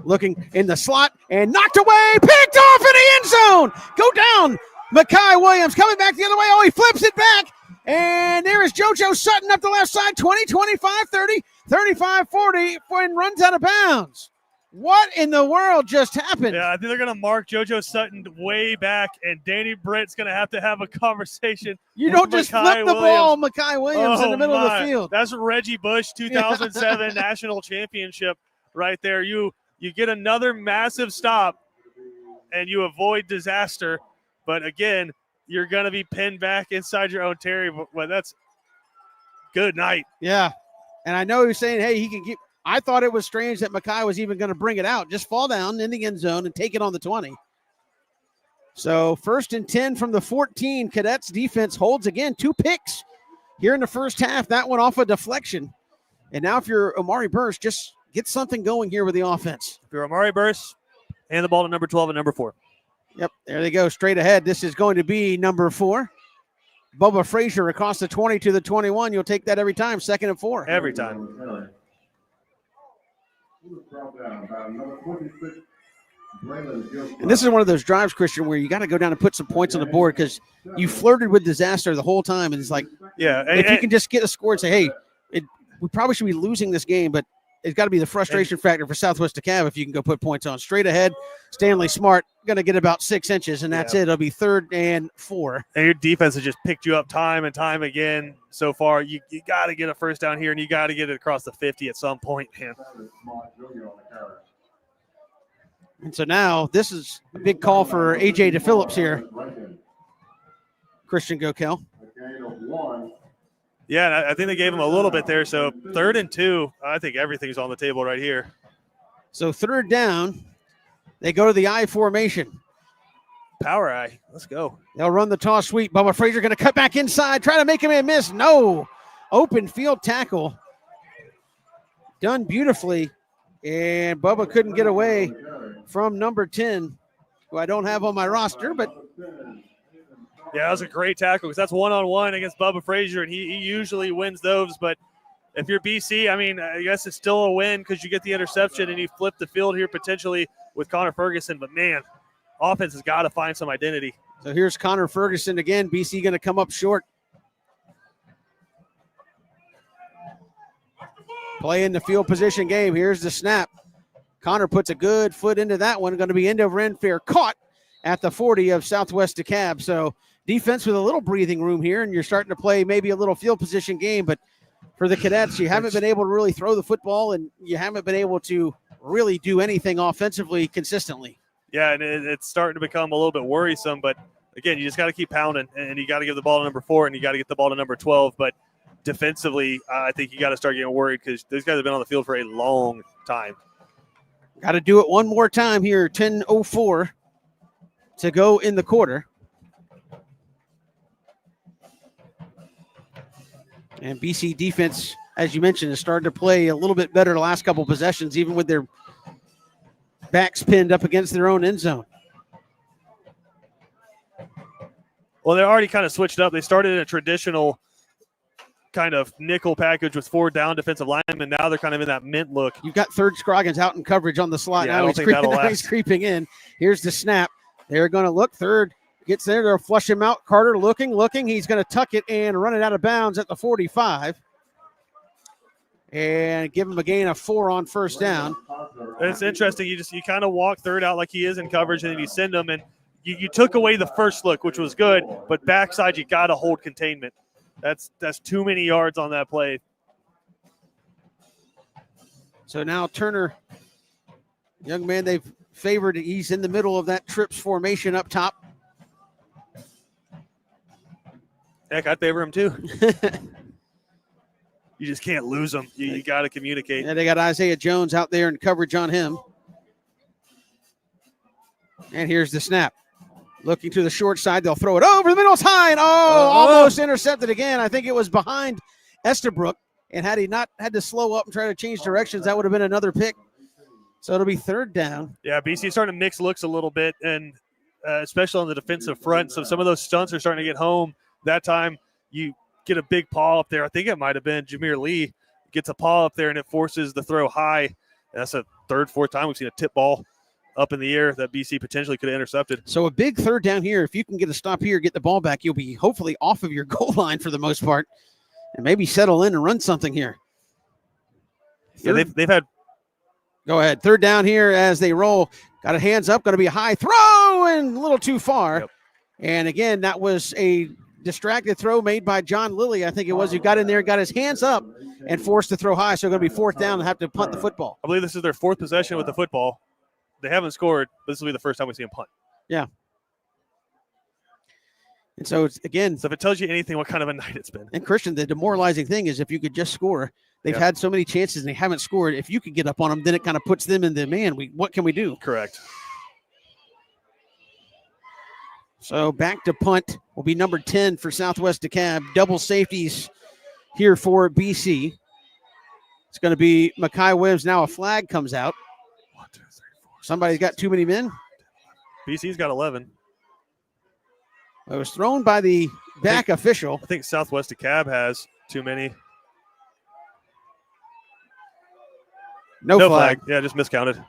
A: Looking in the slot and knocked away. Picked off in the end zone. Go down. Makai Williams coming back the other way. Oh, he flips it back. And there is JoJo Sutton up the left side. 20, 25, 30, 35, 40 and runs out of bounds. What in the world just happened?
B: Yeah, I think they're going to mark JoJo Sutton way back, and Danny Britt's going to have a conversation.
A: You don't just flip the ball, Makai Williams, in the middle of the field.
B: That's Reggie Bush 2007 national championship right there. You get another massive stop, and you avoid disaster. But, again, you're going to be pinned back inside your own territory. But that's good night.
A: Yeah, and I know you're saying, hey, he can keep – I thought it was strange that Makai was even going to bring it out. Just fall down in the end zone and take it on the 20. So 1st and 10 from the 14. Cadets defense holds again. 2 picks here in the first half. That one off a deflection. And now if you're Amari Burst, just get something going here with the offense.
B: If you're Amari Burst, hand the ball to number 12 and number 4.
A: Yep, there they go, straight ahead. This is going to be number 4. Bubba Frazier across the 20 to the 21. You'll take that every time, 2nd and 4.
B: Every time.
A: And this is one of those drives, Christian, where you got to go down and put some points on the board because you flirted with disaster the whole time. And it's like,
B: yeah,
A: if you can just get a score and say, hey, we probably should be losing this game, but it's got to be the frustration factor for Southwest DeKalb if you can go put points on. Straight ahead, Stanley Smart going to get about 6 inches, and that's it. It'll be 3rd and 4.
B: And your defense has just picked you up time and time again so far. You got to get a first down here, and you got to get it across the 50 at some point, man.
A: And so now this is a big call for A.J. DePhillips here. Christian Gokel.
B: Yeah, and I think they gave him a little bit there. So 3rd and 2, I think everything's on the table right here.
A: So 3rd down, they go to the I formation.
B: Power I. Let's go.
A: They'll run the toss sweep. Bubba Frazier going to cut back inside, try to make him a miss. No. Open field tackle. Done beautifully. And Bubba couldn't get away from number 10, who I don't have on my roster, but
B: yeah, that was a great tackle because that's one-on-one against Bubba Frazier, and he usually wins those. But if you're BC, I mean, I guess it's still a win because you get the interception and you flip the field here potentially with Connor Ferguson. But, man, offense has got to find some identity.
A: So here's Connor Ferguson again. BC going to come up short. Play in the field position game. Here's the snap. Connor puts a good foot into that one. Going to be end over end fair. Caught at the 40 of Southwest DeKalb. So defense with a little breathing room here, and you're starting to play maybe a little field position game. But for the Cadets, you haven't been able to really throw the football, and you haven't been able to really do anything offensively consistently.
B: Yeah, and it's starting to become a little bit worrisome. But, again, you just got to keep pounding, and you got to give the ball to number 4, and you got to get the ball to number 12. But defensively, I think you got to start getting worried because those guys have been on the field for a long time.
A: Got to do it one more time here. 10:04 to go in the quarter. And BC defense, as you mentioned, has started to play a little bit better the last couple possessions, even with their backs pinned up against their own end zone.
B: Well, they already kind of switched up. They started in a traditional kind of nickel package with 4 down defensive linemen. Now they're kind of in that mint look.
A: You've got third Scroggins out in coverage on the slot.
B: Yeah,
A: now he's creeping in. Here's the snap. They're going to look. Third gets there. They'll flush him out. Carter looking. He's going to tuck it and run it out of bounds at the 45. And give him a gain of 4 on first down.
B: It's interesting. You kind of walk third out like he is in coverage, and then you send him. And you took away the first look, which was good. But backside, you got to hold containment. That's too many yards on that play.
A: So now Turner, young man they've favored, he's in the middle of that trips formation up top.
B: Heck, I'd favor him too. You just can't lose him. You got to communicate.
A: And they got Isaiah Jones out there in coverage on him. And here's the snap. Looking to the short side. They'll throw it over the middle. It's high and almost intercepted again. I think it was behind Estabrook. And had he not had to slow up and try to change directions, that would have been another pick. So it'll be third down.
B: Yeah, BC starting to mix looks a little bit. And especially on the defensive front. So some of those stunts are starting to get home. That time you get a big paw up there. I think it might have been Jameer Lee gets a paw up there, and it forces the throw high. And that's a third, fourth time we've seen a tip ball up in the air that BC potentially could have intercepted.
A: So a big third down here. If you can get a stop here, get the ball back, you'll be hopefully off of your goal line for the most part and maybe settle in and run something here.
B: Yeah, they've had.
A: Go ahead. Third down here as they roll. Got a hands up. Going to be a high throw and a little too far.
B: Yep.
A: And again, that was a distracted throw made by John Lilly. I think it was, who got in there, got his hands up and forced the throw high. So going to be fourth down and have to punt the football.
B: I believe this is their fourth possession with the football. They haven't scored, but this will be the first time we see them punt.
A: Yeah. And so it's, again.
B: So if it tells you anything, what kind of a night it's been.
A: And Christian, the demoralizing thing is if you could just score. They've had so many chances and they haven't scored. If you could get up on them, then it kind of puts them in the, man, what can we do?
B: Correct.
A: So back to punt will be number 10 for Southwest DeKalb. Double safeties here for BC. It's going to be Makai Williams. Now a flag comes out.
B: 1, 2, 3, 4.
A: Somebody's got too many men.
B: BC's got 11.
A: It was thrown by the back official.
B: I think Southwest DeKalb has too many.
A: No flag.
B: Yeah, just miscounted.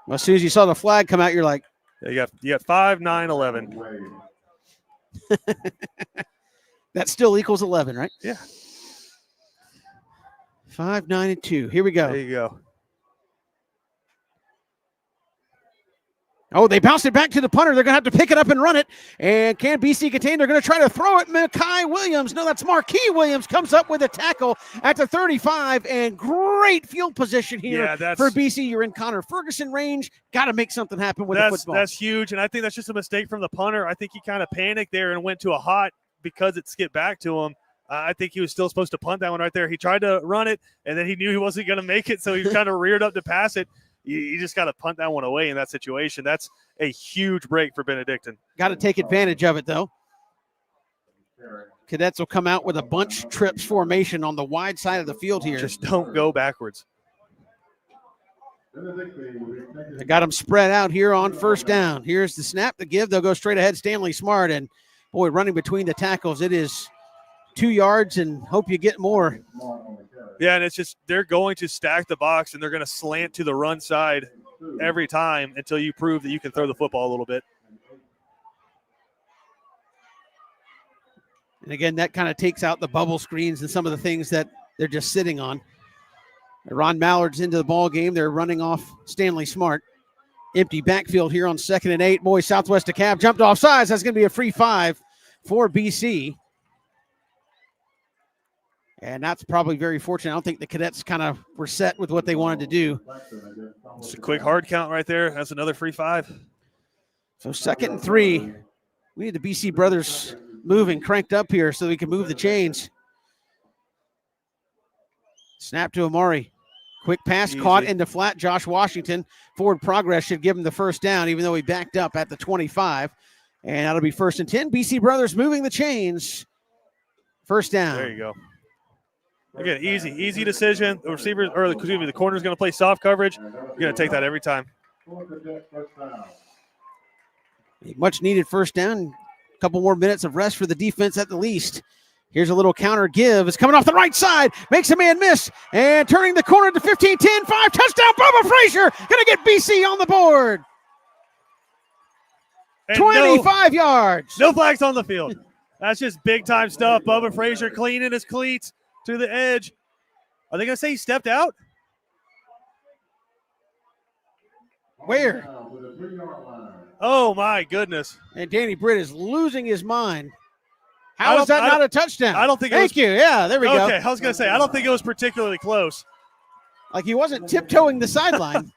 A: Well, as soon as you saw the flag come out, you're like,
B: yeah, you got 5, 9, 11.
A: that still equals 11, right?
B: Yeah.
A: 5, 9, and 2. Here we go.
B: There you go.
A: Oh, they bounced it back to the punter. They're going to have to pick it up and run it. And can BC contain? They're going to try to throw it. Makai Williams. No, that's Marquis Williams comes up with a tackle at the 35. And great field position here for BC. You're in Connor Ferguson range. Got to make something happen with the football.
B: That's huge. And I think that's just a mistake from the punter. I think he kind of panicked there and went to a hot because it skipped back to him. I think he was still supposed to punt that one right there. He tried to run it, and then he knew he wasn't going to make it, so he kind of reared up to pass it. You just got to punt that one away in that situation. That's a huge break for Benedictine.
A: Got to take advantage of it, though. Cadets will come out with a bunch trips formation on the wide side of the field here.
B: Just don't go backwards.
A: They got them spread out here on first down. Here's the snap, the give. They'll go straight ahead. Stanley Smart, and, boy, running between the tackles. It is 2 yards, and hope you get more.
B: Yeah, and it's just they're going to stack the box, and they're going to slant to the run side every time until you prove that you can throw the football a little bit.
A: And, again, that kind of takes out the bubble screens and some of the things that they're just sitting on. Ron Mallard's into the ball game. They're running off Stanley Smart. Empty backfield here on 2nd and 8. Boy, Southwest DeKalb jumped off sides. That's going to be a free 5 for BC. And that's probably very fortunate. I don't think the Cadets kind of were set with what they wanted to do.
B: It's a quick hard count right there. That's another free 5.
A: So 2nd and 3. We need the BC brothers moving, cranked up here so we can move the chains. Snap to Amari. Quick pass caught into flat. Josh Washington. Forward progress should give him the first down, even though he backed up at the 25. And that'll be 1st and 10. BC brothers moving the chains. First down.
B: There you go. Again, easy decision. The receivers, or excuse me, the corner's going to play soft coverage. You're going to take that every time.
A: Much needed first down. A couple more minutes of rest for the defense at the least. Here's a little counter give. It's coming off the right side. Makes a man miss. And turning the corner to 15-10. 5 touchdown. Bubba Frazier going to get BC on the board. And 25 yards.
B: No flags on the field. That's just big-time stuff. Bubba Frazier cleaning his cleats to the edge. Are they going to say he stepped out?
A: Where?
B: Oh, my goodness.
A: And Danny Britt is losing his mind. How is that not a touchdown?
B: I don't think
A: Thank you. Yeah, there we go.
B: Okay, I was going to say, I don't think it was particularly close.
A: Like he wasn't tiptoeing the sideline.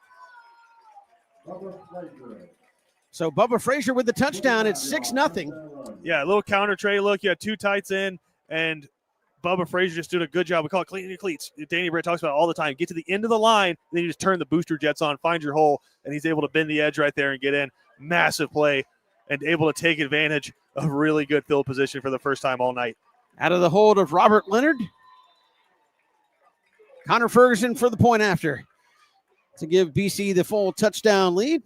A: So Bubba Frazier with the touchdown. It's 6-0.
B: Yeah, a little counter trey look. You had 2 tights in, and Bubba Frazier just did a good job. We call it cleaning your cleats. Danny Britt talks about it all the time. Get to the end of the line, then you just turn the booster jets on, find your hole, and he's able to bend the edge right there and get in. Massive play, and able to take advantage of really good field position for the first time all night.
A: Out of the hold of Robert Leonard. Connor Ferguson for the point after to give BC the full touchdown lead.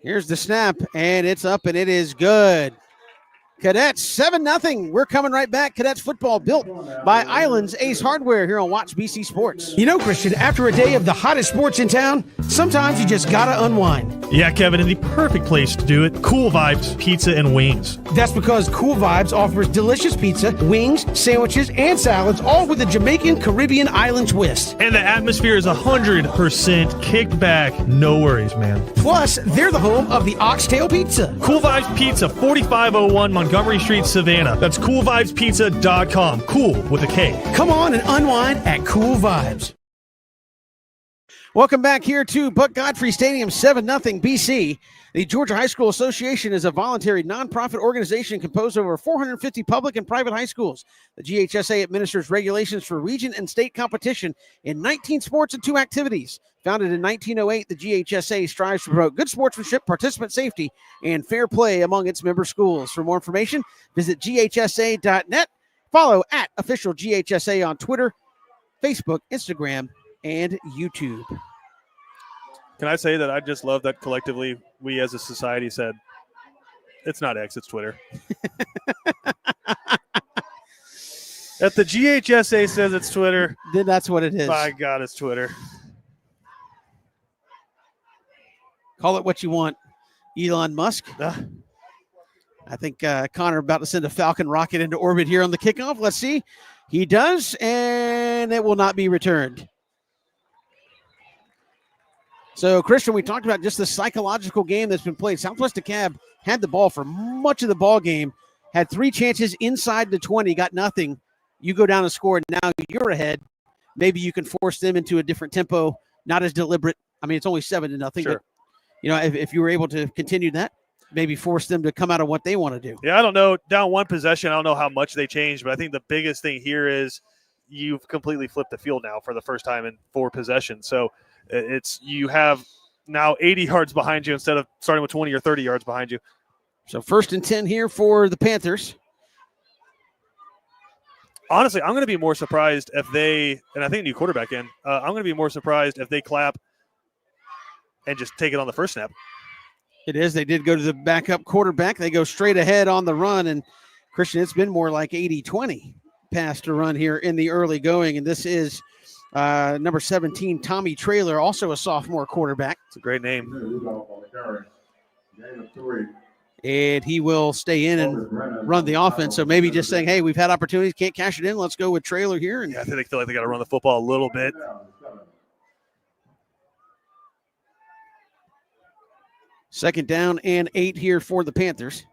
A: Here's the snap, and it's up, and it is good. Cadets 7-0. We're coming right back. Cadets football built by Islands Ace Hardware here on Watch BC Sports. You know, Christian, after a day of the hottest sports in town, sometimes you just gotta unwind.
I: Yeah, Kevin, and the perfect place to do it, Cool Vibes Pizza and Wings.
A: That's because Cool Vibes offers delicious pizza, wings, sandwiches, and salads, all with a Jamaican Caribbean island twist.
I: And the atmosphere is 100% kicked back. No worries, man.
A: Plus, they're the home of the Oxtail Pizza.
I: Cool Vibes Pizza, 4501 Montgomery Street, Savannah. That's coolvibespizza.com. Cool with a K.
A: Come on and unwind at Cool Vibes. Welcome back here to Buck Godfrey Stadium, 7-0 BC. The Georgia High School Association is a voluntary nonprofit organization composed of over 450 public and private high schools. The GHSA administers regulations for region and state competition in 19 sports and 2 activities. Founded in 1908, the GHSA strives to promote good sportsmanship, participant safety, and fair play among its member schools. For more information, visit ghsa.net. Follow at official GHSA on Twitter, Facebook, Instagram, and YouTube.
B: Can I say that I just love that collectively we as a society said, it's not X, it's Twitter. If the GHSA says it's Twitter,
A: then that's what it is.
B: By God, it's Twitter.
A: Call it what you want, Elon Musk. I think Connor about to send a Falcon rocket into orbit here on the kickoff. Let's see. He does, and it will not be returned. So, Christian, we talked about just the psychological game that's been played. Southwest DeKalb had the ball for much of the ball game, had 3 chances inside the 20, got nothing. You go down and score, and now you're ahead. Maybe you can force them into a different tempo, not as deliberate. I mean, it's only 7-0.
B: Sure.
A: But, you know, if you were able to continue that, maybe force them to come out of what they want to do.
B: Yeah, I don't know. Down 1 possession, I don't know how much they changed, but I think the biggest thing here is you've completely flipped the field now for the first time in 4 possessions. So it's you have now 80 yards behind you instead of starting with 20 or 30 yards behind you.
A: So 1st and 10 here for the Panthers.
B: Honestly, I'm going to be more surprised if they, and I think a new quarterback in, I'm going to be more surprised if they clap and just take it on the first snap.
A: It is. They did go to the backup quarterback. They go straight ahead on the run. And, Christian, it's been more like 80-20 pass to run here in the early going. And this is number 17, Tommy Traylor, also a sophomore quarterback.
B: It's a great name.
A: And he will stay in and run the offense. So maybe just saying, hey, we've had opportunities, can't cash it in. Let's go with Traylor here. And
B: yeah, I think they feel like they got to run the football a little bit.
A: Second down and 8 here for the Panthers.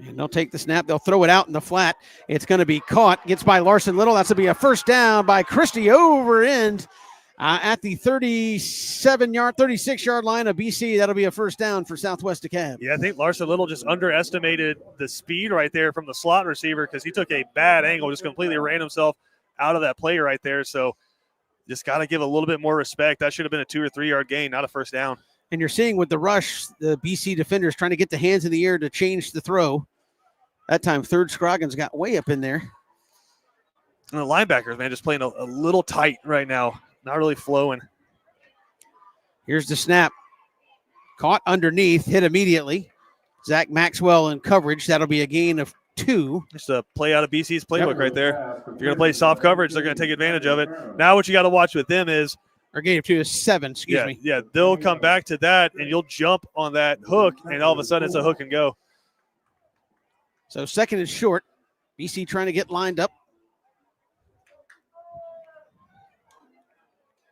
A: And they'll take the snap. They'll throw it out in the flat. It's going to be caught. Gets by Larson Little. That's going to be a first down by Christie over end at the 36-yard line of BC. That'll be a first down for Southwest DeKalb.
B: Yeah, I think Larson Little just underestimated the speed right there from the slot receiver because he took a bad angle, just completely ran himself out of that play right there. So just got to give a little bit more respect. That should have been a 2 or 3 yard gain, not a first down.
A: And you're seeing with the rush, the BC defenders trying to get the hands in the air to change the throw. That time, Third Scroggins got way up in there.
B: And the linebackers, man, just playing a little tight right now. Not really flowing.
A: Here's the snap. Caught underneath, hit immediately. Zach Maxwell in coverage. That'll be a gain of 2.
B: Just a play out of BC's playbook right there. If you're going to play soft coverage, they're going to take advantage of it. Now what you got to watch with them is
A: or gain of 2 is 7, excuse me.
B: Yeah, they'll come back to that, and you'll jump on that hook, and all of a sudden it's a hook and go.
A: So 2nd and short. BC trying to get lined up.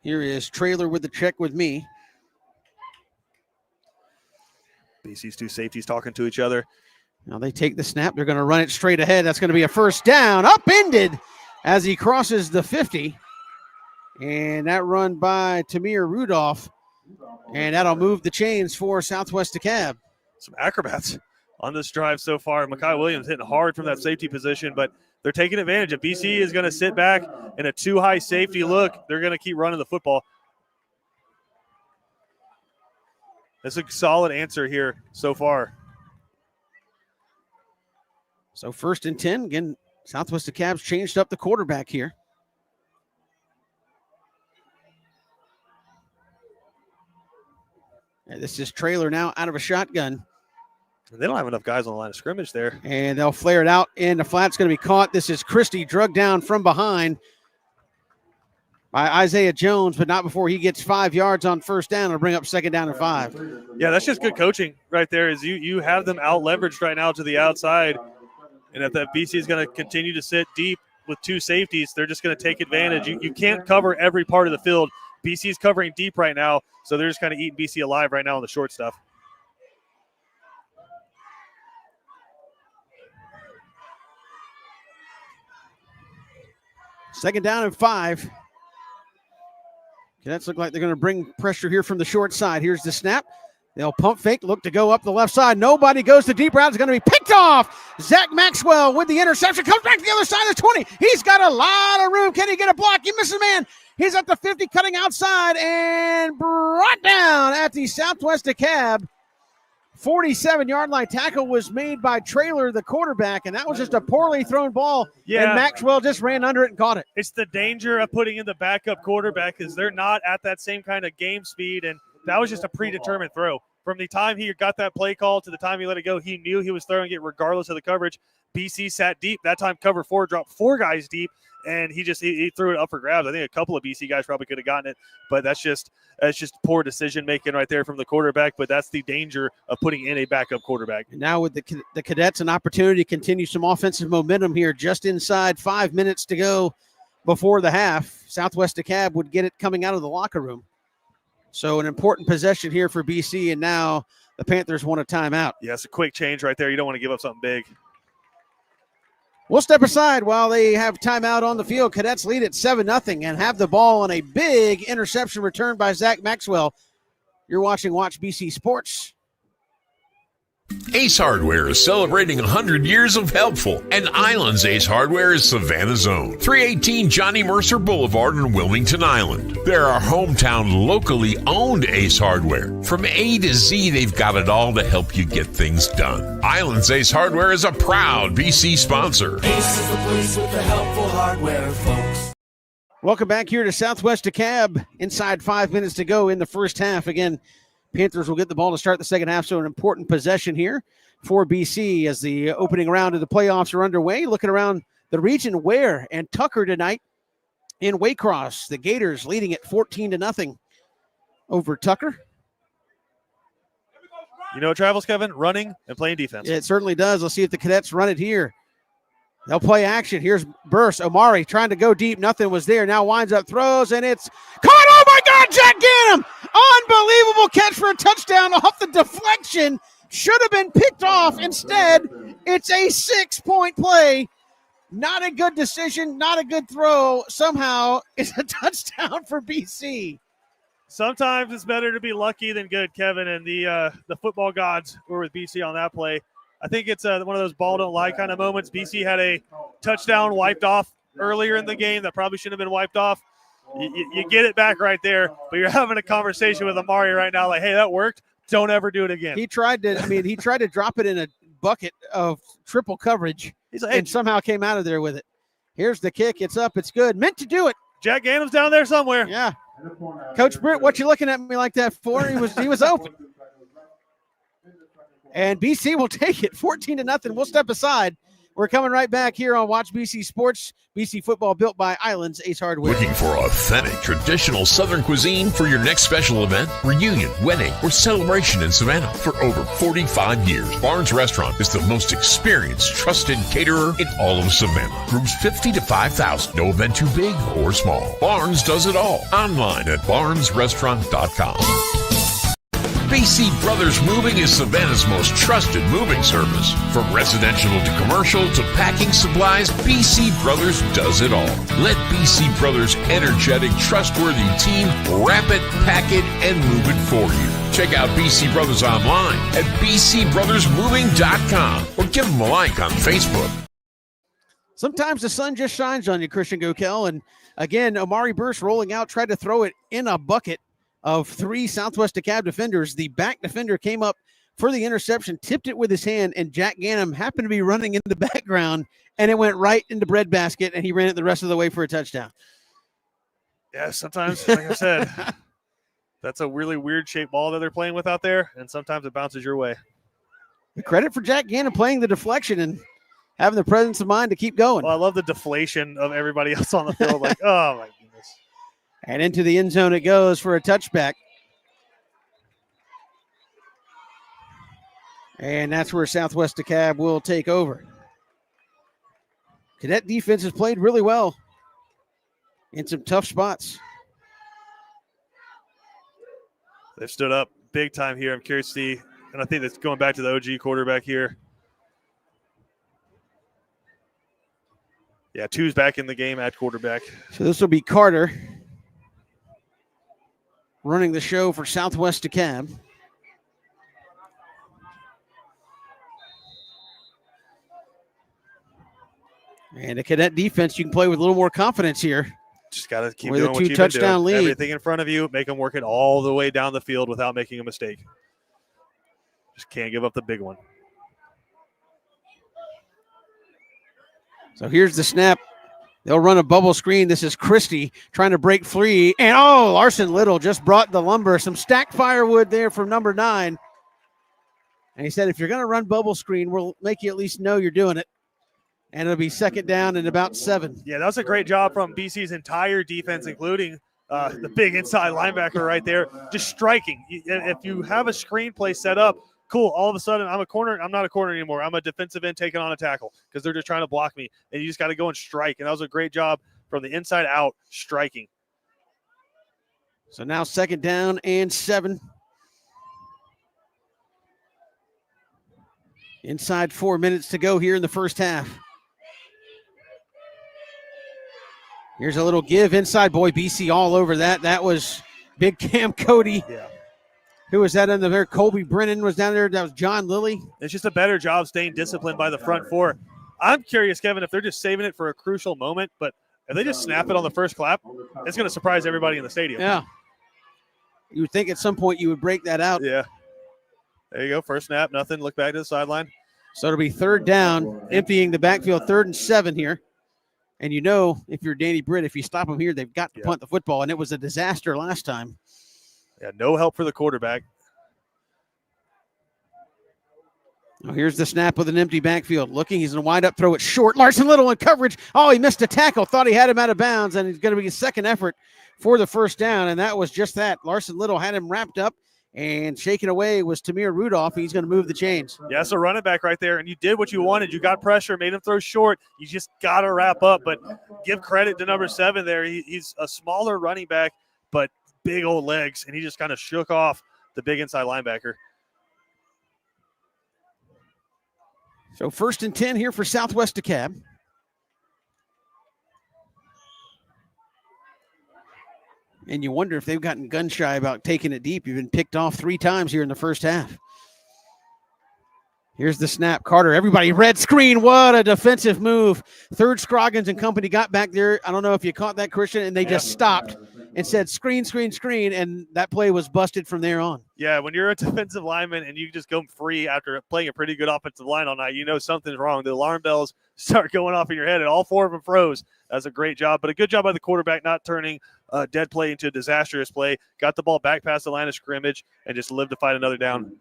A: Here is Traylor with the check with me.
B: BC's 2 safeties talking to each other.
A: Now they take the snap. They're going to run it straight ahead. That's going to be a first down. Upended as he crosses the 50. And that run by Tamir Rudolph. And that'll move the chains for Southwest DeKalb.
B: Some acrobats on this drive so far. Makai Williams hitting hard from that safety position, but they're taking advantage. If BC is going to sit back in a too high safety look, they're going to keep running the football. That's a solid answer here so far.
A: So 1st and 10. Again, Southwest DeKalb's changed up the quarterback here. And this is Trailer now out of a shotgun.
B: They don't have enough guys on the line of scrimmage there.
A: And they'll flare it out, and the flat's going to be caught. This is Christie drugged down from behind by Isaiah Jones, but not before he gets 5 yards on first down. It'll bring up second down and 5.
B: Yeah, that's just good coaching right there. Is you have them out leveraged right now to the outside, and if that BC is going to continue to sit deep with 2 safeties, they're just going to take advantage. You can't cover every part of the field. BC is covering deep right now, so they're just kind of eating BC alive right now on the short stuff.
A: Second down and 5. Cadets look like they're going to bring pressure here from the short side. Here's the snap. They'll pump fake, look to go up the left side. Nobody goes to deep route. It's going to be picked off. Zach Maxwell with the interception. Comes back to the other side of the 20. He's got a lot of room. Can he get a block? He misses a man. He's at the 50, cutting outside, and brought down at the Southwest DeKalb. 47-yard line tackle was made by Trailer, the quarterback, and that was just a poorly thrown ball.
B: Yeah.
A: And Maxwell just ran under it and caught it.
B: It's the danger of putting in the backup quarterback is they're not at that same kind of game speed, and that was just a predetermined throw. From the time he got that play call to the time he let it go, he knew he was throwing it regardless of the coverage. BC sat deep. That time cover 4 dropped 4 guys deep, and he threw it up for grabs. I think a couple of BC guys probably could have gotten it, but that's just poor decision making right there from the quarterback. But that's the danger of putting in a backup quarterback.
A: And now with the Cadets, an opportunity to continue some offensive momentum here. Just inside 5 minutes to go before the half. Southwest DeKalb would get it coming out of the locker room. So an important possession here for BC, and now the Panthers want a timeout.
B: Yeah, it's a quick change right there. You don't want to give up something big.
A: We'll step aside while they have timeout on the field. Cadets lead at 7-0 and have the ball on a big interception return by Zach Maxwell. You're watching Watch BC Sports.
C: Ace Hardware is celebrating 100 years of helpful, and Island's Ace Hardware is Savannah's own. 318 Johnny Mercer Boulevard in Wilmington Island. They're our hometown, locally owned Ace Hardware. From A to Z, they've got it all to help you get things done. Island's Ace Hardware is a proud BC sponsor.
D: Ace is the place with the helpful hardware, folks.
A: Welcome back here to Southwest DeKalb. Inside 5 minutes to go in the first half. Again, Panthers will get the ball to start the second half, so an important possession here for BC as the opening round of the playoffs are underway. Looking around the region, Ware and Tucker tonight in Waycross. The Gators leading at 14-0 over Tucker.
B: You know what travels, Kevin? Running and playing defense.
A: It certainly does. Let's see if the Cadets run it here. They'll play action. Here's Burst. Omari trying to go deep. Nothing was there. Now winds up, throws, and it's caught. Oh, my God, Jack Ganem. Unbelievable catch for a touchdown off the deflection. Should have been picked off. Instead, it's a 6-point play. Not a good decision, not a good throw. Somehow, it's a touchdown for BC.
B: Sometimes it's better to be lucky than good, Kevin, and the football gods were with BC on that play. I think it's one of those ball don't lie kind of moments. BC had a touchdown wiped off earlier in the game that probably shouldn't have been wiped off. You get it back right there, but you're having a conversation with Amari right now like, hey, that worked. Don't ever do it again.
A: He tried to drop it in a bucket of triple coverage.
B: He's like, hey,
A: and somehow came out of there with it. Here's the kick. It's up. It's good. Meant to do it.
B: Jack Ganem's down there somewhere.
A: Yeah. Coach Britt, what you looking at me like that for? He was open. And BC will take it 14-0. We'll step aside. We're coming right back here on Watch BC Sports. BC football built by Island's Ace Hardware.
C: Looking for authentic, traditional Southern cuisine for your next special event, reunion, wedding, or celebration in Savannah? For over 45 years, Barnes Restaurant is the most experienced, trusted caterer in all of Savannah. Groups 50 to 5,000. No event too big or small. Barnes does it all. Online at barnesrestaurant.com. BC Brothers Moving is Savannah's most trusted moving service. From residential to commercial to packing supplies, BC Brothers does it all. Let BC Brothers' energetic, trustworthy team wrap it, pack it, and move it for you. Check out BC Brothers online at bcbrothersmoving.com or give them a like on Facebook.
A: Sometimes the sun just shines on you, Christian Gokel. And again, Omari Burst rolling out, tried to throw it in a bucket of 3 Southwest DeKalb defenders. The back defender came up for the interception, tipped it with his hand, and Jack Ganem happened to be running in the background, and it went right into breadbasket, and he ran it the rest of the way for a touchdown.
B: Yeah, sometimes, like I said, That's a really weird shaped ball that they're playing with out there, and sometimes it bounces your way.
A: The credit for Jack Gannon playing the deflection and having the presence of mind to keep going.
B: Well, I love the deflation of everybody else on the field. Like, oh, my goodness.
A: And into the end zone it goes for a touchback. And that's where Southwest DeKalb will take over. Cadet defense has played really well in some tough spots.
B: They've stood up big time here. I'm curious to see, and I think that's going back to the OG quarterback here. Yeah, 2's back in the game at quarterback.
A: So this will be Carter running the show for Southwest DeKalb. And the Cadet defense, you can play with a little more confidence here.
B: Just got to keep
A: with
B: doing
A: a
B: what you've been
A: touchdown
B: doing.
A: lead.
B: Everything in front of you, make them work it all the way down the field without making a mistake. Just can't give up the big one.
A: So here's the snap. They'll run a bubble screen. This is Christie trying to break free. And, Larson Little just brought the lumber. Some stacked firewood there from number 9. And he said, if you're going to run bubble screen, we'll make you at least know you're doing it. And it'll be second down and about 7.
B: Yeah, that was a great job from BC's entire defense, including the big inside linebacker right there, just striking. If you have a screen play set up, cool. All of a sudden, I'm a corner. I'm not a corner anymore. I'm a defensive end taking on a tackle because they're just trying to block me. And you just got to go and strike. And that was a great job from the inside out striking.
A: So now second down and 7. Inside 4 minutes to go here in the first half. Here's a little give inside. Boy, BC all over that. That was big Cam Cody.
B: Yeah.
A: Who was that under there? Colby Brennan was down there. That was John Lilly.
B: It's just a better job staying disciplined by the front four. I'm curious, Kevin, if they're just saving it for a crucial moment, but if they just snap it on the first clap, it's going to surprise everybody in the stadium.
A: Yeah. You would think at some point you would break that out.
B: Yeah. There you go. First snap, nothing. Look back to the sideline.
A: So it'll be third down, emptying the backfield, 3rd and 7 here. And you know, if you're Danny Britt, if you stop them here, they've got to punt the football, and it was a disaster last time.
B: Yeah, no help for the quarterback.
A: Now here's the snap with an empty backfield. Looking, he's going to wind up, throw it short. Larson Little in coverage. Oh, he missed a tackle. Thought he had him out of bounds, and it's going to be a second effort for the first down, and that was just that. Larson Little had him wrapped up, and shaking away was Tamir Rudolph. He's going to move the chains.
B: Yeah, so running back right there, and you did what you wanted. You got pressure, made him throw short. You just got to wrap up, but give credit to number 7 there. He's a smaller running back, but big old legs, and he just kind of shook off the big inside linebacker.
A: So 1st and 10 here for Southwest DeKalb. And you wonder if they've gotten gun shy about taking it deep. You've been picked off 3 times here in the first half. Here's the snap. Carter, everybody, red screen. What a defensive move. 3rd Scroggins and company got back there. I don't know if you caught that, Christian, and they just stopped and said screen, screen, screen, and that play was busted from there on.
B: Yeah, when you're a defensive lineman and you just go free after playing a pretty good offensive line all night, you know something's wrong. The alarm bells start going off in your head, and all 4 of them froze. That's a great job, but a good job by the quarterback not turning a dead play into a disastrous play. Got the ball back past the line of scrimmage and just lived to fight another down.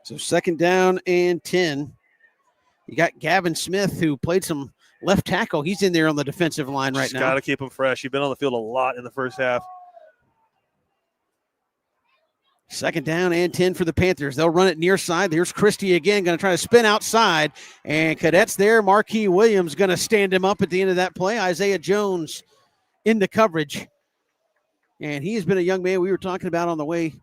A: So 2nd down and 10. You got Gavin Smith, who played some left tackle. He's in there on the defensive line right now.
B: Got to keep him fresh. He's been on the field a lot in the first half.
A: 2nd down and 10 for the Panthers. They'll run it near side. There's Christie again, going to try to spin outside. And Cadets there. Marquis Williams going to stand him up at the end of that play. Isaiah Jones in the coverage. And he has been a young man we were talking about on the way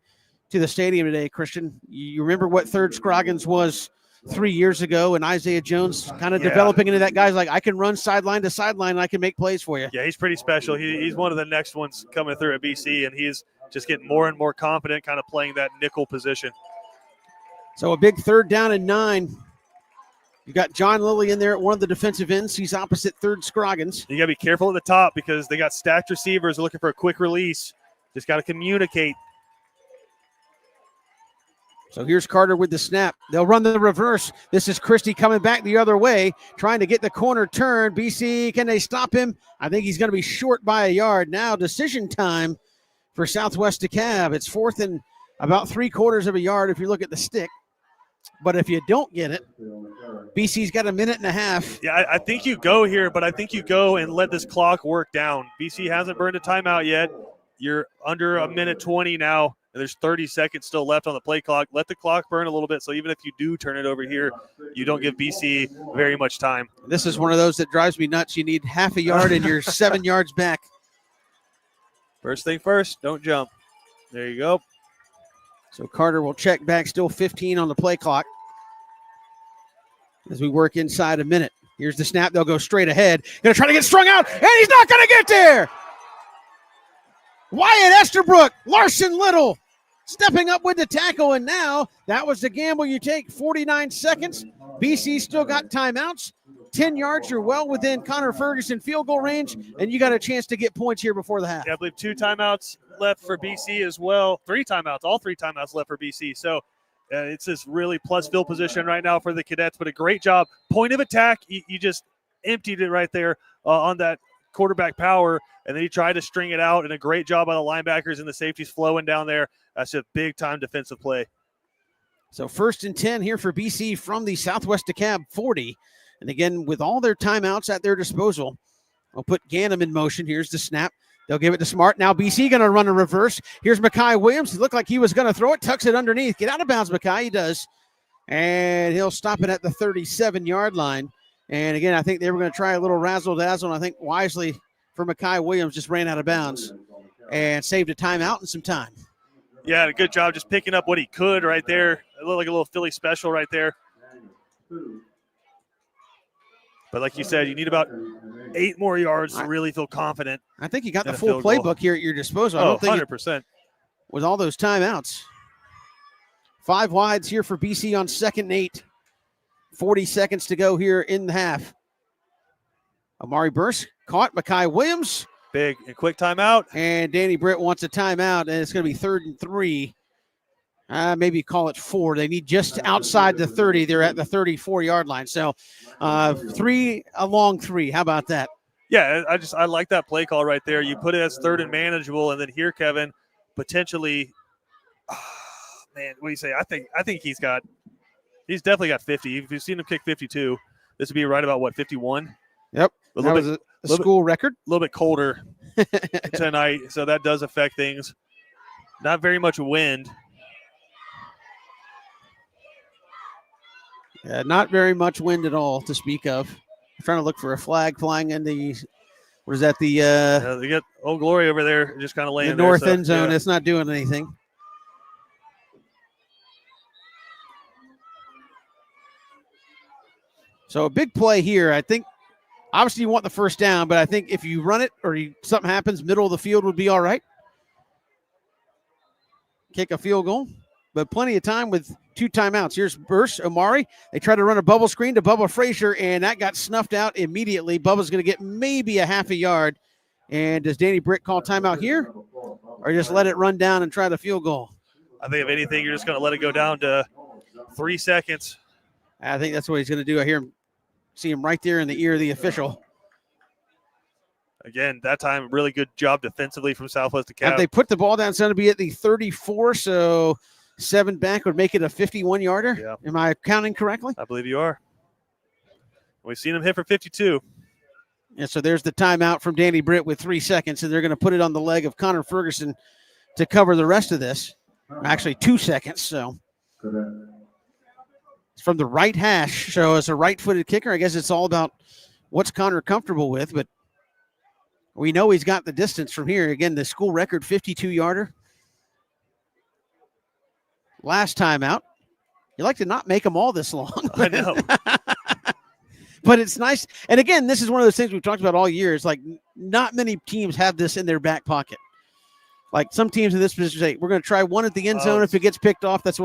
A: to the stadium today, Christian. You remember what 3rd Scroggins was 3 years ago, and Isaiah Jones kind of developing into that guy's like, I can run sideline to sideline and I can make plays for you.
B: Yeah, he's pretty special. He's one of the next ones coming through at BC, and he's just getting more and more confident kind of playing that nickel position.
A: So a big 3rd down and 9. You got John Lilly in there at one of the defensive ends. He's opposite 3rd Scroggins.
B: You got to be careful at the top because they got stacked receivers looking for a quick release. Just got to communicate.
A: So here's Carter with the snap. They'll run the reverse. This is Christie coming back the other way, trying to get the corner turn. BC, can they stop him? I think he's going to be short by a yard. Now decision time for Southwest DeKalb. It's 4th and about 3/4 of a yard if you look at the stick. But if you don't get it, BC's got a minute and a half.
B: Yeah, I think you go here, but I think you go and let this clock work down. BC hasn't burned a timeout yet. You're under a minute 20 now, and there's 30 seconds still left on the play clock. Let the clock burn a little bit, so even if you do turn it over here, you don't give BC very much time.
A: This is one of those that drives me nuts. You need half a yard and you're 7 yards back.
B: First thing first, don't jump. There you go.
A: So Carter will check back, still 15 on the play clock as we work inside a minute. Here's the snap. They'll go straight ahead. Going to try to get strung out, and he's not going to get there. Wyatt Esterbrook, Larson Little stepping up with the tackle, and now that was the gamble you take. 49 seconds. BC still got timeouts. 10 yards, you're well within Connor Ferguson field goal range, and you got a chance to get points here before the half.
B: Yeah, I believe 2 timeouts left for BC as well. 3 timeouts, all 3 timeouts left for BC. So it's this really plus field position right now for the Cadets, but a great job. Point of attack, you just emptied it right there on that quarterback power, and then he tried to string it out, and a great job by the linebackers and the safeties flowing down there. That's a big-time defensive play.
A: So 1st and 10 here for BC from the Southwest DeKalb 40. And again, with all their timeouts at their disposal, I'll put Ganem in motion. Here's the snap. They'll give it to Smart. Now BC going to run a reverse. Here's Makai Williams. He looked like he was going to throw it. Tucks it underneath. Get out of bounds, Makai. He does. And he'll stop it at the 37-yard line. And again, I think they were going to try a little razzle-dazzle, and I think wisely for Makai Williams just ran out of bounds and saved a timeout and some time.
B: Yeah, a good job just picking up what he could right there. It looked like a little Philly special right there. But like you said, you need about 8 more yards to really feel confident.
A: I think you got the full playbook here at your disposal. I don't think
B: 100%.
A: With all those timeouts. 5 wides here for BC on 2nd and 8. 40 seconds to go here in the half. Amari Burst caught Makai Williams.
B: Big and quick timeout.
A: And Danny Britt wants a timeout, and it's going to be 3rd and 3. Maybe call it 4. They need just outside the 30. They're at the 34-yard line. So 3 along 3. How about that?
B: Yeah, I like that play call right there. You put it as 3rd and manageable, and then here, Kevin, potentially, man, what do you say? I think he's definitely got 50. If you've seen him kick 52, this would be right about, 51?
A: Yep. That was a school record.
B: A little bit colder tonight, so that does affect things. Not very much wind.
A: Yeah, not very much wind at all to speak of. I'm trying to look for a flag flying in the, what is that, the
B: they got Old Glory over there just kind of laying
A: the
B: there.
A: north end zone. It's not doing anything. So a big play here. I think, obviously, you want the first down, but I think if you run it or something happens, middle of the field would be all right. Kick a field goal, but plenty of time with 2 timeouts. Here's Burst, Omari. They try to run a bubble screen to Bubba Frazier, and that got snuffed out immediately. Bubba's going to get maybe a half a yard. And does Danny Britt call timeout here or just let it run down and try the field goal?
B: I think if anything, you're just going to let it go down to 3 seconds.
A: I think that's what he's going to do. I see him right there in the ear of the official.
B: Again, that time, really good job defensively from Southwest DeKalb.
A: If they put the ball down, it's going to be at the 34, so 7 back would make it a 51-yarder.
B: Yeah.
A: Am I counting correctly?
B: I believe you are. We've seen him hit for 52.
A: And so there's the timeout from Danny Britt with 3 seconds, and they're going to put it on the leg of Connor Ferguson to cover the rest of this. Actually, 2 seconds, so. It's from the right hash, so as a right-footed kicker, I guess it's all about what's Connor comfortable with, but we know he's got the distance from here. Again, the school record 52-yarder. Last time out. You like to not make them all this long.
B: I know.
A: But it's nice. And again, this is one of those things we've talked about all year. It's like not many teams have this in their back pocket. Like some teams in this position say, we're going to try one at the end zone. If it gets picked off, that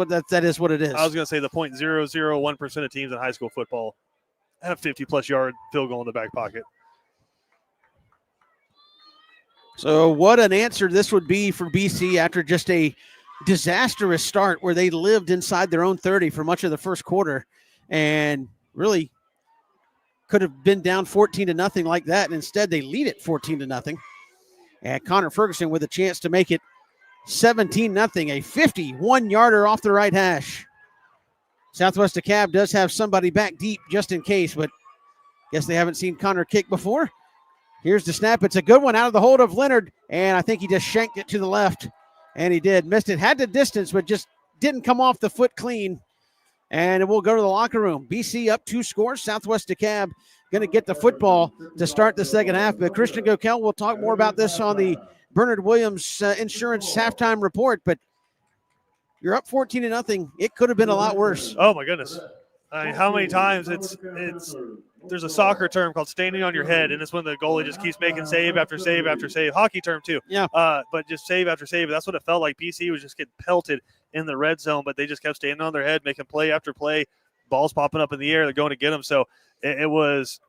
A: is what it is.
B: I was going to say the 0.001% of teams in high school football have 50-plus yard field goal in the back pocket.
A: So what an answer this would be for BC after just a disastrous start where they lived inside their own 30 for much of the first quarter and really could have been down 14-0 like that. And instead they lead it 14-0. And Connor Ferguson with a chance to make it 17-0, a 51-yarder off the right hash. Southwest DeKalb does have somebody back deep just in case, but guess they haven't seen Connor kick before. Here's the snap. It's a good one out of the hold of Leonard, and I think he just shanked it to the left, and he did. Missed it. Had the distance, but just didn't come off the foot clean, and it will go to the locker room. BC up 2 scores. Southwest DeKalb going to get the football to start the second half, but Christian Gokel will talk more about this on the Bernard Williams Insurance halftime report, but you're up 14-0. It could have been a lot worse.
B: Oh my goodness. I mean, how many times there's a soccer term called standing on your head, and it's when the goalie just keeps making save after save after save. Hockey term too.
A: Yeah.
B: But just save after save. That's what it felt like. BC was just getting pelted in the red zone, but they just kept standing on their head, making play after play. Balls popping up in the air. They're going to get them. So it was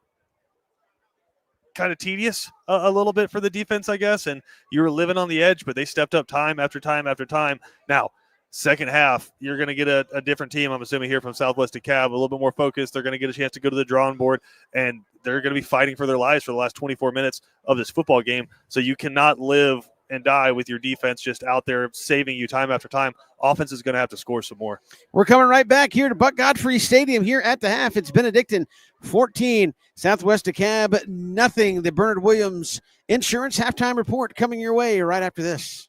B: kind of tedious a little bit for the defense, I guess, and you were living on the edge, but they stepped up time after time after time. Now, second half, you're going to get a different team, I'm assuming, here from Southwest DeKalb, a little bit more focused. They're going to get a chance to go to the drawing board, and they're going to be fighting for their lives for the last 24 minutes of this football game. So you cannot live and die with your defense just out there saving you time after time. Offense is going to have to score some more.
A: We're coming right back here to Buck Godfrey Stadium here at the half. It's Benedictine 14, Southwest DeKalb nothing. The Bernard Williams Insurance halftime report coming your way right after this.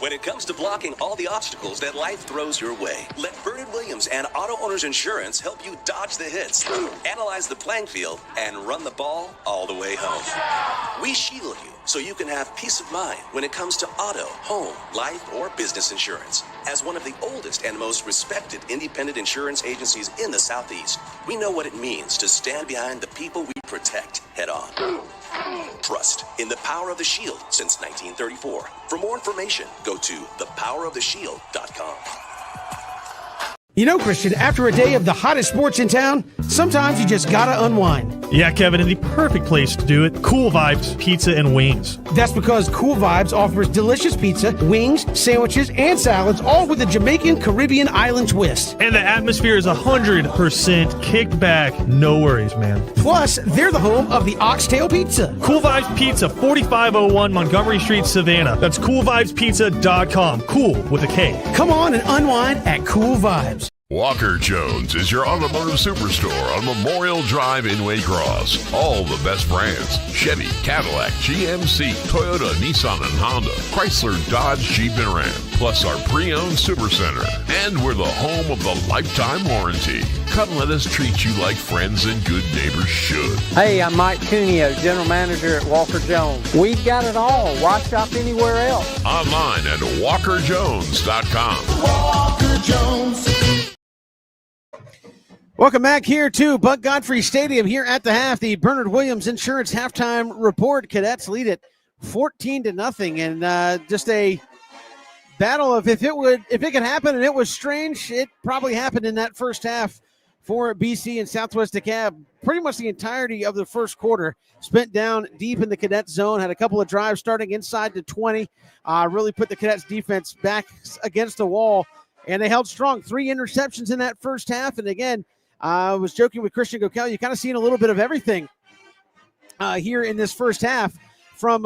G: When it comes to blocking all the obstacles that life throws your way, let Bernard Williams and Auto Owners Insurance help you dodge the hits, analyze the playing field, and run the ball all the way home. We shield you so you can have peace of mind when it comes to auto, home, life, or business insurance. As one of the oldest and most respected independent insurance agencies in the Southeast, we know what it means to stand behind the people we protect head on. Trust in the power of the shield since 1934. For more information, go to thepoweroftheshield.com.
A: You know, Christian, after a day of the hottest sports in town, sometimes you just gotta unwind.
I: Yeah, Kevin, and the perfect place to do it, Cool Vibes Pizza and Wings.
A: That's because Cool Vibes offers delicious pizza, wings, sandwiches, and salads, all with a Jamaican Caribbean island twist.
I: And the atmosphere is 100% kicked back. No worries, man.
A: Plus, they're the home of the Oxtail Pizza.
I: Cool Vibes Pizza, 4501 Montgomery Street, Savannah. That's coolvibespizza.com. Cool with a K.
A: Come on and unwind at Cool Vibes.
C: Walker Jones is your automotive superstore on Memorial Drive in Waycross. All the best brands: Chevy, Cadillac, GMC, Toyota, Nissan, and Honda, Chrysler, Dodge, Jeep, and Ram. Plus our pre-owned supercenter. And we're the home of the lifetime warranty. Come let us treat you like friends and good neighbors should.
J: Hey, I'm Mike Cuneo, General Manager at Walker Jones. We've got it all. Why shop anywhere else?
C: Online at walkerjones.com.
D: Walker Jones.
A: Welcome back here to Buck Godfrey Stadium here at the half. The Bernard Williams Insurance halftime report. Cadets lead it 14-0, and just a battle of if it could happen, and it was strange. It probably happened in that first half for BC and Southwest DeKalb. Pretty much the entirety of the first quarter spent down deep in the Cadets zone. Had a couple of drives starting inside the 20. Really put the Cadets defense back against the wall, and they held strong. 3 interceptions in that first half, and again, I was joking with Christian Gokel. You kind of seen a little bit of everything here in this first half from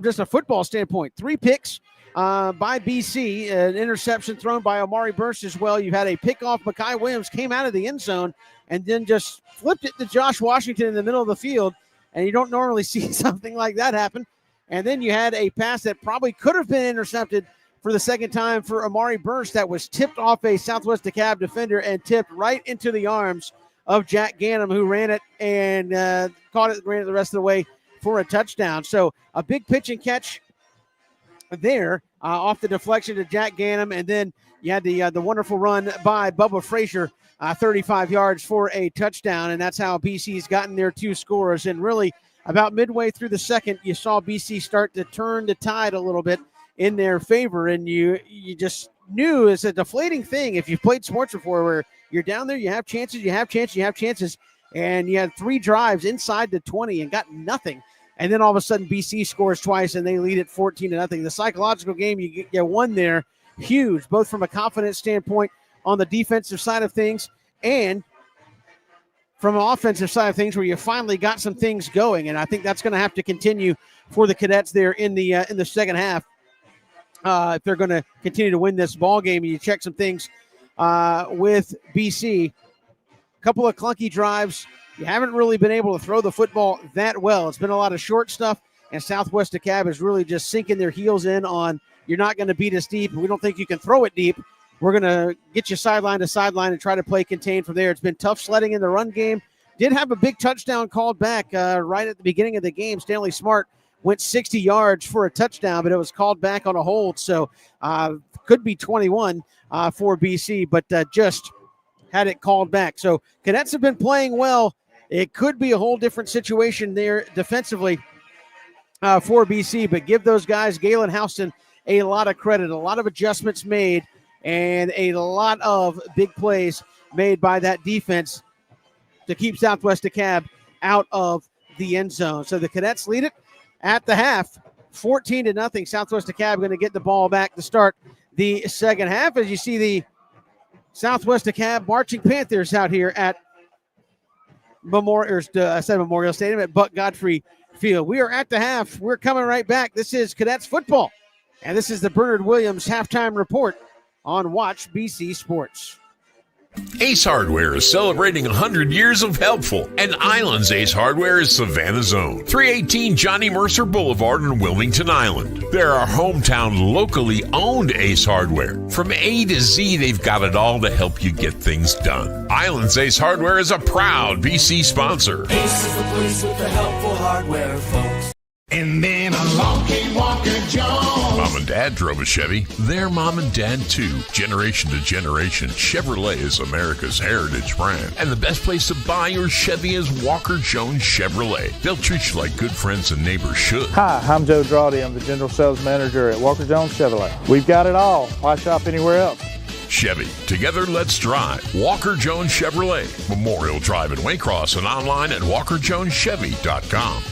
A: just a football standpoint. 3 picks by BC, an interception thrown by Amari Burst as well. You had a pickoff. Makai Williams came out of the end zone and then just flipped it to Josh Washington in the middle of the field, and you don't normally see something like that happen. And then you had a pass that probably could have been intercepted for the second time for Amari Burst that was tipped off a Southwest DeKalb defender and tipped right into the arms of Jack Ganem, who ran it and caught it, ran it the rest of the way for a touchdown. So a big pitch and catch there off the deflection to Jack Ganem, and then you had the wonderful run by Bubba Frazier, 35 yards for a touchdown, and that's how BC's gotten their 2 scores. And really, about midway through the second, you saw BC start to turn the tide a little bit in their favor, and you just knew it's a deflating thing if you've played sports before, where you're down there, you have chances, and you had 3 drives inside the 20 and got nothing, and then all of a sudden BC scores twice and they lead it 14-0. The psychological game you won there, huge, both from a confidence standpoint on the defensive side of things and from an offensive side of things, where you finally got some things going, and I think that's going to have to continue for the Cadets there in the second half. if they're going to continue to win this ball game. You check some things with BC. A couple of clunky drives. You haven't really been able to throw the football that well. It's been a lot of short stuff, and Southwest DeKalb is really just sinking their heels in on, you're not going to beat us deep. We don't think you can throw it deep. We're going to get you sideline to sideline and try to play contain from there. It's been tough sledding in the run game. Did have a big touchdown called back right at the beginning of the game. Stanley Smart went 60 yards for a touchdown, but it was called back on a hold. So could be 21 for BC, but just had it called back. So Cadets have been playing well. It could be a whole different situation there defensively for BC, but give those guys, Galen Houston, a lot of credit, a lot of adjustments made, and a lot of big plays made by that defense to keep Southwest DeKalb out of the end zone. So the Cadets lead it at the half, 14-0. Southwest DeKalb going to get the ball back to start the second half as you see the Southwest DeKalb Marching Panthers out here at Memorial Stadium at Buck Godfrey Field. We are at the half. We're coming right back. This is Cadets football, and this is the Bernard Williams halftime report on Watch BC Sports.
C: Ace Hardware is celebrating 100 years of helpful, and Island's Ace Hardware is Savannah's own. 318 Johnny Mercer Boulevard in Wilmington Island. They're our hometown, locally owned Ace Hardware. From A to Z, they've got it all to help you get things done. Island's Ace Hardware is a proud BC sponsor.
D: Ace is the place with the helpful hardware, folks.
K: And then along came Walker Jones.
C: Mom and Dad drove a Chevy. They're Mom and Dad too. Generation to generation, Chevrolet is America's heritage brand. And the best place to buy your Chevy is Walker Jones Chevrolet. They'll treat you like good friends and neighbors should.
F: Hi, I'm Joe Drawdy. I'm the General Sales Manager at Walker Jones Chevrolet. We've got it all. Why shop anywhere else?
C: Chevy. Together, let's drive. Walker Jones Chevrolet. Memorial Drive in Waycross and online at walkerjoneschevy.com.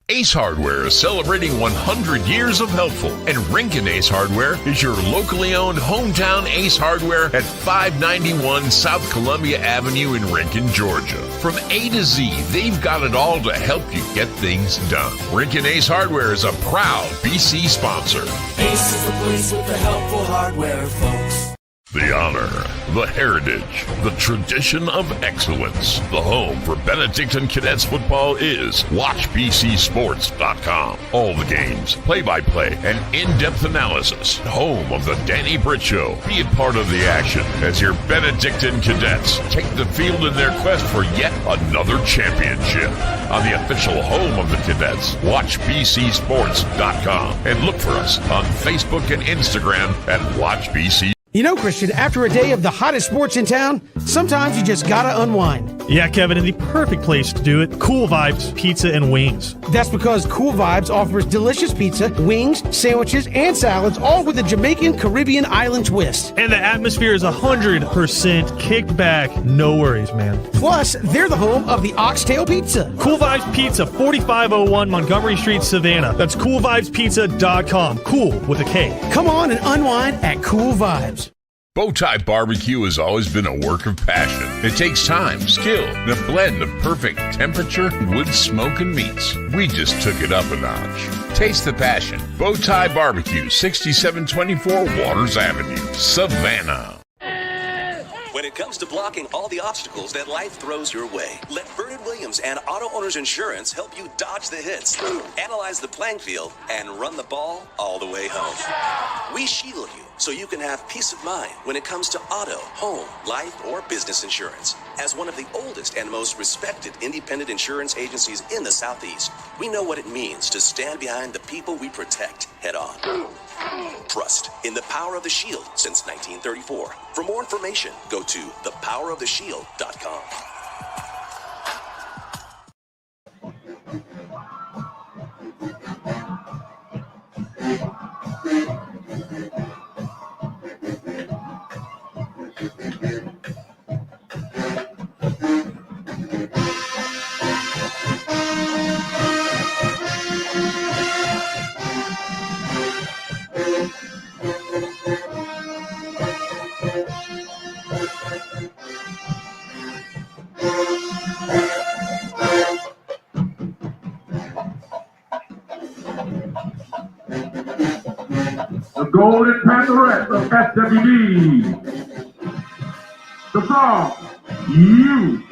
C: Ace Hardware is celebrating 100 years of helpful, and Rincon Ace Hardware is your locally owned hometown Ace Hardware at 591 South Columbia Avenue in Rincon, Georgia. From A to Z, they've got it all to help you get things done. Rincon Ace Hardware is a proud BC sponsor.
D: Ace is the place with the helpful hardware, folks.
C: The honor, the heritage, the tradition of excellence. The home for Benedictine Cadets football is WatchBCSports.com. All the games, play-by-play, and in-depth analysis. Home of the Danny Britt Show. Be a part of the action as your Benedictine Cadets take the field in their quest for yet another championship. On the official home of the Cadets, WatchBCSports.com. And look for us on Facebook and Instagram at WatchBC.
A: You know, Christian, after a day of the hottest sports in town, sometimes you just gotta unwind.
I: Yeah, Kevin, and the perfect place to do it, Cool Vibes Pizza and Wings.
A: That's because Cool Vibes offers delicious pizza, wings, sandwiches, and salads, all with a Jamaican Caribbean island twist.
I: And the atmosphere is 100% kicked back. No worries, man.
A: Plus, they're the home of the Oxtail Pizza.
I: Cool Vibes Pizza, 4501 Montgomery Street, Savannah. That's coolvibespizza.com. Cool with a K.
A: Come on and unwind at Cool Vibes.
C: Bowtie Barbecue has always been a work of passion. It takes time, skill, and a blend of perfect temperature, wood, smoke, and meats. We just took it up a notch. Taste the passion. Bowtie Barbecue, 6724 Waters Avenue, Savannah.
G: When it comes to blocking all the obstacles that life throws your way, let Bernard Williams and Auto Owners Insurance help you dodge the hits, analyze the playing field, and run the ball all the way home. We shield you so you can have peace of mind when it comes to auto, home, life, or business insurance. As one of the oldest and most respected independent insurance agencies in the Southeast, we know what it means to stand behind the people we protect head on. Trust in the power of the shield since 1934. For more information, go to thepoweroftheshield.com.
E: Pantherettes of SWD. The song, You.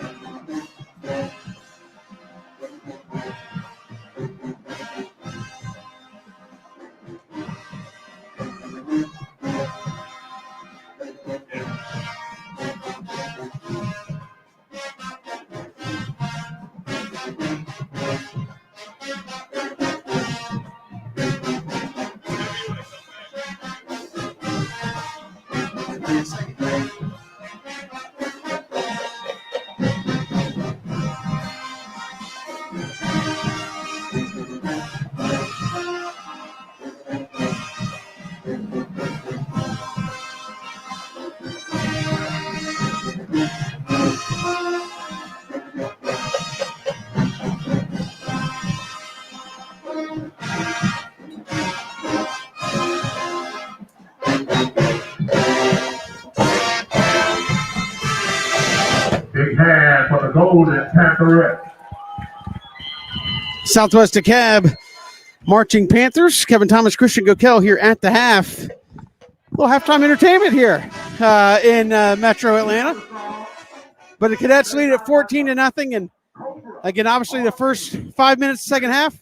E: Big hand for the Golden Pantherettes.
A: Southwest DeKalb Marching Panthers. Kevin Thomas, Christian Gokel here at the half. A little halftime entertainment here in Metro Atlanta. But the Cadets lead at 14-0. And again, obviously the first 5 minutes, second half,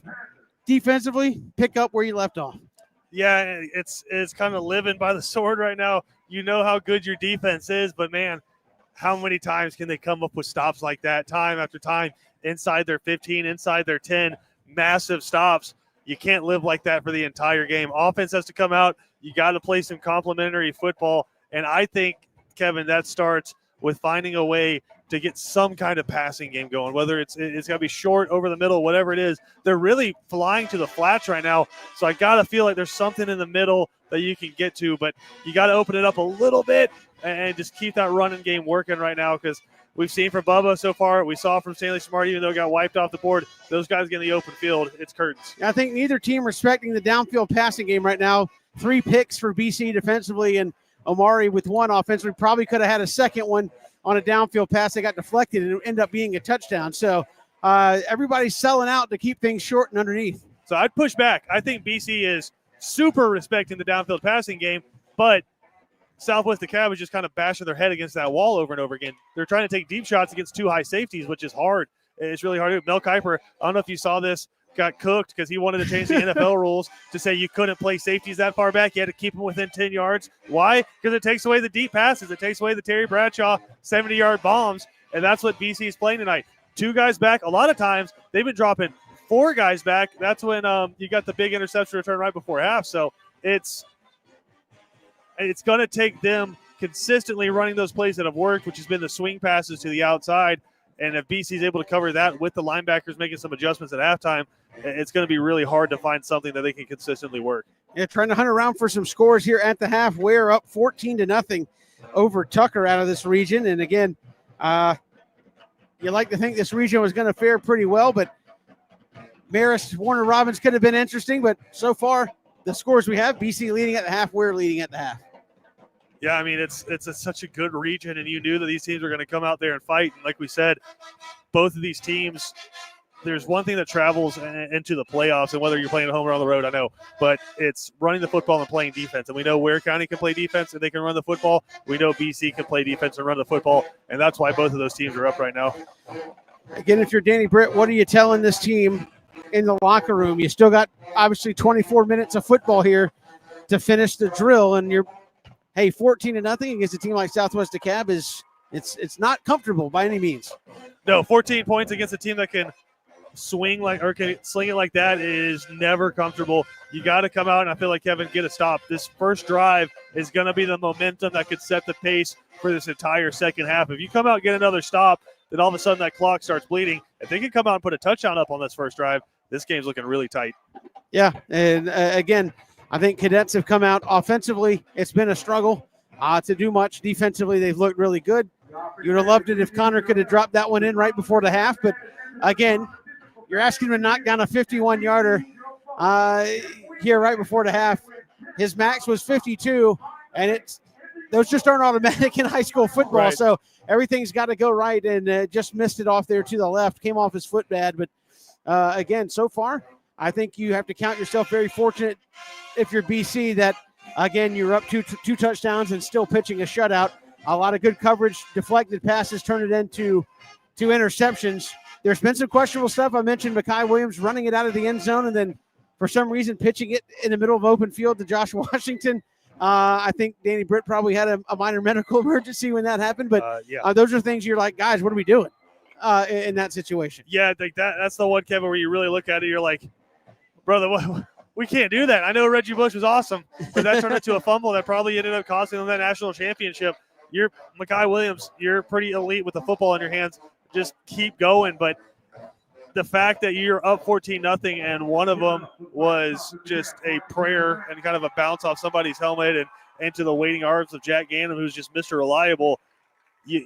A: defensively, pick up where you left off.
B: Yeah, it's kind of living by the sword right now. You know how good your defense is, but man, how many times can they come up with stops like that time after time inside their 15, inside their 10, massive stops? You can't live like that for the entire game. Offense has to come out. You got to play some complementary football, and I think, Kevin, that starts with finding a way to get some kind of passing game going, whether it's got to be short, over the middle, whatever it is. They're really flying to the flats right now, so I got to feel like there's something in the middle that you can get to, but you got to open it up a little bit and just keep that running game working right now, because we've seen from Bubba so far, we saw from Stanley Smart, even though it got wiped off the board, those guys get in the open field, it's curtains.
A: I think neither team respecting the downfield passing game right now. 3 picks for BC defensively, and Omari with 1 offensively. Probably could have had a second one on a downfield pass that got deflected and it ended up being a touchdown. So everybody's selling out to keep things short and underneath.
B: So I'd push back. I think BC is super respecting the downfield passing game, but Southwest DeKalb is just kind of bashing their head against that wall over and over again. They're trying to take deep shots against 2 high safeties, which is hard. It's really hard to do. Mel Kiper, I don't know if you saw this, got cooked because he wanted to change the NFL rules to say you couldn't play safeties that far back. You had to keep them within 10 yards. Why? Because it takes away the deep passes. It takes away the Terry Bradshaw 70-yard bombs, and that's what BC is playing tonight. 2 guys back. A lot of times they've been dropping 4 guys back. That's when you got the big interception return right before half. So it's going to take them consistently running those plays that have worked, which has been the swing passes to the outside. And if BC is able to cover that with the linebackers making some adjustments at halftime, it's going to be really hard to find something that they can consistently work.
A: Yeah, trying to hunt around for some scores here at the half. We're up 14-0 over Tucker out of this region. And again, you like to think this region was going to fare pretty well, but Marist, Warner Robins could have been interesting. But so far, the scores we have, BC leading at the half, we're leading at the half.
B: Yeah, I mean, it's such a good region, and you knew that these teams were going to come out there and fight. And like we said, both of these teams, there's one thing that travels into the playoffs, and whether you're playing at home or on the road, I know, but it's running the football and playing defense. And we know Ware County can play defense and they can run the football. We know BC can play defense and run the football, and that's why both of those teams are up right now.
A: Again, if you're Danny Britt, what are you telling this team in the locker room? You still got, obviously, 24 minutes of football here to finish the drill, and you're 14-0 against a team like Southwest DeKalb it's not comfortable by any means.
B: No, 14 points against a team that can swing or can sling it like that is never comfortable. You got to come out and I feel like, Kevin, get a stop. This first drive is going to be the momentum that could set the pace for this entire second half. If you come out and get another stop, then all of a sudden that clock starts bleeding. If they can come out and put a touchdown up on this first drive, this game's looking really tight.
A: Yeah, and again, I think Cadets have come out offensively. It's been a struggle to do much. Defensively, they've looked really good. You would have loved it if Connor could have dropped that one in right before the half. But, again, you're asking him to knock down a 51-yarder here right before the half. His max was 52, and those just aren't automatic in high school football.
B: Right.
A: So everything's got to go right, and just missed it off there to the left. Came off his foot bad. But, again, so far, I think you have to count yourself very fortunate if you're BC that Again, you're up two touchdowns and still pitching a shutout. A lot of good coverage, deflected passes, turn it into two interceptions. There's been some questionable stuff. I mentioned Mekhi Williams running it out of the end zone and then for some reason pitching it in the middle of open field to Josh Washington. I think Danny Britt probably had a minor medical emergency when that happened, but those are things you're like, guys, what are we doing in that situation?
B: Yeah, I think that's the one, Kevin, where you really look at it, you're like, brother, we can't do that. I know Reggie Bush was awesome, but that turned into a fumble that probably ended up costing them that national championship. You're Mekhi Williams. You're pretty elite with the football in your hands. Just keep going. But the fact that you're up 14-0 and one of them was just a prayer and kind of a bounce off somebody's helmet and into the waiting arms of Jack Gannon, who's just Mr. Reliable.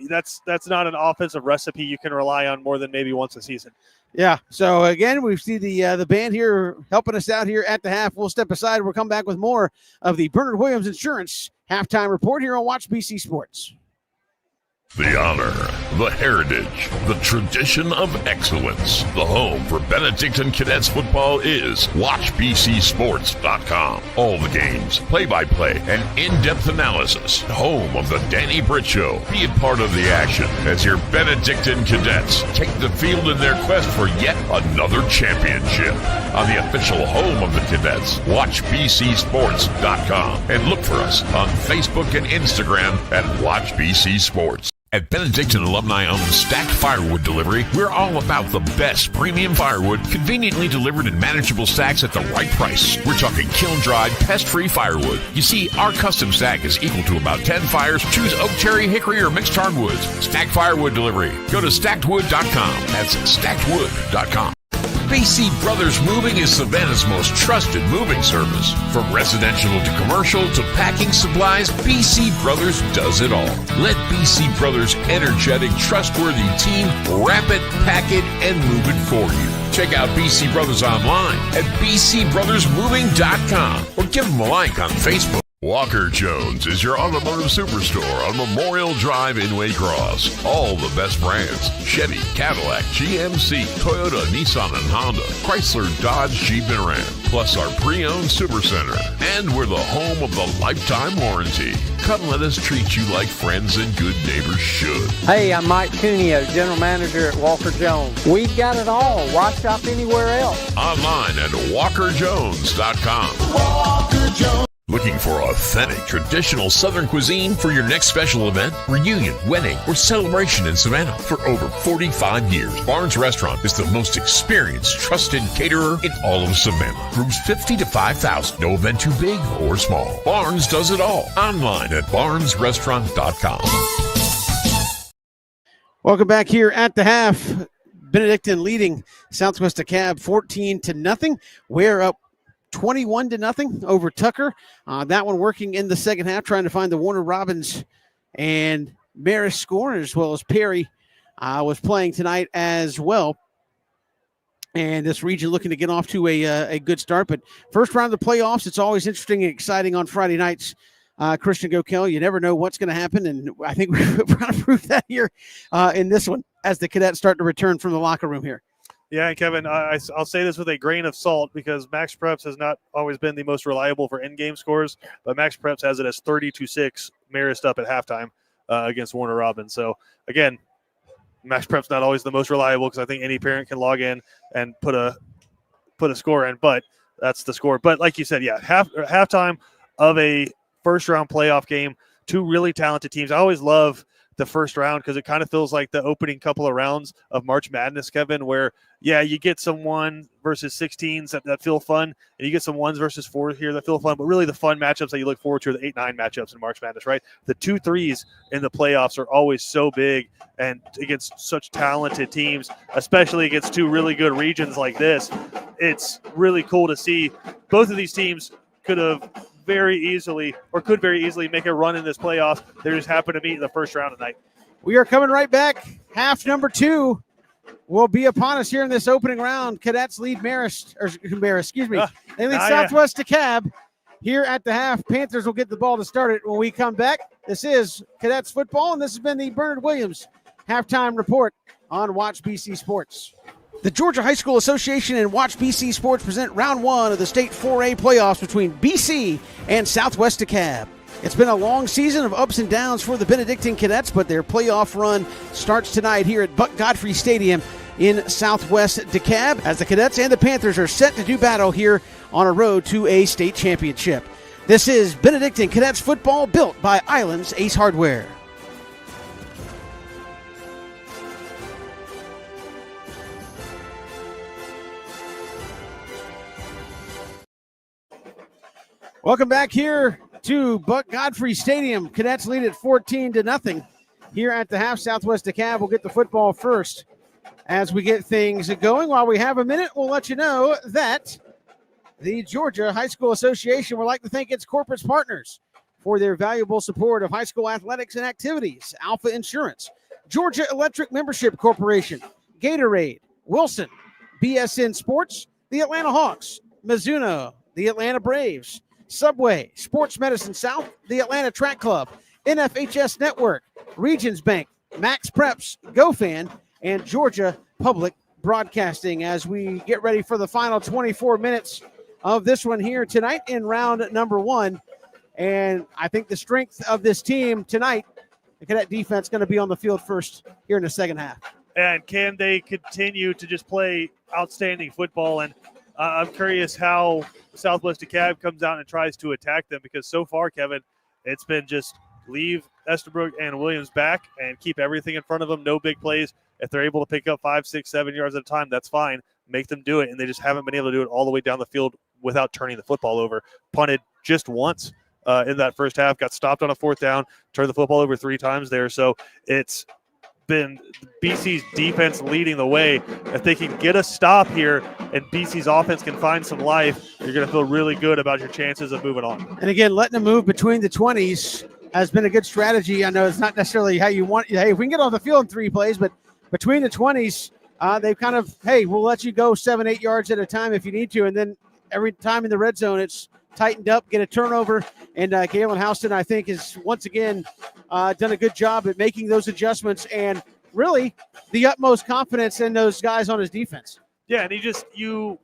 B: That's not an offensive recipe you can rely on more than maybe once a season.
A: Yeah. So again, we see the band here helping us out here at the half. We'll step aside. We'll come back with more of the Bernard Williams Insurance halftime report here on Watch BC Sports.
C: The honor, the heritage, the tradition of excellence. The home for Benedictine Cadets football is WatchBCSports.com. All the games, play-by-play, and in-depth analysis. Home of the Danny Britt Show. Be a part of the action as your Benedictine Cadets take the field in their quest for yet another championship. On the official home of the Cadets, WatchBCSports.com. And look for us on Facebook and Instagram at WatchBC Sports. At Benedictine alumni-owned Stacked Firewood Delivery, we're all about the best premium firewood, conveniently delivered in manageable stacks at the right price. We're talking kiln-dried, pest-free firewood. You see, our custom stack is equal to about 10 fires. Choose oak, cherry, hickory, or mixed hardwoods. Stacked Firewood Delivery. Go to stackedwood.com. That's stackedwood.com. BC Brothers Moving is Savannah's most trusted moving service. From residential to commercial to packing supplies, BC Brothers does it all. Let BC Brothers' energetic, trustworthy team wrap it, pack it, and move it for you. Check out BC Brothers online at bcbrothersmoving.com or give them a like on Facebook. Walker Jones is your automotive superstore on Memorial Drive in Waycross. All the best brands: Chevy, Cadillac, GMC, Toyota, Nissan, and Honda, Chrysler, Dodge, Jeep, and Ram, plus our pre-owned supercenter. And we're the home of the lifetime warranty. Come let us treat you like friends and good neighbors should.
J: Hey, I'm Mike Cuneo, General Manager at Walker Jones. We've got it all. Why shop anywhere else?
C: Online at walkerjones.com.
K: Walker Jones.
C: Looking for authentic, traditional Southern cuisine for your next special event, reunion, wedding, or celebration in Savannah? For over 45 years, Barnes Restaurant is the most experienced, trusted caterer in all of Savannah. Groups 50 to 5,000. No event too big or small. Barnes does it all. Online at barnesrestaurant.com.
A: Welcome back here at the half. Benedictine leading Southwest DeKalb 14-0. We're up 21-0 over Tucker. That one working in the second half, trying to find the Warner Robins and Marist score, as well as Perry was playing tonight as well. And this region looking to get off to a good start. But first round of the playoffs, it's always interesting and exciting on Friday nights. Christian Gokel, you never know what's going to happen. And I think we're trying to prove that here in this one as the cadets start to return from the locker room here.
B: Yeah, and Kevin, I'll say this with a grain of salt because Max Preps has not always been the most reliable for in-game scores, but Max Preps has it as 30-6 Marist up at halftime against Warner Robins. So, again, Max Preps not always the most reliable because I think any parent can log in and put a score in, but that's the score. But like you said, yeah, halftime of a first-round playoff game, two really talented teams. I always love the first round because it kind of feels like the opening couple of rounds of March Madness, Kevin, where, yeah, you get some 1 versus 16s that feel fun, and you get some 1s versus 4s here that feel fun, but really the fun matchups that you look forward to are the 8-9 matchups in March Madness, right? The 2-3s in the playoffs are always so big, and against such talented teams, especially against two really good regions like this, it's really cool to see both of these teams could very easily make a run in this playoff. They just happen to meet in the first round tonight.
A: We are coming right back. Half number 2 will be upon us here in this opening round. Cadets lead They lead Southwest DeKalb here at the half. Panthers will get the ball to start it when we come back. This is Cadets football, and this has been the Bernard Williams halftime report on Watch BC Sports. The Georgia High School Association and Watch BC Sports present round 1 of the state 4A playoffs between BC and Southwest DeKalb. It's been a long season of ups and downs for the Benedictine Cadets, but their playoff run starts tonight here at Buck Godfrey Stadium in Southwest DeKalb as the Cadets and the Panthers are set to do battle here on a road to a state championship. This is Benedictine Cadets football built by Islands Ace Hardware. Welcome back here to Buck Godfrey Stadium. Cadets lead at 14-0 here at the half. Southwest DeKalb will get the football first as we get things going. While we have a minute, we'll let you know that the Georgia High School Association would like to thank its corporate partners for their valuable support of high school athletics and activities. Alpha Insurance, Georgia Electric Membership Corporation, Gatorade, Wilson, BSN Sports, the Atlanta Hawks, Mizuno, the Atlanta Braves, Subway, Sports Medicine South, the Atlanta Track Club, NFHS Network, Regions Bank, Max Preps, GoFan, and Georgia Public Broadcasting as we get ready for the final 24 minutes of this one here tonight in round number 1. And I think the strength of this team tonight, the Cadet defense, going to be on the field first here in the second half.
B: And can they continue to just play outstanding football? And I'm curious how Southwest DeKalb comes out and tries to attack them, because so far, Kevin, it's been just leave Estabrook and Williams back and keep everything in front of them. No big plays. If they're able to pick up 5, 6, 7 yards at a time, that's fine. Make them do it. And they just haven't been able to do it all the way down the field without turning the football over. Punted just once in that first half, got stopped on a 4th down, turned the football over 3 times there. So it's been BC's defense leading the way. If they can get a stop here and BC's offense can find some life, you're going to feel really good about your chances of moving on.
A: And again, letting them move between the 20s has been a good strategy. I know it's not necessarily how you want. Hey, if we can get on the field in 3 plays, but between the 20s, they've kind of, hey, we'll let you go 7, 8 yards at a time if you need to. And then every time in the red zone, it's tightened up, get a turnover. And Galen Houston, I think, has once again done a good job at making those adjustments and really the utmost confidence in those guys on his defense.
B: Yeah, and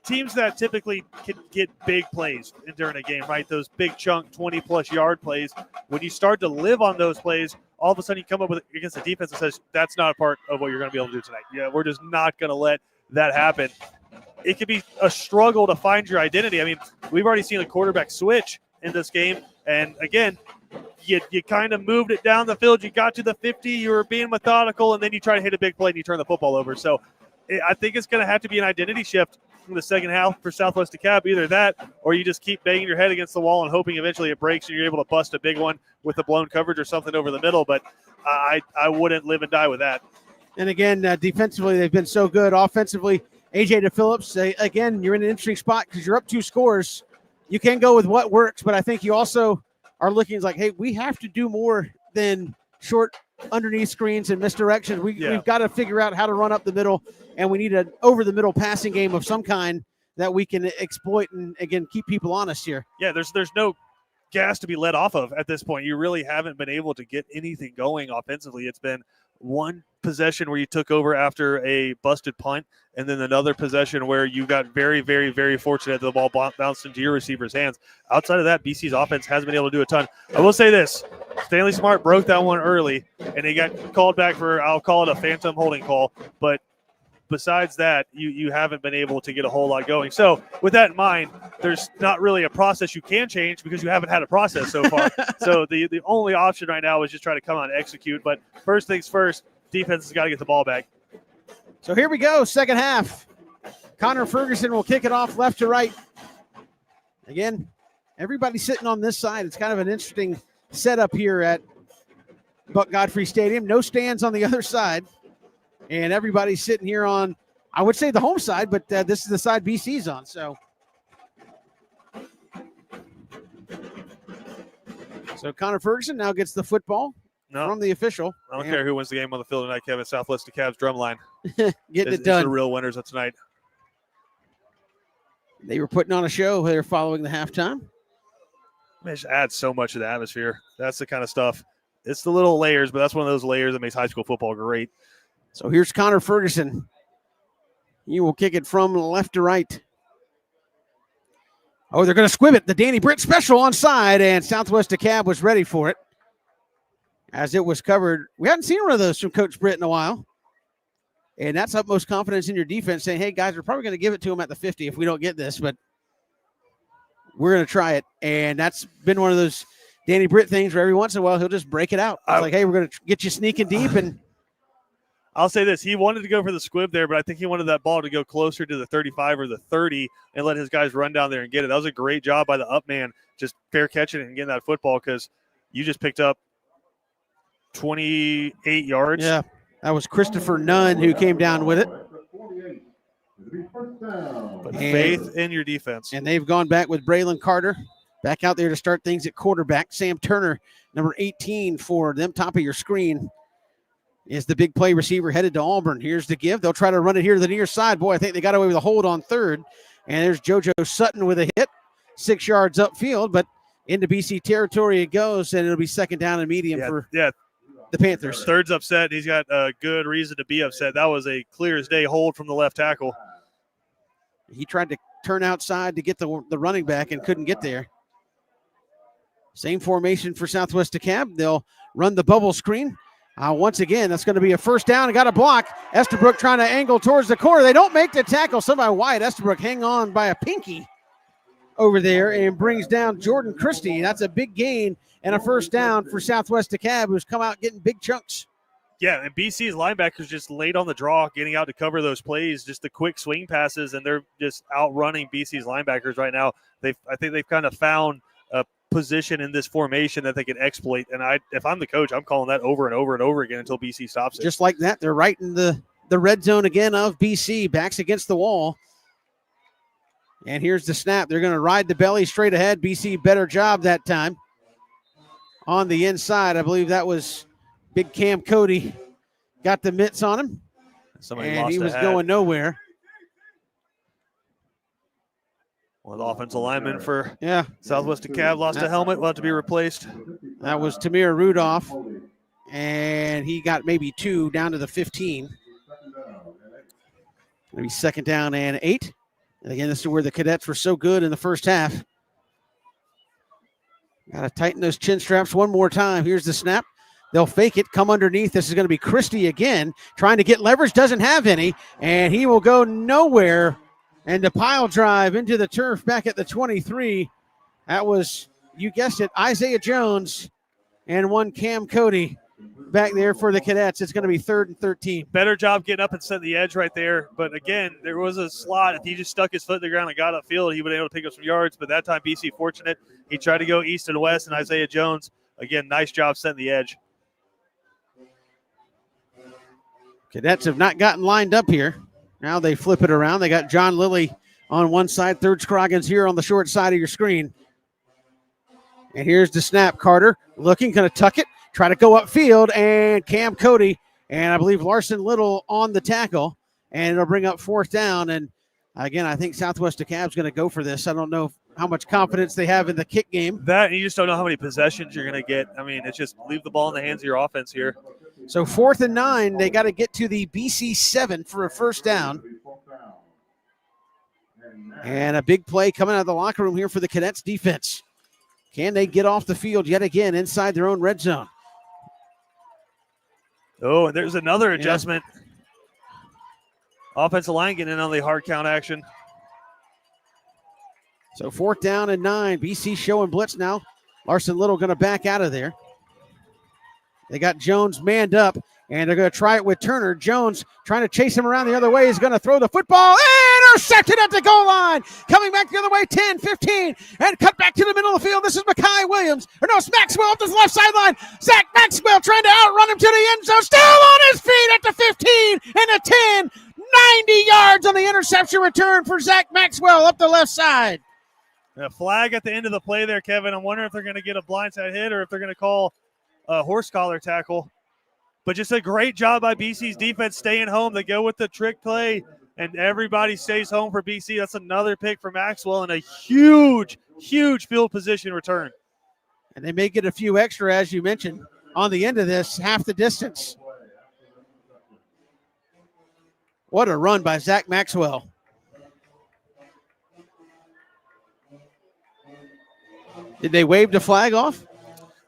B: teams that typically can get big plays during a game, right? Those big chunk 20-plus yard plays. When you start to live on those plays, all of a sudden you come up with against the defense that says that's not a part of what you're going to be able to do tonight. Yeah, we're just not going to let that happen. It can be a struggle to find your identity. I mean, we've already seen a quarterback switch in this game, and again, you kind of moved it down the field. You got to the 50, you were being methodical, and then you try to hit a big play and you turn the football over. So I think it's going to have to be an identity shift in the second half for Southwest DeKalb. Either that or you just keep banging your head against the wall and hoping eventually it breaks and you're able to bust a big one with the blown coverage or something over the middle. But I wouldn't live and die with that.
A: And again, defensively, they've been so good. Offensively, A.J. DePhillips, again, you're in an interesting spot because you're up 2 scores. You can go with what works, but I think you also are looking like, hey, we have to do more than short underneath screens and misdirection. We've got to figure out how to run up the middle, and we need an over-the-middle passing game of some kind that we can exploit and, again, keep people honest here.
B: Yeah, there's no gas to be let off of at this point. You really haven't been able to get anything going offensively. It's been one possession where you took over after a busted punt, and then another possession where you got very, very, very fortunate that the ball bounced into your receiver's hands. Outside of that, BC's offense hasn't been able to do a ton. I will say this. Stanley Smart broke that one early, and he got called back for, I'll call it a phantom holding call. But besides that, you haven't been able to get a whole lot going. So with that in mind, there's not really a process you can change because you haven't had a process so far. So the only option right now is just try to come out and execute. But first things first, defense has got to get the ball back.
A: So here we go, second half. Connor Ferguson will kick it off left to right. Again, everybody sitting on this side. It's kind of an interesting setup here at Buck Godfrey Stadium. No stands on the other side. And everybody's sitting here on, I would say, the home side, but this is the side BC's on. So Connor Ferguson now gets the football from the official.
B: I don't care who wins the game on the field tonight, Kevin. Southwest DeKalb's drumline.
A: Getting it done.
B: It's the real winners of tonight.
A: They were putting on a show there following the halftime.
B: It just adds so much to the atmosphere. That's the kind of stuff. It's the little layers, but that's one of those layers that makes high school football great.
A: So here's Connor Ferguson He will kick it from left to right. Oh, they're going to squib it. The Danny Britt special onside, and Southwest DeKalb was ready for it as it was covered. We hadn't seen one of those from Coach Britt in a while. And that's utmost confidence in your defense, saying, hey, guys, we're probably going to give it to them at the 50 if we don't get this, but we're going to try it. And that's been one of those Danny Britt things where every once in a while he'll just break it out. It's like, hey, we're going to get you sneaking deep. And
B: I'll say this. He wanted to go for the squib there, but I think he wanted that ball to go closer to the 35 or the 30 and let his guys run down there and get it. That was a great job by the up man, just fair catching it and getting that football, because you just picked up 28 yards.
A: Yeah, that was Christopher Nunn who came down with it.
B: But faith in your defense.
A: And they've gone back with Braylon Carter back out there to start things at quarterback. Sam Turner, number 18 for them, top of your screen, is the big play receiver headed to Auburn. Here's the give. They'll try to run it here to the near side. Boy, I think they got away with a hold on third. And there's JoJo Sutton with a hit, 6 yards upfield, but into BC territory it goes, and it'll be second down and medium for the Panthers.
B: Third's upset. He's got a good reason to be upset. That was a clear as day hold from the left tackle.
A: He tried to turn outside to get the running back and couldn't get there. Same formation for Southwest DeKalb. They'll run the bubble screen. Once again, that's going to be a first down. And got a block. Estabrook trying to angle towards the corner. They don't make the tackle. Somebody wide. Estabrook hang on by a pinky over there and brings down Jordan Christie. That's a big gain and a first down for Southwest DeKalb, who's come out getting big chunks.
B: Yeah, and BC's linebackers just laid on the draw, getting out to cover those plays, just the quick swing passes, and they're just outrunning BC's linebackers right now. I think they've kind of found a position in this formation that they can exploit, and if I'm the coach, I'm calling that over and over and over again until BC stops it.
A: Just like that, they're right in the red zone again of BC, backs against the wall. And here's the snap. They're going to ride the belly straight ahead. BC better job that time. On the inside, I believe that was big Cam Cody. Got the mitts on him. And he was going nowhere.
B: Well, the offensive lineman for Southwest DeKalb lost a helmet, will have to be replaced.
A: That was Tamir Rudolph, and he got maybe 2 down to the 15. Maybe second down and 8. And again, this is where the Cadets were so good in the first half. Got to tighten those chin straps one more time. Here's the snap. They'll fake it, come underneath. This is going to be Christie again, trying to get leverage, doesn't have any, and he will go nowhere. And the pile drive into the turf back at the 23. That was, you guessed it, Isaiah Jones and one Cam Cody back there for the Cadets. It's going to be 3rd and 13.
B: Better job getting up and setting the edge right there. But again, there was a slot. If he just stuck his foot in the ground and got upfield, he would have been able to pick up some yards. But that time, BC fortunate. He tried to go east and west, and Isaiah Jones, again, nice job setting the edge.
A: Cadets have not gotten lined up here. Now they flip it around. They got John Lilly on one side, Third Scroggins here on the short side of your screen. And here's the snap. Carter looking, going to tuck it, try to go upfield, and Cam Cody, and I believe Larson Little on the tackle, and it'll bring up 4th down. And again, I think Southwest DeKalb is going to go for this. I don't know how much confidence they have in the kick game.
B: That, you just don't know how many possessions you're going to get. I mean, it's just leave the ball in the hands of your offense here.
A: So 4th and 9, they got to get to the BC 7 for a first down. And a big play coming out of the locker room here for the Cadets defense. Can they get off the field yet again inside their own red zone?
B: Oh, and there's another adjustment. Offensive line getting in on the hard count action.
A: So 4th down and 9. BC showing blitz now. Larson Little going to back out of there. They got Jones manned up, and they're going to try it with Turner. Jones trying to chase him around the other way. He's going to throw the football. Intercepted at the goal line. Coming back the other way, 10, 15, and cut back to the middle of the field. This is Makai Williams. Or no, it's Maxwell up to the left sideline. Zach Maxwell trying to outrun him to the end zone. Still on his feet at the 15 and the 10. 90 yards on the interception return for Zach Maxwell up the left side.
B: A flag at the end of the play there, Kevin. I'm wondering if they're going to get a blindside hit or if they're going to call a horse collar tackle. But just a great job by BC's defense staying home. They go with the trick play, and everybody stays home for BC. That's another pick for Maxwell and a huge, huge field position return.
A: And they may get a few extra, as you mentioned, on the end of this, half the distance. What a run by Zach Maxwell. Did they wave the flag off?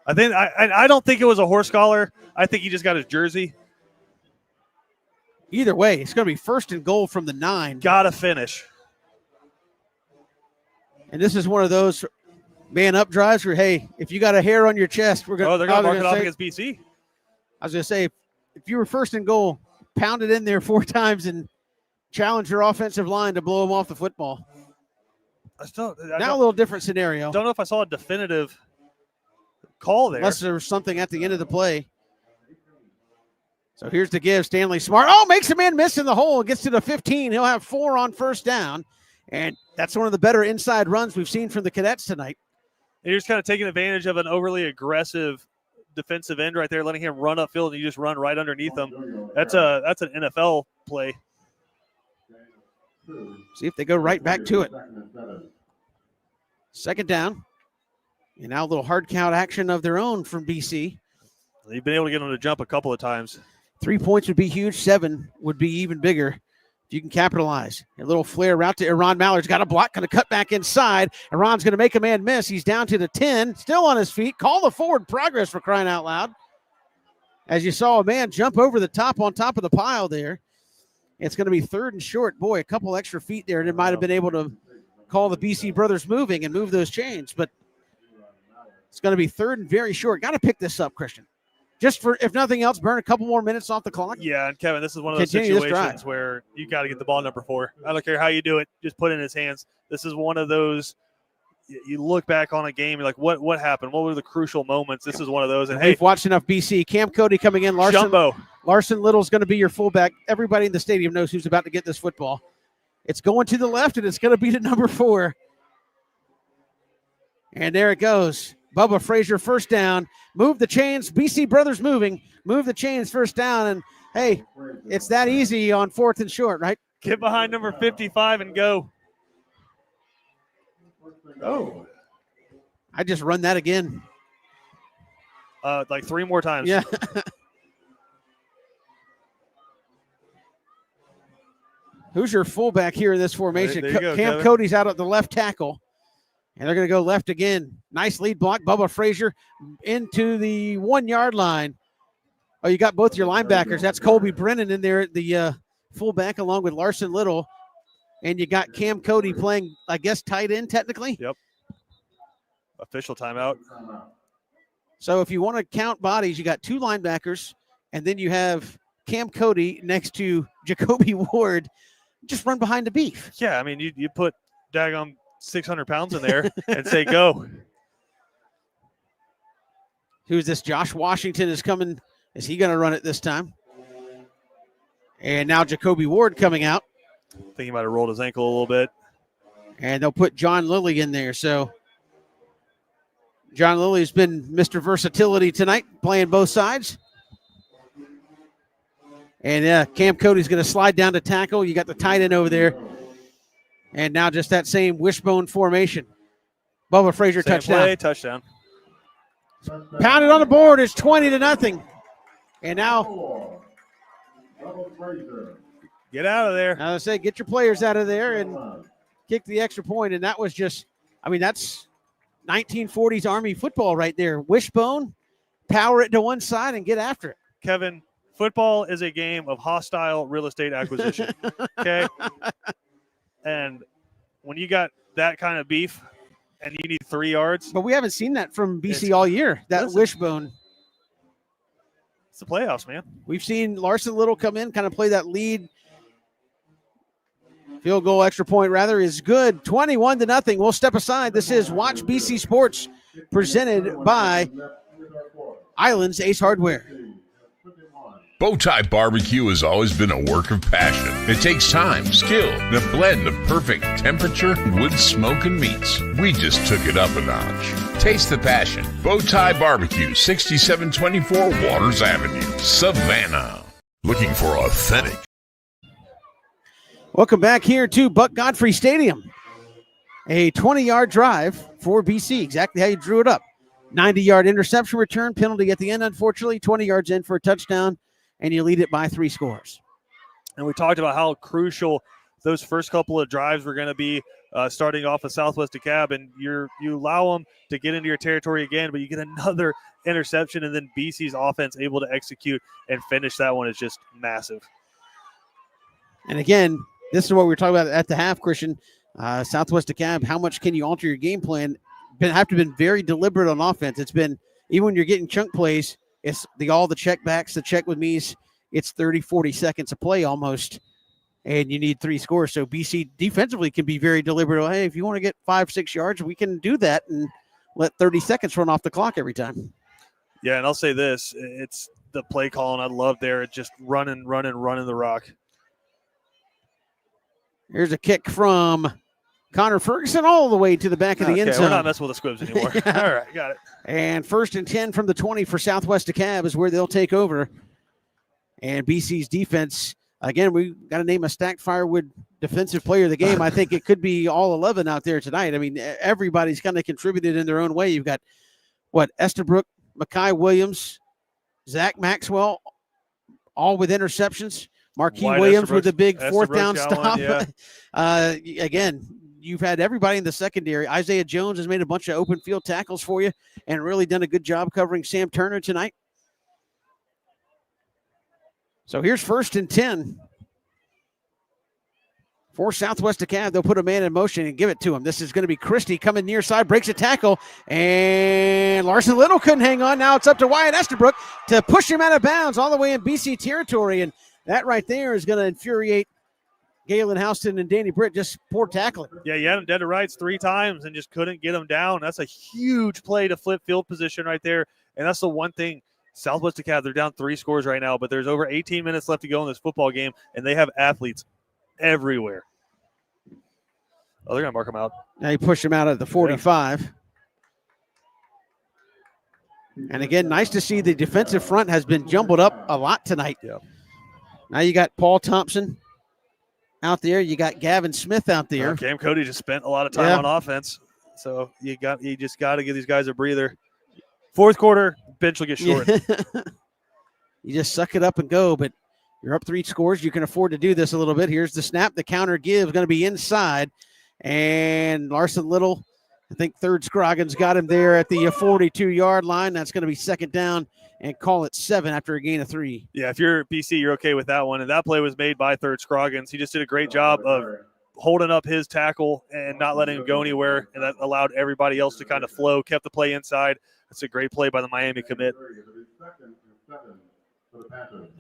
B: I don't think it was a horse collar. I think he just got his jersey.
A: Either way, it's going to be 1st and goal from the 9.
B: Gotta finish.
A: And this is one of those man-up drives where, hey, if you got a hair on your chest, we're going to.
B: Oh, they're going to mark it off against BC.
A: I was going to say, if you were 1st and goal, pound it in there 4 times and challenge your offensive line to blow them off the football. Now a little different scenario.
B: Don't know if I saw a definitive call there.
A: Unless there was something at the end of the play. So here's the give. Stanley Smart. Oh, makes a man miss in the hole. Gets to the 15. He'll have 4 on 1st down. And that's one of the better inside runs we've seen from the Cadets tonight.
B: And you're just kind of taking advantage of an overly aggressive defensive end right there, letting him run upfield, and you just run right underneath him. That's an NFL play.
A: See if they go right back to it. 2nd down. And now a little hard count action of their own from BC.
B: They've been able to get them to jump a couple of times.
A: 3 points would be huge. 7 would be even bigger if you can capitalize. A little flare route to Iran Mallard's got a block, going to cut back inside. Iran's going to make a man miss. He's down to the 10, still on his feet. Call the forward progress for crying out loud. As you saw a man jump over the top on top of the pile there. It's going to be 3rd and short. Boy, a couple extra feet there, and it might have been able to call the BC brothers moving and move those chains. But it's going to be 3rd and very short. Got to pick this up, Christian. Just for, if nothing else, burn a couple more minutes off the clock.
B: Yeah, and Kevin, this is one of those situations where you got to get the ball number 4. I don't care how you do it. Just put it in his hands. This is one of those, you look back on a game, you're like, what happened? What were the crucial moments? This is one of those. And
A: we've watched enough BC. Cam Cody coming in. Larson Little's going to be your fullback. Everybody in the stadium knows who's about to get this football. It's going to the left, and it's going to be to number 4. And there it goes. Bubba Frazier, 1st down. Move the chains. BC brothers moving. Move the chains, 1st down. And, hey, it's that easy on 4th and short, right?
B: Get behind number 55 and go. Oh.
A: I just run that again.
B: Like 3 more times.
A: Yeah. Who's your fullback here in this formation?
B: There you go,
A: Cam
B: Kevin.
A: Cody's out at the left tackle. And they're going to go left again. Nice lead block. Bubba Frazier into the 1-yard line. Oh, you got both your linebackers. That's Colby Brennan in there at the fullback along with Larson Little. And you got Cam Cody playing, I guess, tight end technically.
B: Yep. Official timeout.
A: So if you want to count bodies, you got 2 linebackers, and then you have Cam Cody next to Jacoby Ward. Just run behind the beef.
B: Yeah, I mean, you put daggone 600 pounds in there and say go.
A: Who's this? Josh Washington is coming. Is he going to run it this time? And now Jacoby Ward coming out.
B: I think he might have rolled his ankle a little bit.
A: And they'll put John Lilly in there. So John Lilly's been Mr. Versatility tonight, playing both sides. And Cam Cody's going to slide down to tackle. You got the tight end over there. And now just that same wishbone formation. Bubba Frazier,
B: Same
A: touchdown.
B: Play, touchdown.
A: Pounded on the board. It's 20-0. And now
B: get out of there.
A: I say, get your players out of there and kick the extra point. And that was just, I mean, that's 1940s Army football right there. Wishbone, power it to one side and get after it.
B: Kevin, football is a game of hostile real estate acquisition. Okay. And when you got that kind of beef and you need 3 yards.
A: But we haven't seen that from BC all year, that wishbone.
B: It's the playoffs, man.
A: We've seen Larson Little come in, kind of play that lead. Field goal, extra point, rather, is good. 21-0. We'll step aside. This is Watch BC Sports, presented by Islands Ace Hardware.
C: Bowtie Barbecue has always been a work of passion. It takes time, skill, and a blend of perfect temperature, wood, smoke, and meats. We just took it up a notch. Taste the passion. Bowtie Barbecue, 6724 Waters Avenue, Savannah. Looking for authentic.
A: Welcome back here to Buck Godfrey Stadium. A 20-yard drive for BC, exactly how you drew it up. 90-yard interception return, penalty at the end, unfortunately. 20 yards in for a touchdown, and you lead it by 3 scores.
B: And we talked about how crucial those first couple of drives were going to be, starting off of Southwest DeKalb, and you allow them to get into your territory again, but you get another interception, and then BC's offense able to execute and finish that one is just massive.
A: And again, this is what we were talking about at the half, Christian. Southwest DeKalb, how much can you alter your game plan? Have to have been very deliberate on offense. It's been, even when you're getting chunk plays, it's all the check backs, the check with me's, it's 30, 40 seconds of play almost, and you need 3 scores. So BC defensively can be very deliberate. Hey, if you want to get 5-6 yards, we can do that and let 30 seconds run off the clock every time.
B: Yeah, and I'll say this. It's the play calling I love there. It's just running the rock.
A: Here's a kick from Connor Ferguson all the way to the back of the end zone.
B: We're not messing with the squibs anymore. All right, got it.
A: And 1st and 10 from the 20 for Southwest DeKalb is where they'll take over. And BC's defense, again, we got to name a stacked firewood defensive player of the game. I think it could be all 11 out there tonight. I mean, everybody's kind of contributed in their own way. You've got, Estabrook, Makai Williams, Zach Maxwell, all with interceptions. Marquis Williams with the big 4th down stop. Yeah. Again, you've had everybody in the secondary. Isaiah Jones has made a bunch of open field tackles for you and really done a good job covering Sam Turner tonight. So here's 1st and 10 for Southwest DeKalb. They'll put a man in motion and give it to him. This is going to be Christie coming near side, breaks a tackle, and Larson Little couldn't hang on. Now it's up to Wyatt Estabrook to push him out of bounds all the way in BC territory, and that right there is going to infuriate Galen Houston and Danny Britt. Just poor tackling.
B: Yeah, you had him dead to rights 3 times and just couldn't get him down. That's a huge play to flip field position right there, and that's the one thing. Southwest DeKalb, they're down 3 scores right now, but there's over 18 minutes left to go in this football game, and they have athletes everywhere. Oh, they're going to mark them out.
A: Now you push him out at the 45. Yeah. And again, nice to see the defensive front has been jumbled up a lot tonight.
B: Yeah.
A: Now you got Paul Thompson out there. You got Gavin Smith out there.
B: Cam Cody just spent a lot of time on offense, so you just got to give these guys a breather. 4th quarter, bench will get short.
A: You just suck it up and go, but you're up 3 scores. You can afford to do this a little bit. Here's the snap. The counter give is going to be inside, and Larson Little, I think 3rd Scroggins got him there at the 42-yard line. That's going to be 2nd down and call it 7 after a gain of 3.
B: Yeah, if you're BC, you're okay with that one, and that play was made by 3rd Scroggins. He just did a great job of holding up his tackle and not letting him go anywhere, and that allowed everybody else to kind of flow, kept the play inside. That's a great play by the Miami commit.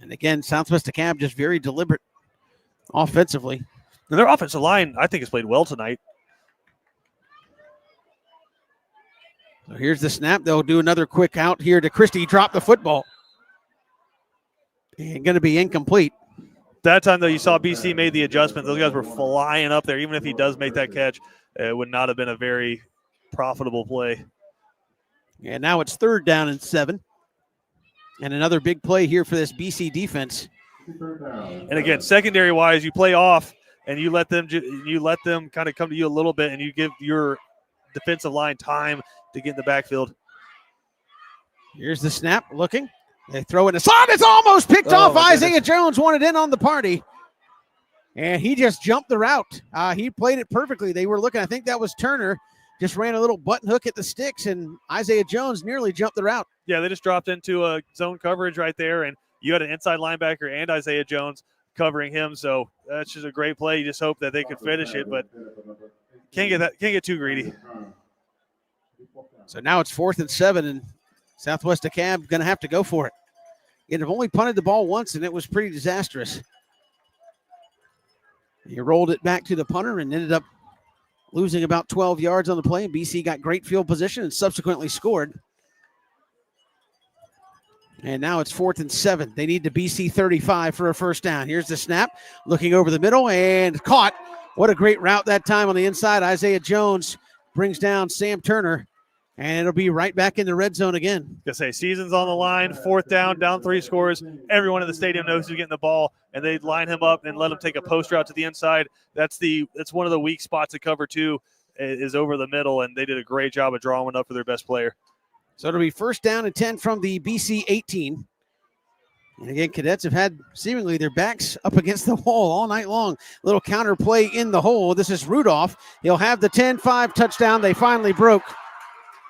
A: And again, Southwest DeKalb just very deliberate offensively.
B: And their offensive line, I think, has played well tonight.
A: So here's the snap. They'll do another quick out here to Christie. He dropped the football. And going to be incomplete.
B: That time, though, you saw BC made the adjustment. Those guys were flying up there. Even if he does make that catch, it would not have been a very profitable play.
A: And now it's 3rd down and 7. And another big play here for this BC defense.
B: And again, secondary-wise, you play off and you let them kind of come to you a little bit, and you give your defensive line time to get in the backfield.
A: Here's the snap. Looking. They throw it in the slot. It's almost picked off. Isaiah Jones wanted in on the party. And he just jumped the route. He played it perfectly. They were looking. I think that was Turner. Just ran a little button hook at the sticks, and Isaiah Jones nearly jumped the route.
B: Yeah, they just dropped into a zone coverage right there, and you had an inside linebacker and Isaiah Jones covering him. So that's just a great play. You just hope that they could finish it, but can't get too greedy.
A: So now it's 4th and 7, and Southwest DeKalb going to have to go for it. They've only punted the ball once, and it was pretty disastrous. He rolled it back to the punter and ended up losing about 12 yards on the play. BC got great field position and subsequently scored. And now it's 4th and 7. They need the BC 35 for a 1st down. Here's the snap, looking over the middle and caught. What a great route that time on the inside. Isaiah Jones brings down Sam Turner, and it'll be right back in the red zone again.
B: Season's on the line, 4th down 3 scores. Everyone in the stadium knows who's getting the ball, and they line him up and let him take a post route to the inside. That's one of the weak spots to cover too, is over the middle, and they did a great job of drawing one up for their best player.
A: So it'll be 1st down and 10 from the BC 18. And again, Cadets have had seemingly their backs up against the wall all night long. Little counter play in the hole. This is Rudolph. He'll have the 10-5 touchdown. They finally broke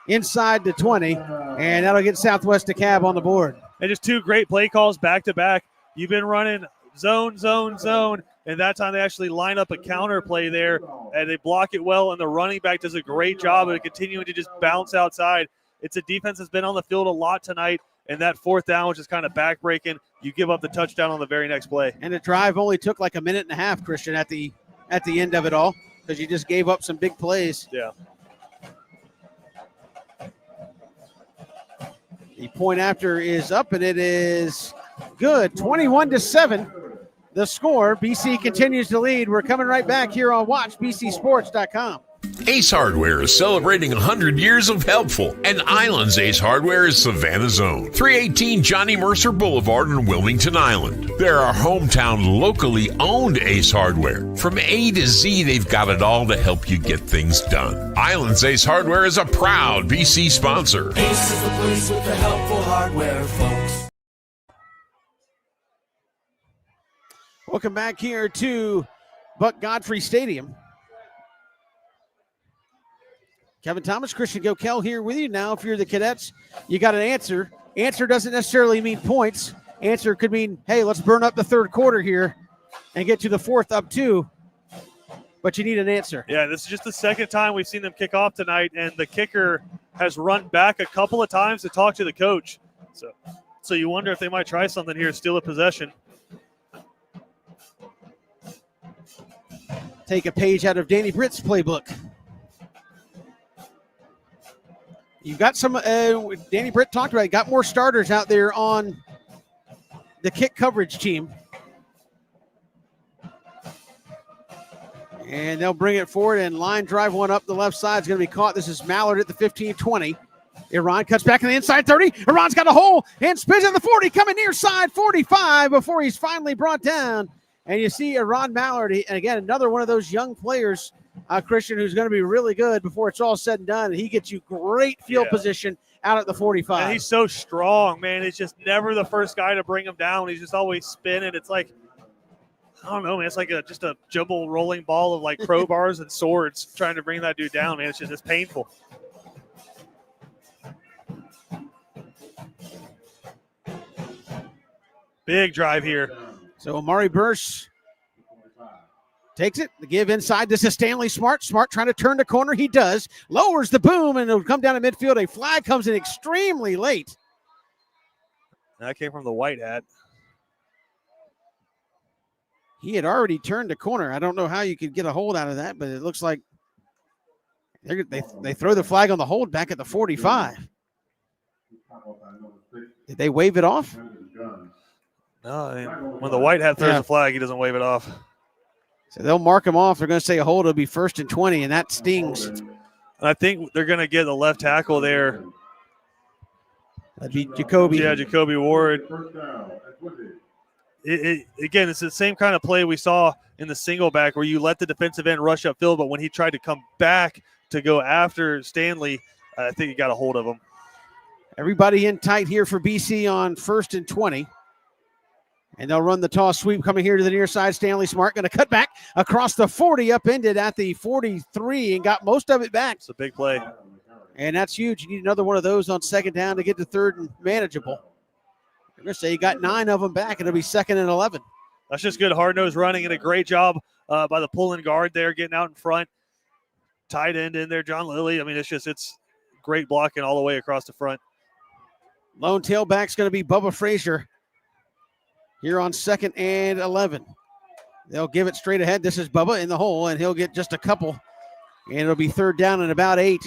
A: inside the 20, and that'll get Southwest DeKalb on the board.
B: And just two great play calls back to back. You've been running zone, zone, zone, and that time they actually line up a counter play there, and they block it well, and the running back does a great job of continuing to just bounce outside. It's a defense that's been on the field a lot tonight, and that fourth down was just kind of back-breaking. You give up the touchdown on the very next play.
A: And the drive only took like a minute and a half, Christian, at the end of it all, because you just gave up some big plays.
B: Yeah.
A: The point after is up, and it is good. 21-7, the score. BC continues to lead. We're coming right back here on WatchBCSports.com.
C: Ace Hardware is celebrating 100 years of helpful, and Island's Ace Hardware is Savannah's own. 318 Johnny Mercer Boulevard in Wilmington Island. They're our hometown, locally owned Ace Hardware. From A to Z, they've got it all to help you get things done. Island's Ace Hardware is a proud BC sponsor.
D: Ace is the place with the helpful hardware, folks.
A: Welcome back here to Buck Godfrey Stadium. Kevin Thomas, Christian Gokel here with you. Now, if you're the Cadets, you got an answer. Answer doesn't necessarily mean points. Answer could mean, hey, let's burn up the third quarter here and get to the fourth up 2. But you need an answer.
B: Yeah, this is just the second time we've seen them kick off tonight, and the kicker has run back a couple of times to talk to the coach. So you wonder if they might try something here, steal a possession.
A: Take a page out of Danny Britt's playbook. You've got some, Danny Britt talked about it, got more starters out there on the kick coverage team. And they'll bring it forward, and line drive one up the left side is going to be caught. This is Mallard at the 15-20. Iran cuts back in the inside 30. Iran's got a hole and spins at the 40, coming near side 45 before he's finally brought down. And you see Iran Mallard, and again, another one of those young players, Christian, who's going to be really good before it's all said and done. And he gets you great field position out at the 45.
B: And he's so strong, man. It's just never the first guy to bring him down. He's just always spinning. It's like, I don't know, man. It's like just a jumble rolling ball of like crowbars and swords trying to bring that dude down, man. It's painful. Big drive here.
A: So Amari Bursch takes it, the give inside. This is Stanley Smart. Smart trying to turn the corner. He does. Lowers the boom, and it'll come down to midfield. A flag comes in extremely late.
B: That came from the white hat.
A: He had already turned the corner. I don't know how you could get a hold out of that, but it looks like they throw the flag on the hold back at the 45. Did they wave it off?
B: No, I mean, when the white hat throws the flag, he doesn't wave it off.
A: So they'll mark him off. They're going to say a hold. It'll be 1st and 20, and that stings.
B: And I think they're going to get the left tackle there.
A: That'd be Jacoby.
B: Yeah, Jacoby Ward. Again, it's the same kind of play we saw in the single back where you let the defensive end rush upfield, but when he tried to come back to go after Stanley, I think he got a hold of him.
A: Everybody in tight here for BC on 1st and 20. And they'll run the toss sweep coming here to the near side. Stanley Smart going to cut back across the 40, upended at the 43 and got most of it back.
B: It's a big play.
A: And that's huge. You need another one of those on 2nd down to get to 3rd and manageable. I'm going to say you got 9 of them back, and it'll be 2nd and 11.
B: That's just good hard-nosed running and a great job by the pulling guard there, getting out in front. Tight end in there, John Lilly. I mean, it's great blocking all the way across the front.
A: Lone tailback's going to be Bubba Frazier here on 2nd and 11. They'll give it straight ahead. This is Bubba in the hole, and he'll get just a couple. And it'll be 3rd down and about 8.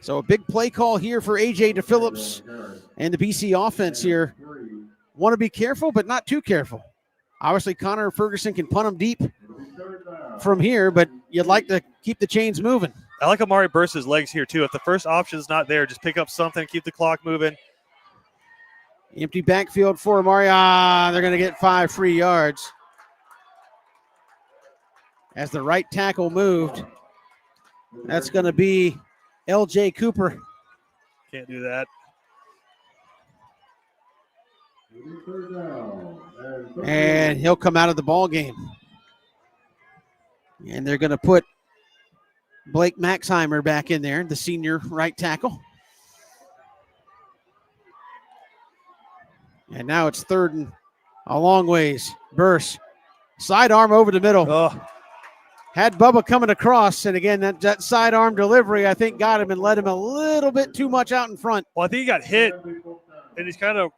A: So a big play call here for A.J. DePhillips and the BC offense here. Want to be careful, but not too careful. Obviously, Connor Ferguson can punt him deep from here, but you'd like to keep the chains moving.
B: I like Amari Burst's legs here, too. If the first option's not there, just pick up something, keep the clock moving.
A: Empty backfield for Amari. They're going to get 5 free yards. As the right tackle moved, that's going to be L.J. Cooper.
B: Can't do that.
A: And he'll come out of the ball game. And they're going to put Blake Maxheimer back in there, the senior right tackle. And now it's third and a long ways. Burse, sidearm over the middle.
B: Oh.
A: Had Bubba coming across, and again, that sidearm delivery, I think, got him and led him a little bit too much out in front.
B: Well, I think he got hit, and he's kind of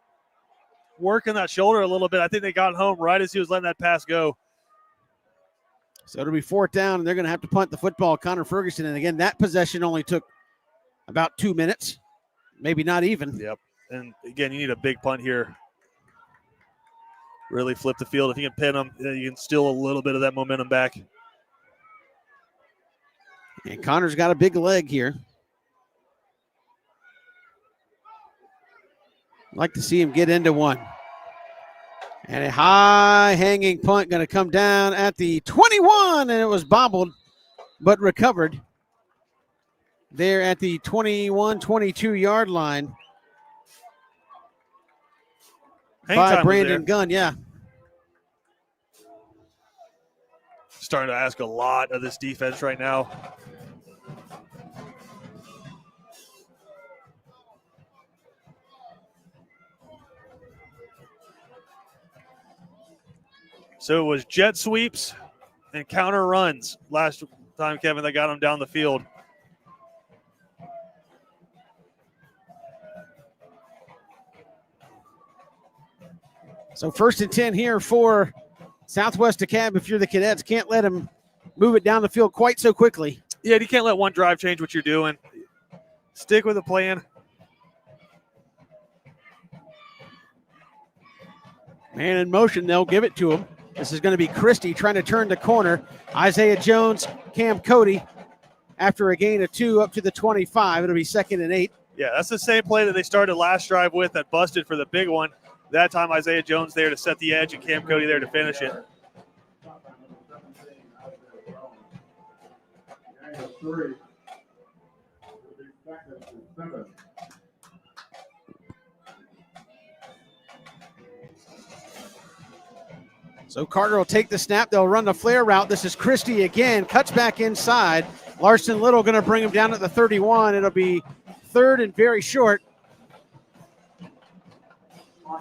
B: working that shoulder a little bit. I think they got home right as he was letting that pass go.
A: So it'll be fourth down, and they're going to have to punt the football. Connor Ferguson, and again, that possession only took about 2 minutes, maybe not even.
B: Yep. And again, you need a big punt here. Really flip the field. If you can pin them, you can steal a little bit of that momentum back.
A: And Connor's got a big leg here. Like to see him get into one. And a high-hanging punt going to come down at the 21, and it was bobbled, but recovered there at the 21, 22-yard line by Brandon Gunn, yeah.
B: Starting to ask a lot of this defense right now. So it was jet sweeps and counter runs last time, Kevin, that got them down the field.
A: So 1st and 10 here for Southwest DeKalb. If you're the Cadets, can't let them move it down the field quite so quickly.
B: Yeah, you can't let one drive change what you're doing. Stick with the plan.
A: Man in motion, they'll give it to him. This is going to be Christie trying to turn the corner. Isaiah Jones, Cam Cody, after a gain of 2 up to the 25. It'll be 2nd and 8.
B: Yeah, that's the same play that they started last drive with that busted for the big one. That time, Isaiah Jones there to set the edge and Cam Cody there to finish it.
A: So Carter will take the snap. They'll run the flare route. This is Christie again. Cuts back inside. Larson Little going to bring him down at the 31. It'll be 3rd and very short.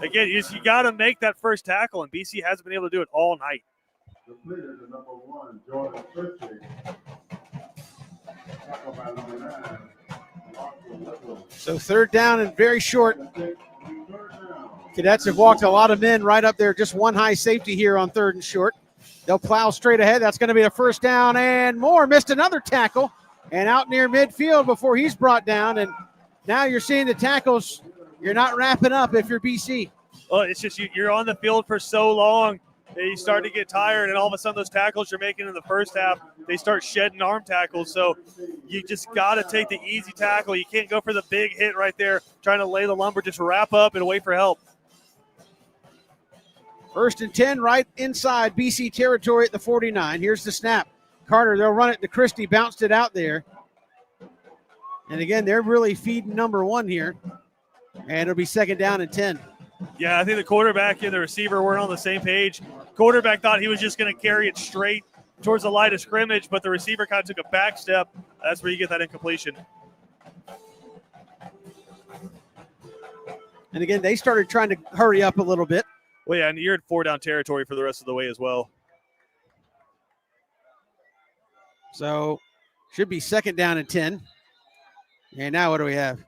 B: Again, you got to make that first tackle, and BC hasn't been able to do it all night.
A: So 3rd down and very short. Cadets have walked a lot of men right up there. Just one high safety here on 3rd and short. They'll plow straight ahead. That's going to be a first down, and Moore missed another tackle and out near midfield before he's brought down. And now you're seeing the tackles. You're not wrapping up if you're BC.
B: Well, it's just you're on the field for so long that you start to get tired, and all of a sudden those tackles you're making in the first half, they start shedding arm tackles. So you just got to take the easy tackle. You can't go for the big hit right there trying to lay the lumber. Just wrap up and wait for help.
A: 1st and 10 right inside BC territory at the 49. Here's the snap. Carter, they'll run it to Christie, bounced it out there. And again, they're really feeding number 1 here. And it'll be 2nd down and 10.
B: Yeah, I think the quarterback and the receiver weren't on the same page. Quarterback thought he was just going to carry it straight towards the line of scrimmage, but the receiver kind of took a back step. That's where you get that incompletion.
A: And again, they started trying to hurry up a little bit.
B: Well, yeah, and you're in 4-down territory for the rest of the way as well.
A: So should be 2nd down and 10. And now what do we have?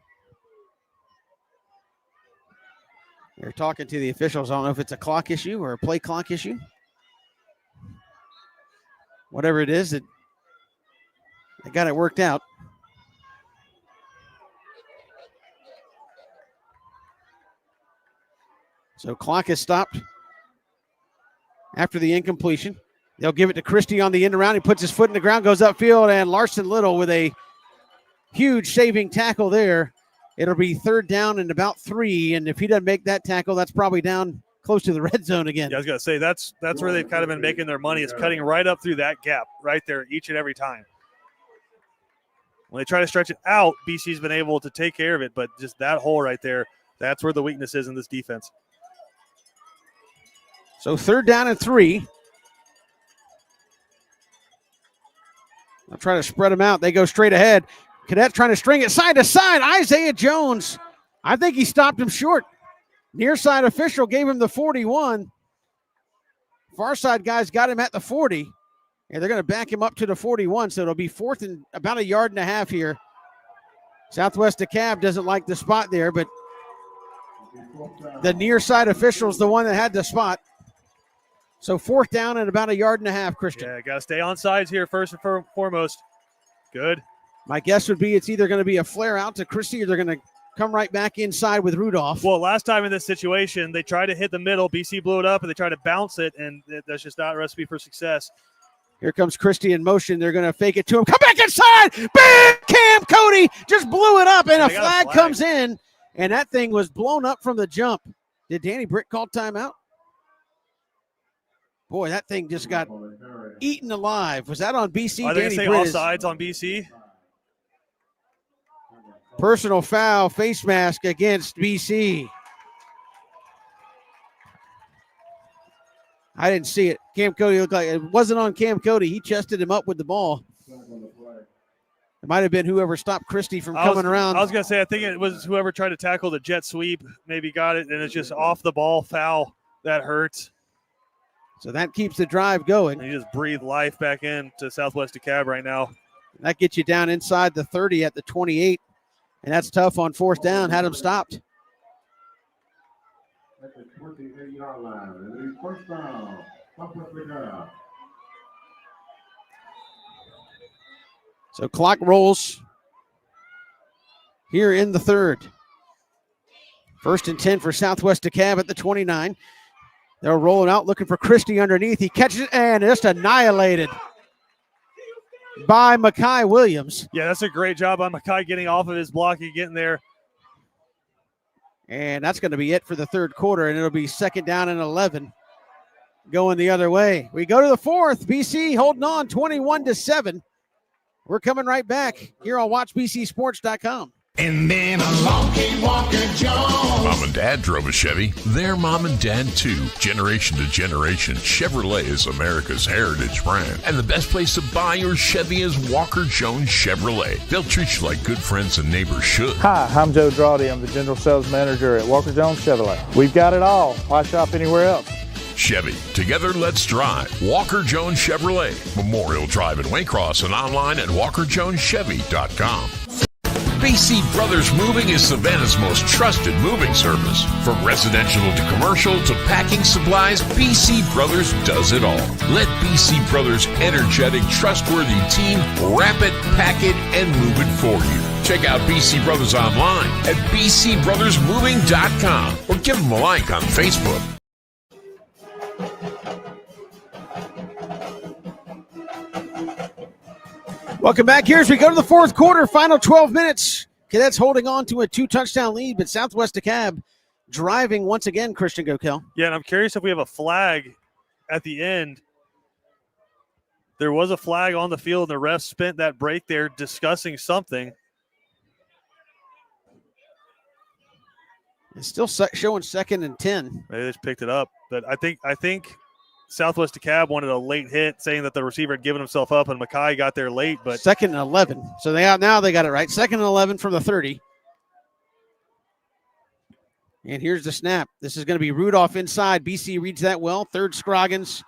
A: They're talking to the officials. I don't know if it's a clock issue or a play clock issue. Whatever it is, they got it worked out. So clock is stopped after the incompletion. They'll give it to Christie on the end around. He puts his foot in the ground, goes upfield, and Larson Little with a huge saving tackle there. It'll be 3rd down and about 3, and if he doesn't make that tackle, that's probably down close to the red zone again.
B: Yeah, I was going to say, that's where they've kind of been making their money, is cutting right up through that gap right there each and every time. When they try to stretch it out, BC's been able to take care of it, but just that hole right there, that's where the weakness is in this defense.
A: So 3rd down and 3. I'll try to spread them out. They go straight ahead. Cadet trying to string it side to side. Isaiah Jones, I think he stopped him short. Near side official gave him the 41. Far side guys got him at the 40. And they're going to back him up to the 41, so it'll be 4th and about 1.5 yards here. Southwest DeKalb doesn't like the spot there, but the near side official is the one that had the spot. So 4th down and about 1.5 yards, Christian.
B: Yeah, got to stay on sides here first and foremost. Good.
A: My guess would be it's either going to be a flare out to Christie or they're going to come right back inside with Rudolph.
B: Well, last time in this situation, they tried to hit the middle. BC blew it up, and they tried to bounce it, and that's just not a recipe for success.
A: Here comes Christie in motion. They're going to fake it to him. Come back inside. Bam! Cam Cody just blew it up, and a flag comes in, and that thing was blown up from the jump. Did Danny Britt call timeout? Boy, that thing just got eaten alive. Was that on BC?
B: Are they going to say offsides on BC?
A: Personal foul, face mask against BC. I didn't see it. Cam Cody looked like it wasn't on Cam Cody. He chested him up with the ball. It might have been whoever stopped Christie from coming around.
B: I was going to say, I think it was whoever tried to tackle the jet sweep, maybe got it, and it's just off the ball foul. That hurts.
A: So that keeps the drive going.
B: And you just breathe life back into Southwest DeKalb right now.
A: That gets you down inside the 30 at the 28, and that's tough on 4th down. Had him stopped.
E: At the 28-yard line. And 1st down.
A: So clock rolls here in the 3rd. 1st and 10 for Southwest DeKalb at the 29. They'll roll it out looking for Christie underneath. He catches it and just annihilated by Makai Williams.
B: Yeah, that's a great job by Makai getting off of his block and getting there.
A: And that's going to be it for the 3rd quarter, and it'll be 2nd down and 11 going the other way. We go to the 4th. BC holding on 21-7. We're coming right back here on WatchBCSports.com.
K: And then along came Walker Jones.
C: Mom and Dad drove a Chevy. They're Mom and Dad too. Generation to generation, Chevrolet is America's heritage brand. And the best place to buy your Chevy is Walker Jones Chevrolet. They'll treat you like good friends and neighbors should.
F: Hi, I'm Joe Drawdy. I'm the General Sales Manager at Walker Jones Chevrolet. We've got it all. Why shop anywhere else?
C: Chevy, together let's drive. Walker Jones Chevrolet, Memorial Drive in Waycross, and online at walkerjoneschevy.com. BC Brothers Moving is Savannah's most trusted moving service. From residential to commercial to packing supplies, BC Brothers does it all. Let BC Brothers' energetic, trustworthy team wrap it, pack it, and move it for you. Check out BC Brothers online at bcbrothersmoving.com or give them a like on Facebook.
A: Welcome back here as we go to the 4th quarter, final 12 minutes. Cadets holding on to a 2-touchdown lead, but Southwest DeKalb driving once again, Christian Gokel.
B: Yeah, and I'm curious if we have a flag at the end. There was a flag on the field, and the ref spent that break there discussing something.
A: It's still showing 2nd and 10.
B: Maybe they just picked it up, but I think Southwest DeKalb wanted a late hit, saying that the receiver had given himself up, and Makai got there late. But
A: 2nd and 11. So now they got it right. 2nd and 11 from the 30. And here's the snap. This is going to be Rudolph inside. BC reads that well. 3rd Scroggins.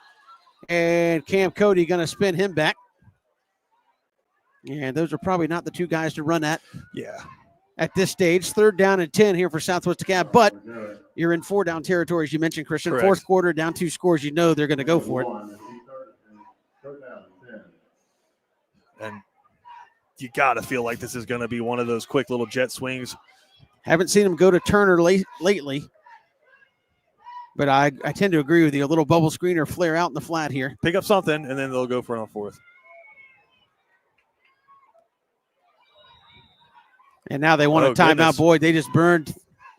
A: And Cam Cody going to spin him back. And those are probably not the two guys to run at.
B: Yeah.
A: At this stage, 3rd down and 10 here for Southwest DeKalb, but you're in 4-down territory, as you mentioned, Christian.
B: Correct.
A: 4th quarter, down 2 scores, you know they're going to go for it.
B: And you got to feel like this is going to be one of those quick little jet swings.
A: Haven't seen him go to Turner lately, but I tend to agree with you. A little bubble screen or flare out in the flat here.
B: Pick up something, and then they'll go for it on 4th.
A: And now they want a timeout.
B: Goodness.
A: Boy, they just burned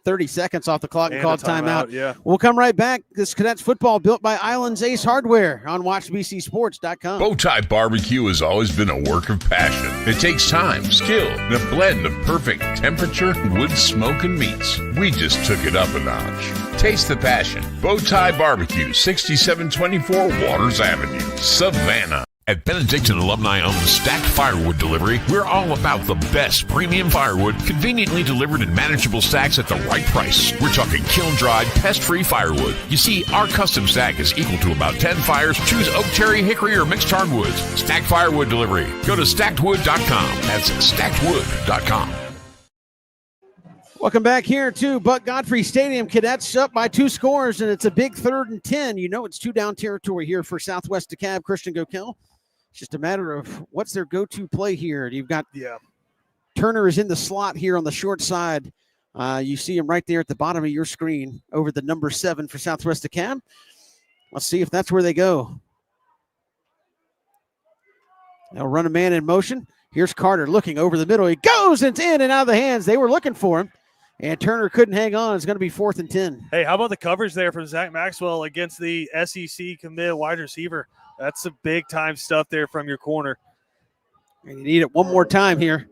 A: 30 seconds off the clock and called timeout.
B: Yeah.
A: We'll come right back. This Cadets football built by Islands Ace Hardware on WatchBCSports.com.
C: Bowtie Barbecue has always been a work of passion. It takes time, skill, and a blend of perfect temperature, wood, smoke, and meats. We just took it up a notch. Taste the passion. Bowtie Barbecue, 6724 Waters Avenue, Savannah. At Benedictine alumni-owned Stacked Firewood Delivery, we're all about the best premium firewood, conveniently delivered in manageable stacks at the right price. We're talking kiln-dried, pest-free firewood. You see, our custom stack is equal to about 10 fires. Choose oak, cherry, hickory, or mixed hardwoods. Stacked Firewood Delivery. Go to stackedwood.com. That's stackedwood.com.
A: Welcome back here to Buck Godfrey Stadium. Cadets up by 2 scores, and it's a big 3rd and 10. You know it's 2 down territory here for Southwest DeKalb, Christian Gokel. It's just a matter of what's their go-to play here. You've got Turner is in the slot here on the short side. You see him right there at the bottom of your screen over the number 7 for Southwest DeKalb. Let's see if that's where they go. They'll run a man in motion. Here's Carter looking over the middle. He goes, and it's in and out of the hands. They were looking for him, and Turner couldn't hang on. It's going to be 4th and 10.
B: Hey, how about the coverage there from Zach Maxwell against the SEC commit wide receiver? That's some big-time stuff there from your corner.
A: And you need it one more time here.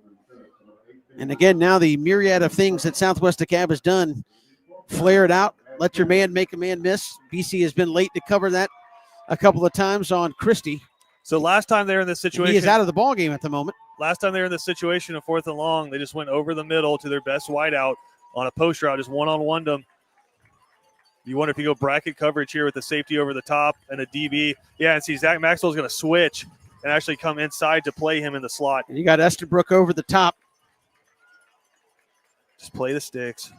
A: And again, now the myriad of things that Southwest DeKalb has done. Flare it out. Let your man make a man miss. BC has been late to cover that a couple of times on Christie.
B: So last time they're in this situation.
A: He is out of the ball game at the moment.
B: Last time they were in this situation of 4th and long, they just went over the middle to their best wideout on a post route, just one-on-one them. You wonder if you go bracket coverage here with the safety over the top and a DB. Yeah, and see Zach Maxwell's going to switch and actually come inside to play him in the slot.
A: And you got Estabrook over the top.
B: Just play the sticks.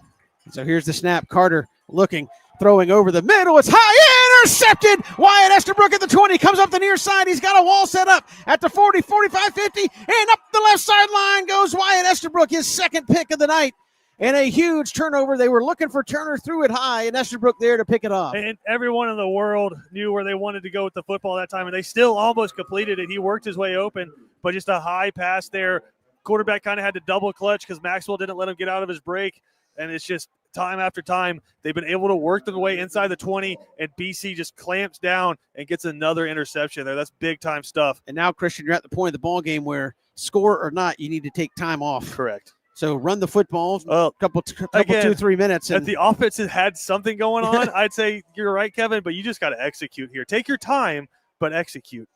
A: So here's the snap. Carter looking, throwing over the middle. It's high, intercepted. Wyatt Estabrook at the 20, comes up the near side. He's got a wall set up at the 40, 45, 50, and up the left sideline goes Wyatt Estabrook, his 2nd pick of the night. And a huge turnover. They were looking for Turner, threw it high, and Estabrook there to pick it off.
B: And everyone in the world knew where they wanted to go with the football that time, and they still almost completed it. He worked his way open, but just a high pass there. Quarterback kind of had to double clutch because Maxwell didn't let him get out of his break, and it's just time after time they've been able to work their way inside the 20, and BC just clamps down and gets another interception there. That's big-time stuff.
A: And now, Christian, you're at the point of the ball game where, score or not, you need to take time off.
B: Correct.
A: So run the football, couple 2-3 minutes.
B: And if the offense had something going on, I'd say you're right, Kevin, but you just got to execute here. Take your time, but execute.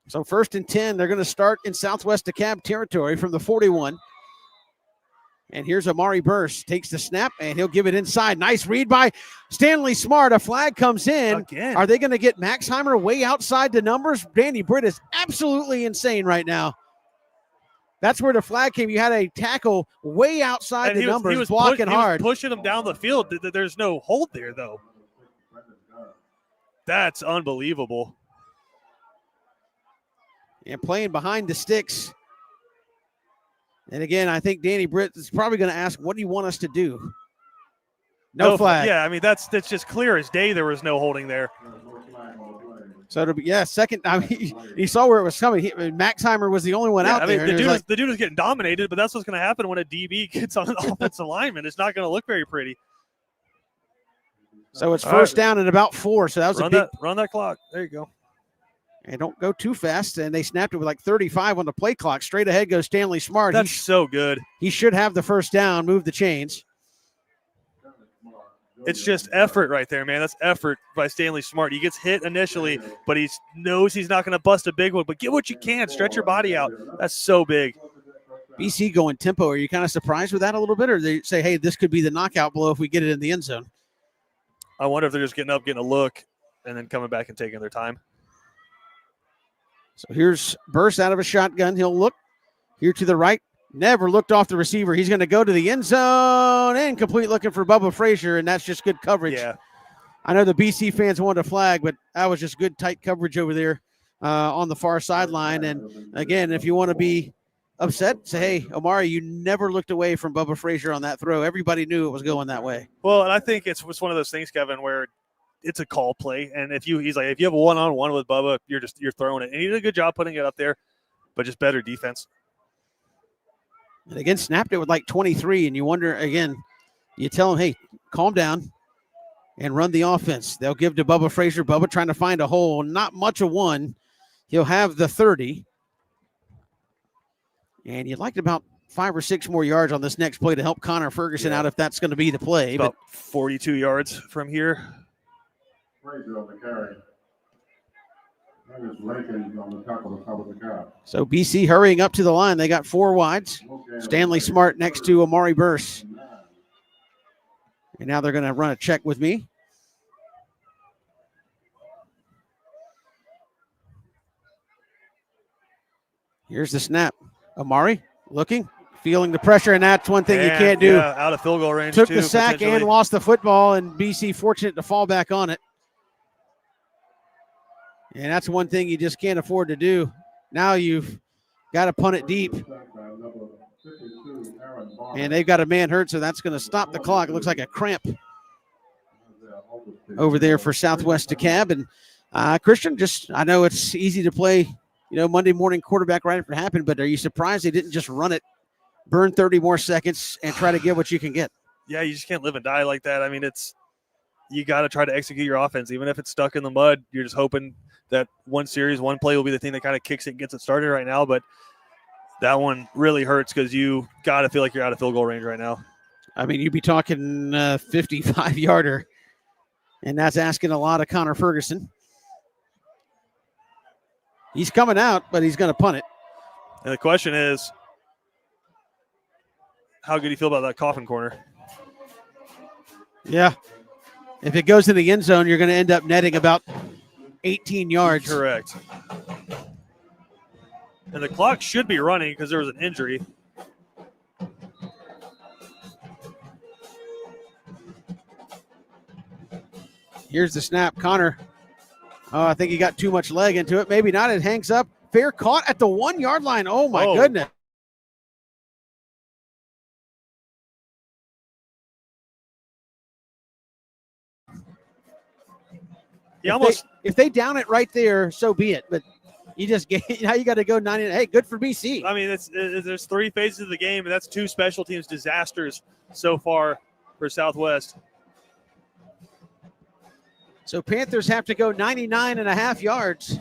A: So 1st and 10, they're going to start in Southwest DeKalb territory from the 41. And here's Amari Burst, takes the snap, and he'll give it inside. Nice read by Stanley Smart. A flag comes in.
B: Again.
A: Are they going to get Maxheimer way outside the numbers? Danny Britt is absolutely insane right now. That's where the flag came. You had a tackle way outside the numbers, blocking hard.
B: He was pushing him down the field. There's no hold there, though. That's unbelievable.
A: And playing behind the sticks. And again, I think Danny Britt is probably going to ask, what do you want us to do? No flag.
B: Yeah, I mean, that's just clear as day there was no holding there.
A: So it'll be, 2nd. I mean, he saw where it was coming. Maxheimer was the only one out there.
B: The dude was getting dominated, but that's what's going to happen when a DB gets on an offensive lineman. It's not going to look very pretty.
A: So it's first down and about 4. So that was
B: run that clock. There you go.
A: And don't go too fast. And they snapped it with like 35 on the play clock. Straight ahead goes Stanley Smart.
B: That's so good.
A: He should have the first down, move the chains.
B: It's just effort right there, man. That's effort by Stanley Smart. He gets hit initially, but he knows he's not going to bust a big one. But get what you can. Stretch your body out. That's so big.
A: BC going tempo. Are you kind of surprised with that a little bit? Or they say, hey, this could be the knockout blow if we get it in the end zone?
B: I wonder if they're just getting up, getting a look, and then coming back and taking their time.
A: So here's Burst out of a shotgun. He'll look here to the right. Never looked off the receiver. He's going to go to the end zone. Incomplete, looking for Bubba Frazier, and that's just good coverage.
B: Yeah.
A: I know the BC fans wanted a flag, but that was just good, tight coverage over there on the far sideline. And, again, if you want to be upset, say, hey, Omari, you never looked away from Bubba Frazier on that throw. Everybody knew it was going that way.
B: Well, and I think it's one of those things, Kevin, where it's a call play. And if you have a one-on-one with Bubba, you're throwing it. And he did a good job putting it up there, but just better defense.
A: And again, snapped it with like 23, and you wonder, again, You tell them, hey, calm down and run the offense. They'll give to Bubba Frazier. Bubba trying to find a hole. Not much of one. He'll have the 30. And you'd like about 5 or 6 more yards on this next play to help Connor Ferguson out if that's going to be the play.
B: About 42 yards from here.
E: Frazier on the carry. That is Rankin on the tackle to cover the gap.
A: So BC hurrying up to the line. They got 4 wides. Stanley Smart next to Amari Burse. And now they're going to run a check with me. Here's the snap. Amari looking, feeling the pressure, and that's one thing you can't do.
B: Yeah, out of field goal range.
A: Took the sack and lost the football, and BC fortunate to fall back on it. And that's one thing you just can't afford to do. Now you've got to punt it deep. And they've got a man hurt, so that's going to stop the clock. It looks like a cramp over there for Southwest DeKalb. And Christian, I know it's easy to play, Monday morning quarterback right after it happened, but are you surprised they didn't just run it, burn 30 more seconds, and try to get what you can get?
B: Yeah, you just can't live and die like that. I mean, you got to try to execute your offense. Even if it's stuck in the mud, you're just hoping that one play will be the thing that kind of kicks it and gets it started right now. But that one really hurts because you got to feel like you're out of field goal range right now.
A: I mean, you'd be talking 55-yarder, and that's asking a lot of Connor Ferguson. He's coming out, but he's going to punt it.
B: And the question is, how good do you feel about that coffin corner?
A: Yeah. If it goes in the end zone, you're going to end up netting about 18 yards.
B: Correct. And the clock should be running because there was an injury.
A: Here's the snap. Connor. Oh, I think he got too much leg into it. Maybe not. It hangs up. Fair caught at the 1-yard line. Oh, my goodness. If they down it right there, so be it. But you just now you got to go 90. Hey, good for BC.
B: I mean, there's 3 phases of the game, and that's 2 special teams disasters so far for Southwest.
A: So Panthers have to go 99.5 yards.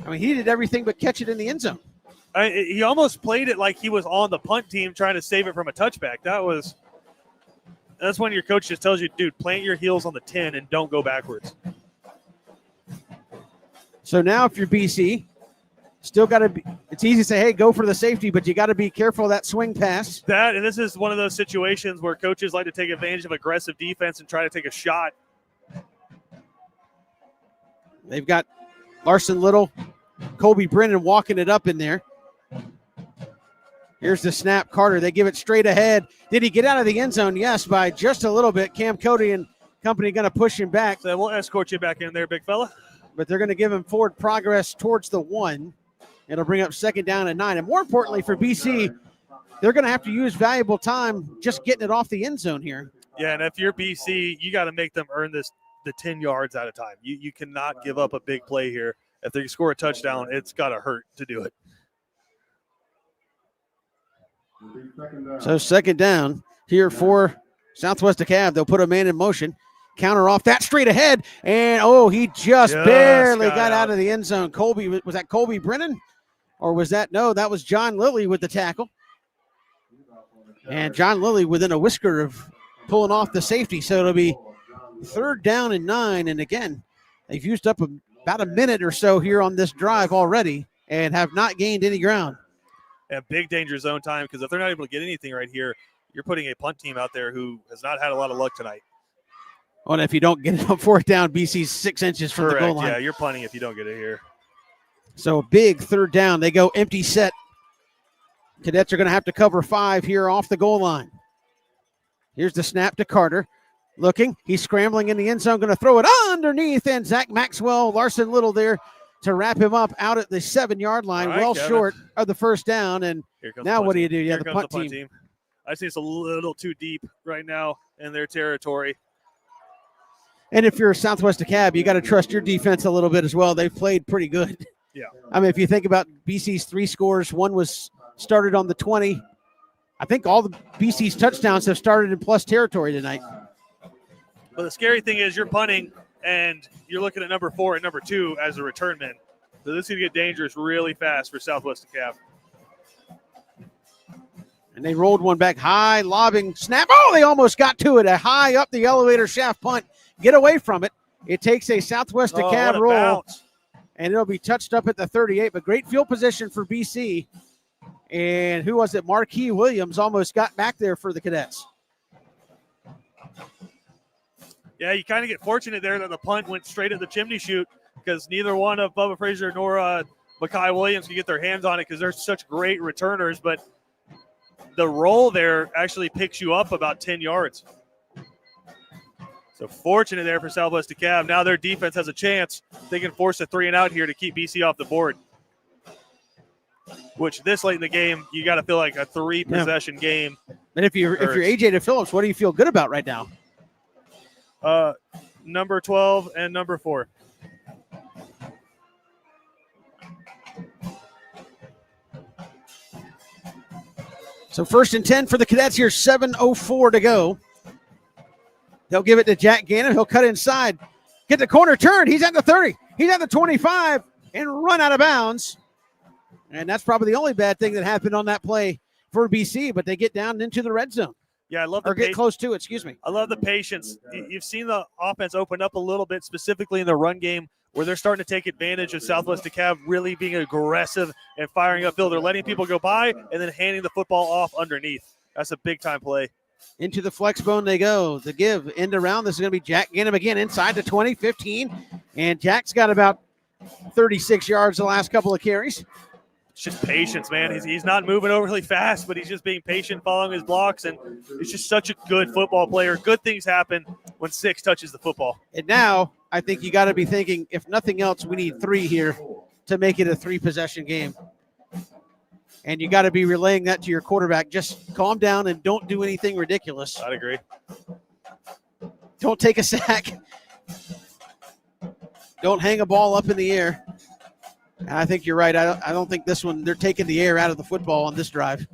A: I mean, he did everything but catch it in the end zone.
B: He almost played it like he was on the punt team trying to save it from a touchback. That's when your coach just tells you, dude, plant your heels on the 10 and don't go backwards.
A: So now if you're BC, still got to be – it's easy to say, hey, go for the safety, but you got to be careful of that swing pass.
B: And this is one of those situations where coaches like to take advantage of aggressive defense and try to take a shot.
A: They've got Larson Little, Colby Brennan walking it up in there. Here's the snap. Carter, they give it straight ahead. Did he get out of the end zone? Yes, by just a little bit. Cam Cody and company going to push him back.
B: So we'll escort you back in there, big fella.
A: But they're going to give him forward progress towards the 1. It'll bring up 2nd down and 9. And more importantly for BC, they're going to have to use valuable time just getting it off the end zone here.
B: Yeah, and if you're BC, you got to make them earn the 10 yards at a time. You cannot give up a big play here. If they score a touchdown, it's got to hurt to do it.
A: So 2nd down here for Southwest DeKalb. They'll put a man in motion. Counter off that straight ahead. And, he just barely got out of the end zone. Was that Colby Brennan? Or was that – no, that was John Lilly with the tackle. And John Lilly within a whisker of pulling off the safety. So it'll be 3rd down and 9. And, again, they've used up about a minute or so here on this drive already and have not gained any ground.
B: And big danger zone time because if they're not able to get anything right here, you're putting a punt team out there who has not had a lot of luck tonight.
A: Well, and if you don't get it on 4th down, BC's 6 inches from the goal line.
B: Yeah, you're punting if you don't get it here.
A: So a big 3rd down. They go empty set. Cadets are going to have to cover 5 here off the goal line. Here's the snap to Carter. Looking. He's scrambling in the end zone. Going to throw it underneath. And Zach Maxwell, Larson Little there to wrap him up out at the 7-yard line.
B: Right,
A: well
B: Kevin.
A: Short of the 1st down. And now what do you do? Yeah,
B: the punt team. I think it's a little too deep right now in their territory.
A: And if you're a Southwest DeKalb, you got to trust your defense a little bit as well. They've played pretty good.
B: Yeah.
A: I mean, if you think about BC's 3 scores, one was started on the 20, I think all the BC's touchdowns have started in plus territory tonight.
B: But the scary thing is you're punting, and you're looking at number 4 and number 2 as the return men. So this is going to get dangerous really fast for Southwest DeKalb.
A: And they rolled one back high, lobbing, snap. Oh, they almost got to it. A high up the elevator shaft punt. Get away from it. It takes a Southwest DeKalb roll,
B: bounce.
A: and it'll be touched up at the 38. But great field position for BC. And who was it? Marquis Williams almost got back there for the Cadets.
B: Yeah, you kind of get fortunate there that the punt went straight at the chimney chute because neither one of Bubba Frazier nor Makai Williams can get their hands on it because they're such great returners. But the roll there actually picks you up about 10 yards. So fortunate there for Southwest DeKalb. Now their defense has a chance. They can force a 3-and-out here to keep BC off the board. Which this late in the game, you got to feel like a 3-possession game.
A: And if you're AJ DePhillips, what do you feel good about right now?
B: Number 12 and number 4.
A: So 1st and 10 for the Cadets here, 7:04 to go. They'll give it to Jack Gannon. He'll cut inside. Get the corner turn. He's at the 30. He's at the 25 and run out of bounds. And that's probably the only bad thing that happened on that play for BC, but they get down into the red zone.
B: Yeah, I love the
A: or get close to it, excuse me.
B: I love the patience. You've seen the offense open up a little bit, specifically in the run game, where they're starting to take advantage of Southwest DeKalb really being aggressive and firing upfield. They're letting people go by and then handing the football off underneath. That's a big-time play.
A: Into the flex bone they go. The give, end around. This is going to be Jack Gannon again inside the 20, 15. And Jack's got about 36 yards the last couple of carries.
B: It's just patience, man. He's not moving overly fast, but he's just being patient, following his blocks, and he's just such a good football player. Good things happen when 6 touches the football.
A: And now I think you got to be thinking, if nothing else, we need 3 here to make it a 3-possession game. And you got to be relaying that to your quarterback. Just calm down and don't do anything ridiculous.
B: I'd agree.
A: Don't take a sack. Don't hang a ball up in the air. And I think you're right. I don't think this one, they're taking the air out of the football on this drive.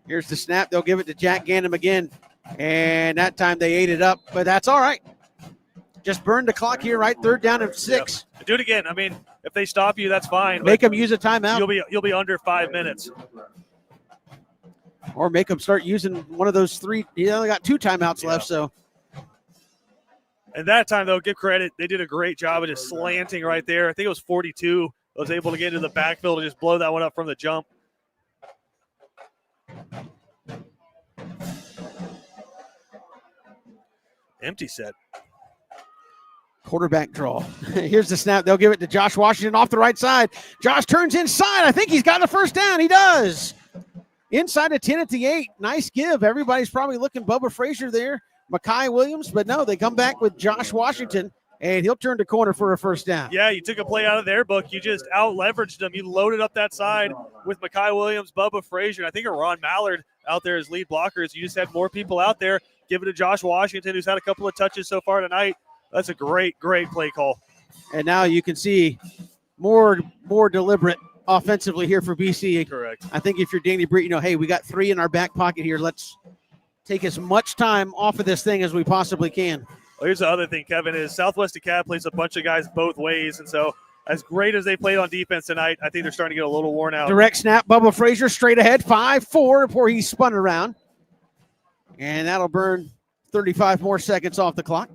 A: Here's the snap. They'll give it to Jack Gannon again. And that time they ate it up, but that's all right. Just burn the clock here, right? 3rd down and 6.
B: Yep. Do it again. I mean, if they stop you, that's fine.
A: Make them use a timeout.
B: You'll be under 5 minutes.
A: Or make them start using one of those 3. You only got 2 timeouts left, so.
B: And that time, though, give credit. They did a great job of just slanting right there. I think it was 42. I was able to get into the backfield and just blow that one up from the jump. Empty set.
A: Quarterback draw. Here's the snap. They'll give it to Josh Washington off the right side. Josh turns inside. I think he's got the 1st down. He does. Inside the 10 at the 8. Nice give. Everybody's probably looking Bubba Frazier there. Makai Williams, but no, they come back with Josh Washington, and he'll turn the corner for a 1st down.
B: Yeah, you took a play out of their book. You just out-leveraged them. You loaded up that side with Makai Williams, Bubba Frazier, I think Ron Mallard out there as lead blockers. You just had more people out there. Give it to Josh Washington, who's had a couple of touches so far tonight. That's a great, great play call.
A: And now you can see more deliberate offensively here for BC.
B: Correct.
A: I think if you're Danny Britt, hey, we got 3 in our back pocket here. Let's take as much time off of this thing as we possibly can.
B: Well, here's the other thing, Kevin, is Southwest DeKalb plays a bunch of guys both ways. And so as great as they played on defense tonight, I think they're starting to get a little worn out.
A: Direct snap, Bubba Frazier straight ahead, 5-4 before he spun around. And that'll burn 35 more seconds off the clock.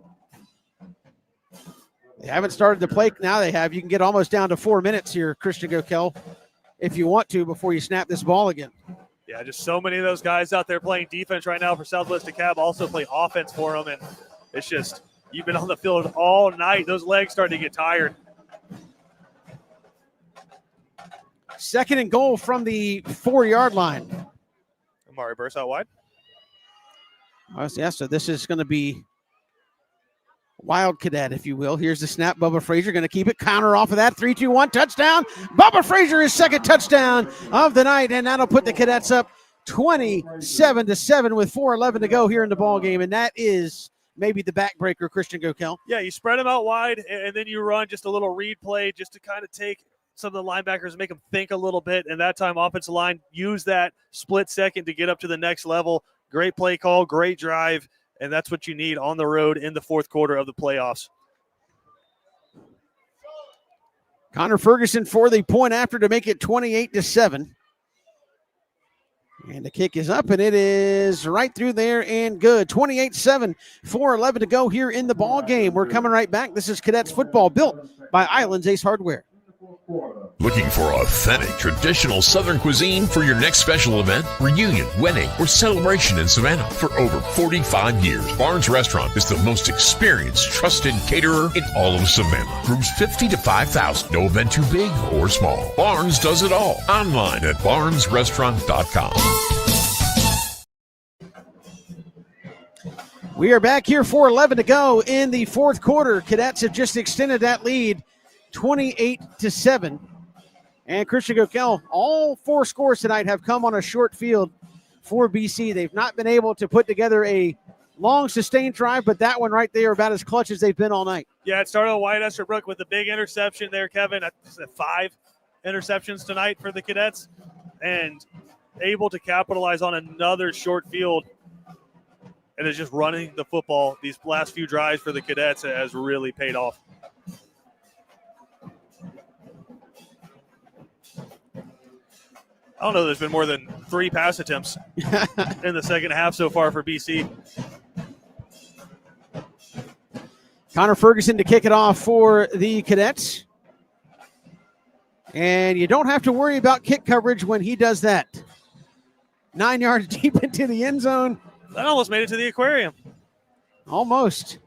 A: They haven't started the play. Now they have. You can get almost down to 4 minutes here, Christian GoKel, if you want to, before you snap this ball again.
B: Yeah, just so many of those guys out there playing defense right now for Southwest DeKalb also play offense for them. And it's just, you've been on the field all night. Those legs starting to get tired.
A: 2nd and goal from the 4-yard line.
B: Amari bursts out wide.
A: Yeah, so this is going to be Wild Cadet, if you will. Here's the snap. Bubba Frazier going to keep it. Counter off of that. 3-2-1 touchdown. Bubba Frazier, his 2nd touchdown of the night, and that'll put the Cadets up 27-7 with 4:11 to go here in the ball game, and that is maybe the backbreaker, Christian GoKel.
B: Yeah, you spread them out wide, and then you run just a little read play just to kind of take some of the linebackers, make them think a little bit, and that time offensive line use that split second to get up to the next level. Great play call, great drive, and that's what you need on the road in the fourth quarter of the playoffs.
A: Connor Ferguson for the point after to make it 28-7. And the kick is up, and it is right through there and good. 28-7, 4:11 to go here in the ball game. We're coming right back. This is Cadets football built by Islands Ace Hardware.
C: Looking for authentic, traditional Southern cuisine for your next special event, reunion, wedding, or celebration in Savannah? For over 45 years, Barnes Restaurant is the most experienced, trusted caterer in all of Savannah. Rooms 50 to 5,000. No event too big or small. Barnes does it all. Online at barnesrestaurant.com.
A: We are back here, 4:11 to go in the fourth quarter. Cadets have just extended that lead 28-7. And Christian Gokel, all four scores tonight have come on a short field for BC. They've not been able to put together a long, sustained drive, but that one right there about as clutch as they've been all night.
B: Yeah, it started on Wyatt Estherbrook with a big interception there, Kevin. 5 interceptions tonight for the Cadets, and able to capitalize on another short field. And it's just running the football. These last few drives for the Cadets has really paid off. I don't know, there's been more than 3 pass attempts in the second half so far for BC.
A: Connor Ferguson to kick it off for the Cadets. And you don't have to worry about kick coverage when he does that. 9 yards deep into the end zone.
B: That almost made it to the aquarium.
A: Almost.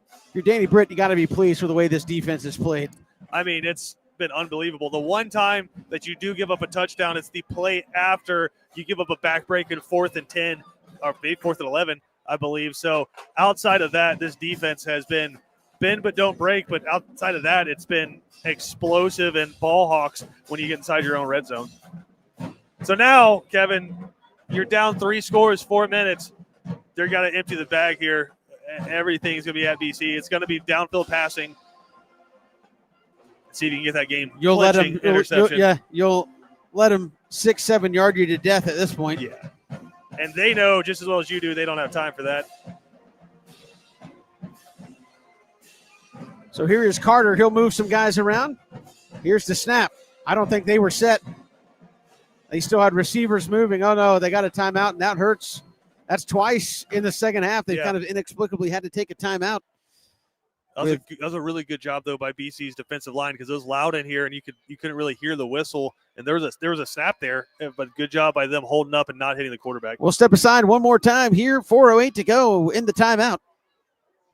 A: If you're Danny Britt, you got to be pleased with the way this defense is played.
B: I mean, it's been unbelievable. The one time that you do give up a touchdown, it's the play after you give up a backbreak in 4th and 10, or 4th and 11, I believe. So outside of that, this defense has been bend but don't break. But outside of that, it's been explosive and ball hawks when you get inside your own red zone. So now, Kevin, you're down 3 scores, 4 minutes. They're got to empty the bag here. Everything's going to be at BC. It's going to be downfield passing. See if you can get that game.
A: You'll let him
B: interception.
A: You'll let him 6-7 yard you to death at this point.
B: Yeah. And they know just as well as you do, they don't have time for that.
A: So here is Carter. He'll move some guys around. Here's the snap. I don't think they were set. They still had receivers moving. Oh, no, they got a timeout, and that hurts. That's twice in the second half. They kind of inexplicably had to take a timeout.
B: That was a really good job, though, by BC's defensive line, because it was loud in here, and you couldn't really hear the whistle. And there was a snap there, but good job by them holding up and not hitting the quarterback.
A: We'll step aside one more time here. 4:08 to go in the timeout.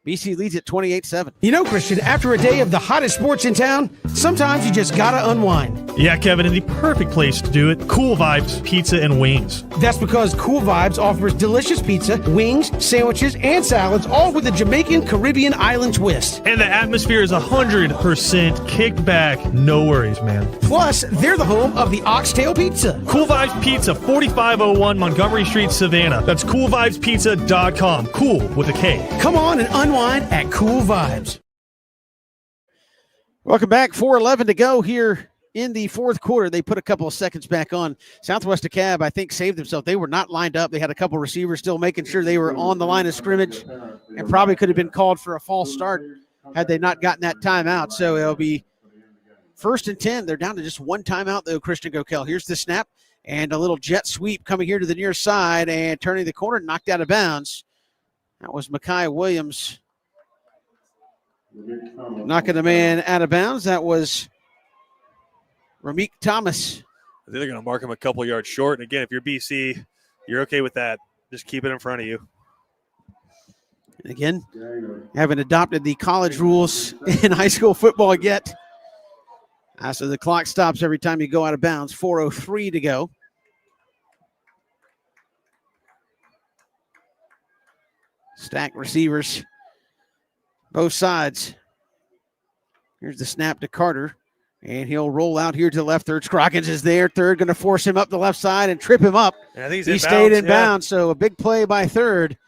A: BC leads at 28-7. You know, Christian, after a day of the hottest sports in town, sometimes you just gotta unwind.
I: Yeah, Kevin, and the perfect place to do it, Cool Vibes Pizza and Wings.
A: That's because Cool Vibes offers delicious pizza, wings, sandwiches, and salads, all with a Jamaican Caribbean island twist.
I: And the atmosphere is 100% kicked back. No worries, man.
A: Plus, they're the home of the Oxtail Pizza.
I: Cool Vibes Pizza, 4501 Montgomery Street, Savannah. That's coolvibespizza.com. Cool with a K.
A: Come on and unwind at Cool Vibes. Welcome back. 4:11 to go here in the fourth quarter. They put a couple of seconds back on. Southwest DeKalb, I think, saved themselves. They were not lined up. They had a couple receivers still making sure they were on the line of scrimmage, and probably could have been called for a false start had they not gotten that timeout. So it'll be 1st and 10. They're down to just one timeout, though, Christian Gokel. Here's the snap and a little jet sweep coming here to the near side and turning the corner, knocked out of bounds. That was Mekhi Williams knocking the man out of bounds. That was Ramik Thomas.
B: I think they're going to mark him a couple yards short. And again, if you're BC, you're okay with that. Just keep it in front of you.
A: And again, haven't adopted the college rules in high school football yet. So the clock stops every time you go out of bounds. 4:03 to go. Stack receivers, both sides. Here's the snap to Carter, and he'll roll out here to the left. Third, Scroggins is there. Third, going to force him up the left side and trip him up.
B: And I think
A: he stayed in bounds, so a big play by Third.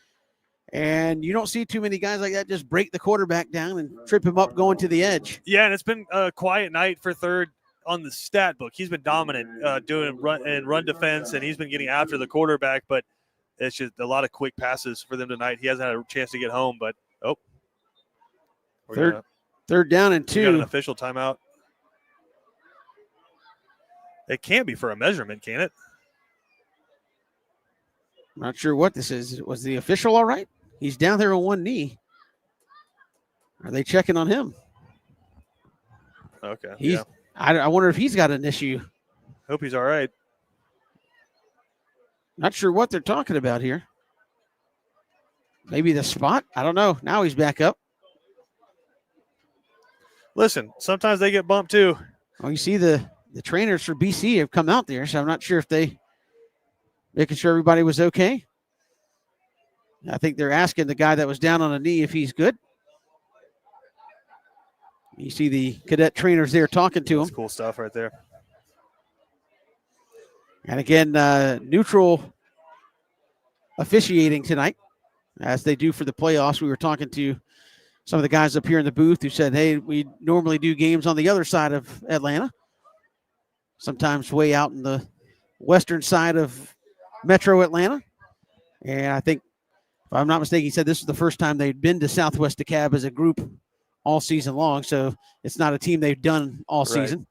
A: And you don't see too many guys like that just break the quarterback down and trip him up going to the edge.
B: Yeah, and it's been a quiet night for third on the stat book. He's been dominant doing run defense, and he's been getting after the quarterback, but it's just a lot of quick passes for them tonight. He hasn't had a chance to get home, but
A: third down and 2.
B: We got an official timeout. It can't be for a measurement, can it?
A: I'm not sure what this is. Was the official all right? He's down there on one knee. Are they checking on him?
B: Okay.
A: I wonder if he's got an issue.
B: Hope he's all right.
A: Not sure what they're talking about here. Maybe the spot? I don't know. Now he's back up.
B: Listen, sometimes they get bumped too.
A: Well, you see the trainers for BC have come out there, so I'm not sure if they making sure everybody was okay. I think they're asking the guy that was down on a knee if he's good. You see the cadet trainers there talking to him.
B: That's cool stuff right there.
A: And again, neutral officiating tonight, as they do for the playoffs. We were talking to some of the guys up here in the booth who said, hey, we normally do games on the other side of Atlanta, sometimes way out in the western side of Metro Atlanta. And I think, if I'm not mistaken, he said this is the first time they'd been to Southwest DeKalb as a group all season long. So it's not a team they've done all season.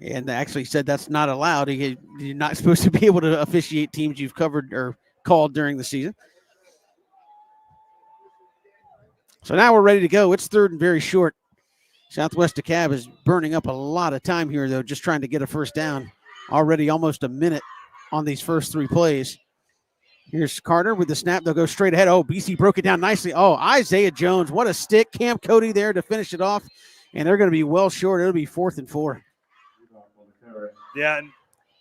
A: And they actually said that's not allowed. You're not supposed to be able to officiate teams you've covered or called during the season. So now we're ready to go. It's third and very short. Southwest DeKalb is burning up a lot of time here, though, just trying to get a first down. Already almost a minute on these first 3 plays. Here's Carter with the snap. They'll go straight ahead. Oh, BC broke it down nicely. Oh, Isaiah Jones. What a stick. Cam Cody there to finish it off. And they're going to be well short. It'll be 4th and 4.
B: Yeah, and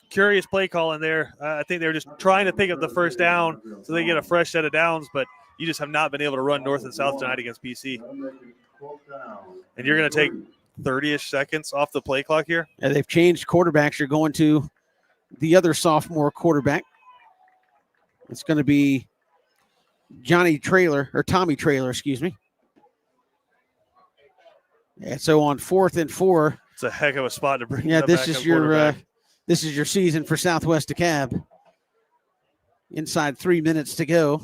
B: curious play call in there. I think they were just trying to pick up the first down so they get a fresh set of downs, but you just have not been able to run north and south tonight against BC. And you're going to take 30-ish seconds off the play clock here?
A: Yeah, they've changed quarterbacks. You're going to the other sophomore quarterback. It's going to be Tommy Trailer, excuse me. And so on 4th and 4.
B: It's a heck of a spot to bring.
A: Yeah, this is your season for Southwest DeKalb. Inside 3 minutes to go.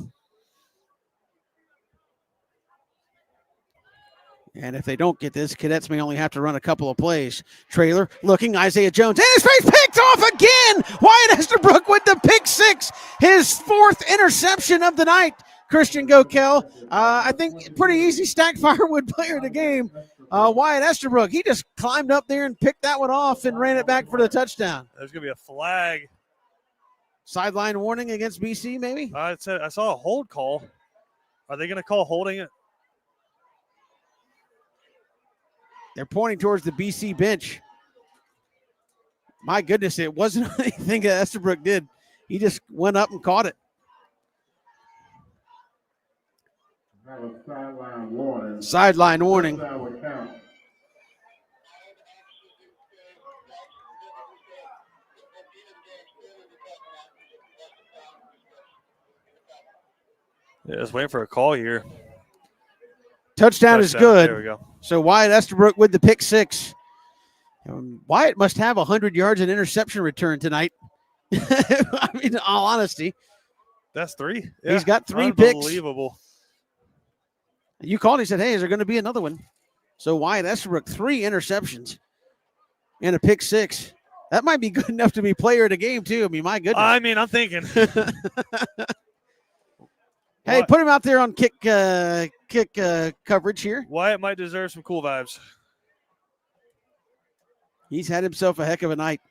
A: And if they don't get this, cadets may only have to run a couple of plays. Trailer looking, Isaiah Jones, and his face picked off again. Wyatt Estabrook with the pick 6, his 4th interception of the night. Christian Gokel, I think pretty easy stack firewood player of the game. Wyatt Estabrook, he just climbed up there and picked that one off and ran it back for the touchdown.
B: There's going to be a flag.
A: Sideline warning against BC, maybe?
B: I saw a hold call. Are they going to call holding it?
A: They're pointing towards the BC bench. My goodness, it wasn't anything that Estabrook did. He just went up and caught it.
E: Sideline warning.
A: Sideline warning.
B: Yeah, just waiting for a call here.
A: Touchdown is good.
B: There we go.
A: So Wyatt Estabrook with the pick 6. Wyatt must have 100 yards in interception return tonight. I mean, in all honesty.
B: That's 3. Yeah,
A: he's got 3 picks.
B: Unbelievable.
A: You called. He said, hey, is there going to be another one? So Wyatt Estabrook, 3 interceptions and a pick 6. That might be good enough to be player of the game, too. I mean, my goodness.
B: I mean, I'm thinking.
A: Hey, put him out there on kick coverage here.
B: Wyatt might deserve some cool vibes.
A: He's had himself a heck of a night.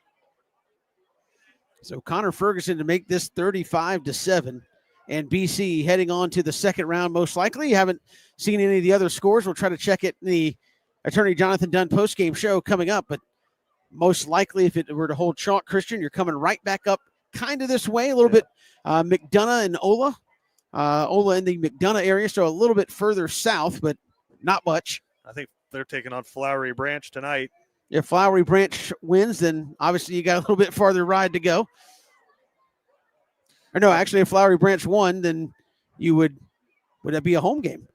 A: So Connor Ferguson to make this 35-7. And BC heading on to the second round, most likely. You haven't seen any of the other scores. We'll try to check it in the Attorney Jonathan Dunn postgame show coming up. But most likely, if it were to hold chalk, Christian, you're coming right back up kind of this way, a little bit. McDonough and Ola. Ola in the McDonough area, so a little bit further south, but not much.
B: I think they're taking on Flowery Branch tonight.
A: If Flowery Branch wins, then obviously you got a little bit farther ride to go. Or no, actually, if Flowery Branch won, then you would that be a home game?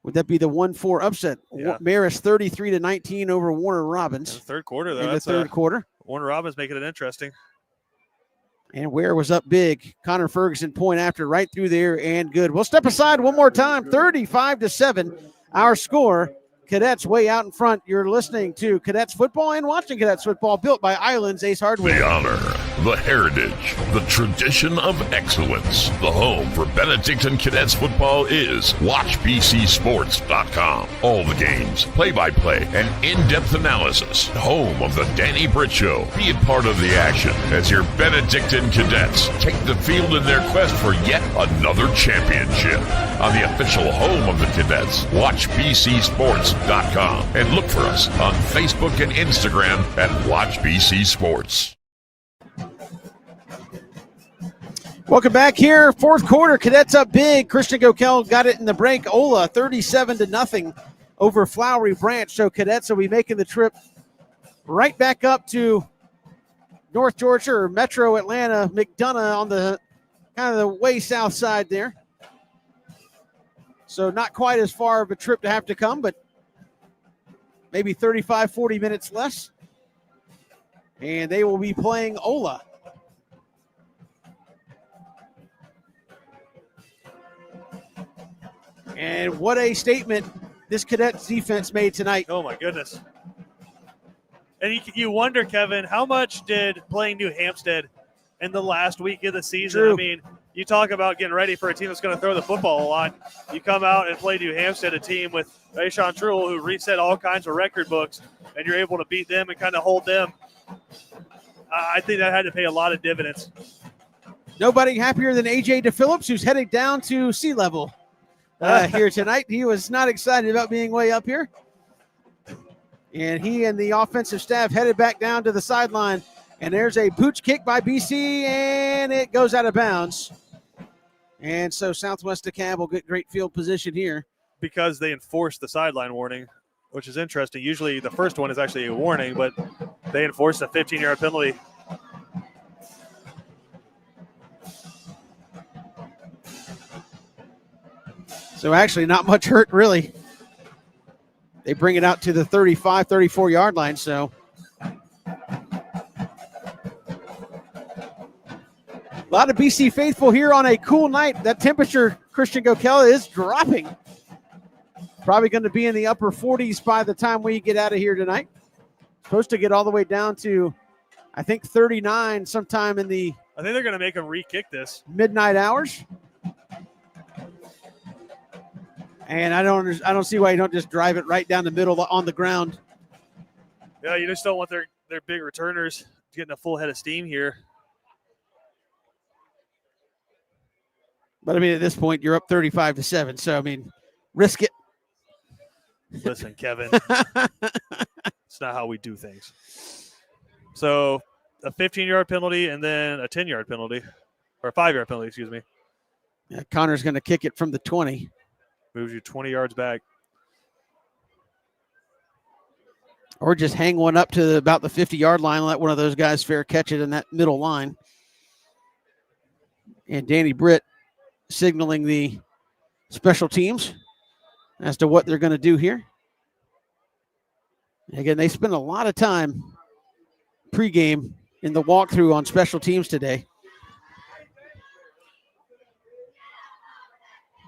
A: Would that be the 1-4 upset?
B: Yeah.
A: Marist 33-19 over Warner Robins.
B: In the third quarter, though.
A: In the third quarter.
B: Warner Robins making it interesting.
A: And Ware was up big. Connor Ferguson point after right through there and good. We'll step aside one more time. 35-7, our score. Cadets way out in front. You're listening to Cadets football and watching Cadets football, built by Islands Ace Hardware.
C: The honor, the heritage, the tradition of excellence. The home for Benedictine Cadets football is WatchBCSports.com. All the games, play-by-play, and in-depth analysis. Home of the Danny Britt Show. Be a part of the action as your Benedictine Cadets take the field in their quest for yet another championship. On the official home of the Cadets, WatchBCSports.com. And look for us on Facebook and Instagram at WatchBC Sports.
A: Welcome back here. Fourth quarter, Cadets up big. Christian Gokel got it in the break. Ola 37-0 over Flowery Branch. So Cadets will be making the trip right back up to North Georgia or Metro Atlanta, McDonough on the kind of the way south side there. So not quite as far of a trip to have to come, but maybe 35, 40 minutes less. And they will be playing Ola. And what a statement this Cadets defense made tonight.
B: Oh, my goodness. And you wonder, Kevin, how much did playing New Hampstead in the last week of the season?
A: True.
B: I mean, you talk about getting ready for a team that's going to throw the football a lot. You come out and play New Hampstead, a team with Rashawn Truel, who reset all kinds of record books, and you're able to beat them and kind of hold them. I think that had to pay a lot of dividends.
A: Nobody happier than A.J. DePhillips, who's headed down to sea level here tonight. He was not excited about being way up here. And he and the offensive staff headed back down to the sideline. And there's a booch kick by BC, and it goes out of bounds. And so Southwest DeKalb will get great field position here.
B: Because they enforced the sideline warning, which is interesting. Usually the first one is actually a warning, but they enforced a 15-yard penalty.
A: So actually not much hurt, really. They bring it out to the 35, 34-yard line, so. A lot of BC faithful here on a cool night. That temperature, Christian Gokel, is dropping. Probably going to be in the upper 40s by the time we get out of here tonight. Supposed to get all the way down to, I think, 39 sometime in the
B: I think they're going to make them re-kick this.
A: midnight hours. And I don't see why you don't just drive it right down the middle on the ground.
B: Yeah, you just don't want their big returners getting a full head of steam here.
A: But I mean, at this point, you're up 35-7. So I mean, risk it.
B: Listen, Kevin, it's not how we do things. So a 15-yard penalty and then a 10-yard penalty, or a 5-yard penalty, excuse me.
A: Yeah, Connor's going to kick it from the 20.
B: Moves you 20 yards back.
A: Or just hang one up to about the 50-yard line and let one of those guys fair catch it in that middle line. And Danny Britt signaling the special teams as to what they're going to do here. Again, they spent a lot of time pregame in the walkthrough on special teams today.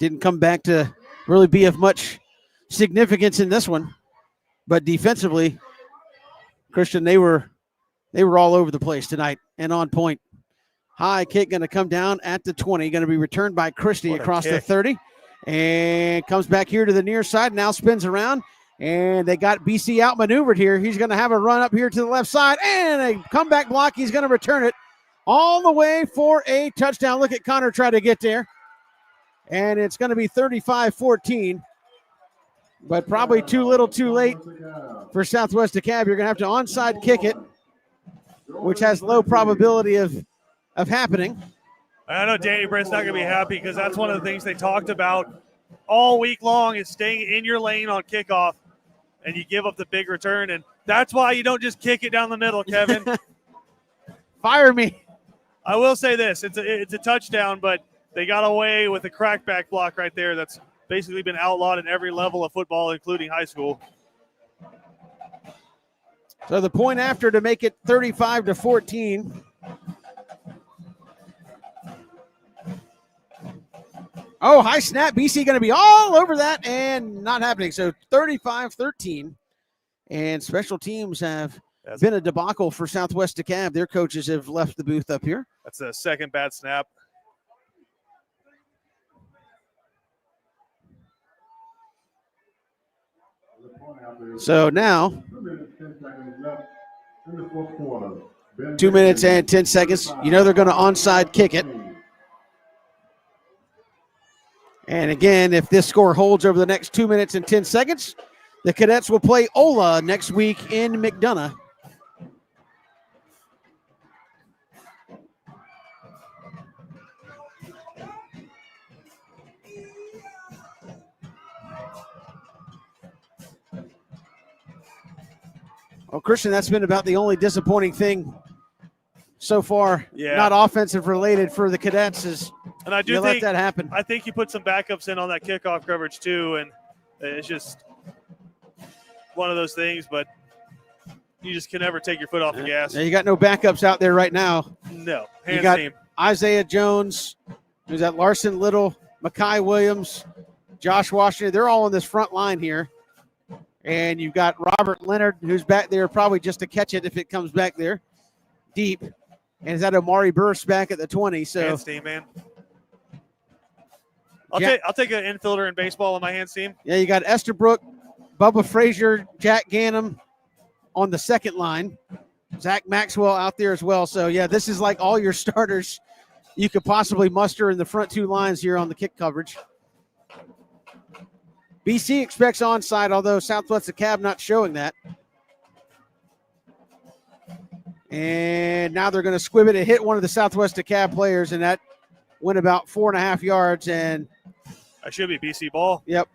A: Didn't come back to really be of much significance in this one. But defensively, Christian, they were all over the place tonight and on point. High kick going to come down at the 20, going to be returned by Christie across the 30, and comes back here to the near side, now spins around, and they got BC outmaneuvered here. He's going to have a run up here to the left side, and a comeback block. He's going to return it all the way for a touchdown. Look at Connor try to get there, and it's going to be 35-14. But probably too little too late for Southwest DeKalb. You're going to have to onside kick it, which has low probability of happening.
B: I know Danny Britt's not going to be happy because that's one of the things they talked about all week long is staying in your lane on kickoff, and you give up the big return. And That's why you don't just kick it down the middle, Kevin.
A: Fire me.
B: I will say this. It's a touchdown, but they got away with a crackback block right there that's basically been outlawed in every level of football, including high school.
A: So the point after to make it 35-14. Oh, high snap. BC going to be all over that and not happening. So 35-13. And special teams have been a debacle for Southwest DeKalb. Their coaches have left the booth up here.
B: That's the second bad snap.
A: So now, 2 minutes and 10 seconds. You know they're going to onside kick it. And again, if this score holds over the next 2 minutes and 10 seconds, the Cadets will play Ola next week in McDonough. Well, Christian, that's been about the only disappointing thing so far, not offensive related for the Cadets, is
B: and I do
A: you
B: think
A: let that happen.
B: I think you put some backups in on that kickoff coverage too, and it's just one of those things, but you just can never take your foot off the gas.
A: Yeah, you got no backups out there right now.
B: No.
A: You got
B: team.
A: Isaiah Jones, who's at Larson Little, Makai Williams, Josh Washington. They're all on this front line here. And you've got Robert Leonard, who's back there probably just to catch it if it comes back there deep. And is that Omari Burst back at the 20? So
B: hands team, man. I'll take an infielder in baseball on my hands team.
A: Yeah, you got Estabrook, Bubba Frazier, Jack Gannum on the second line. Zach Maxwell out there as well. So, yeah, this is like all your starters you could possibly muster in the front two lines here on the kick coverage. BC expects onside, although Southwest DeKalb not showing that. And now they're going to squib it and hit one of the Southwest DeKalb players, and that went about 4.5 yards. And
B: that should be BC ball.
A: Yep.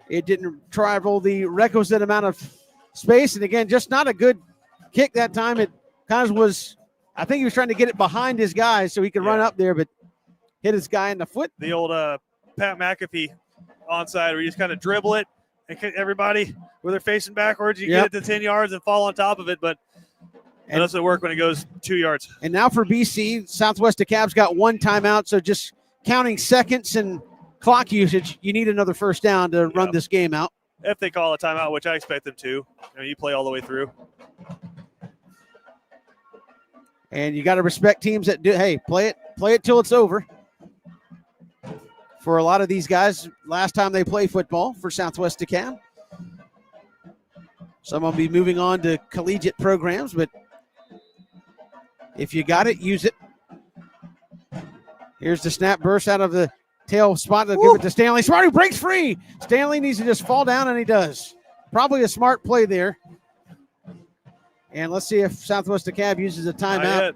A: It didn't travel the requisite amount of space. And again, just not a good kick that time. It kind of was, I think he was trying to get it behind his guy so he could run up there, but hit his guy in the foot.
B: The old Pat McAfee onside where you just kind of dribble it and everybody where they're facing backwards, you get it to 10 yards and fall on top of it, but it doesn't work when it goes 2 yards.
A: And now for BC, Southwest DeKalb's got one timeout, so just counting seconds and clock usage, you need another first down to run this game out.
B: If they call a timeout, which I expect them to. You play all the way through.
A: And you got to respect teams that do, hey, play it till it's over. For a lot of these guys, last time they play football for Southwest DeKalb. Some will be moving on to collegiate programs, but if you got it, use it. Here's the snap burst out of the tail spot. They'll give it to Stanley Smart, who breaks free. Stanley needs to just fall down, and he does. Probably a smart play there. And let's see if Southwest DeKalb uses a timeout.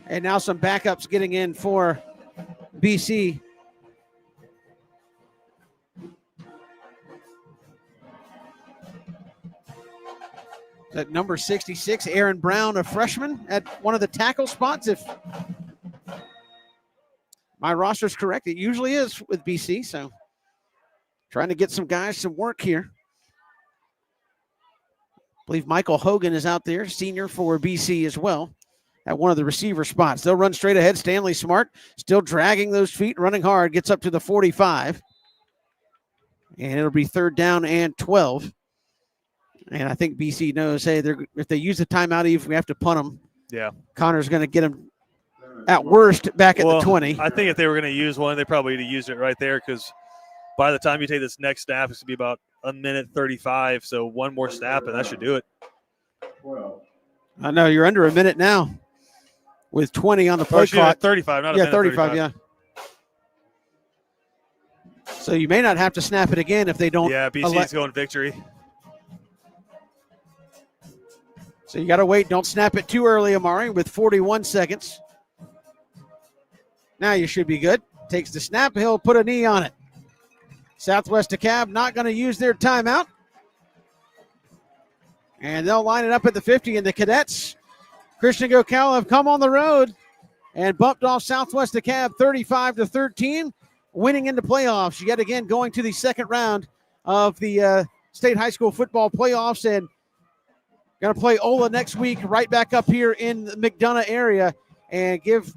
A: And now some backups getting in for BC. That number 66, Aaron Brown, a freshman, at one of the tackle spots. If my roster's correct, it usually is with BC. So trying to get some guys some work here. I believe Michael Hogan is out there, senior for BC as well, at one of the receiver spots. They'll run straight ahead. Stanley Smart still dragging those feet, running hard, gets up to the 45. And it'll be 3rd down and 12. And I think BC knows, hey, if they use the timeout, even if we have to punt them, Connor's going to get them at worst back at the 20.
B: I think if they were going to use one, they probably would have used it right there, because by the time you take this next snap, it's going to be about 1:35. So one more snap, and that should do it.
A: I know you're under a minute now with 20 on the play clock.
B: 35, not a minute.
A: 35, yeah. So you may not have to snap it again if they don't.
B: Yeah, BC's going victory.
A: So you got to wait. Don't snap it too early, Amari, with 41 seconds. Now you should be good. Takes the snap. He'll put a knee on it. Southwest DeKalb not going to use their timeout. And they'll line it up at the 50. And the Cadets, Christian GoKal, have come on the road and bumped off Southwest DeKalb 35-13, winning into playoffs. Yet again, going to the second round of the state high school football playoffs, and going to play Ola next week right back up here in the McDonough area, and give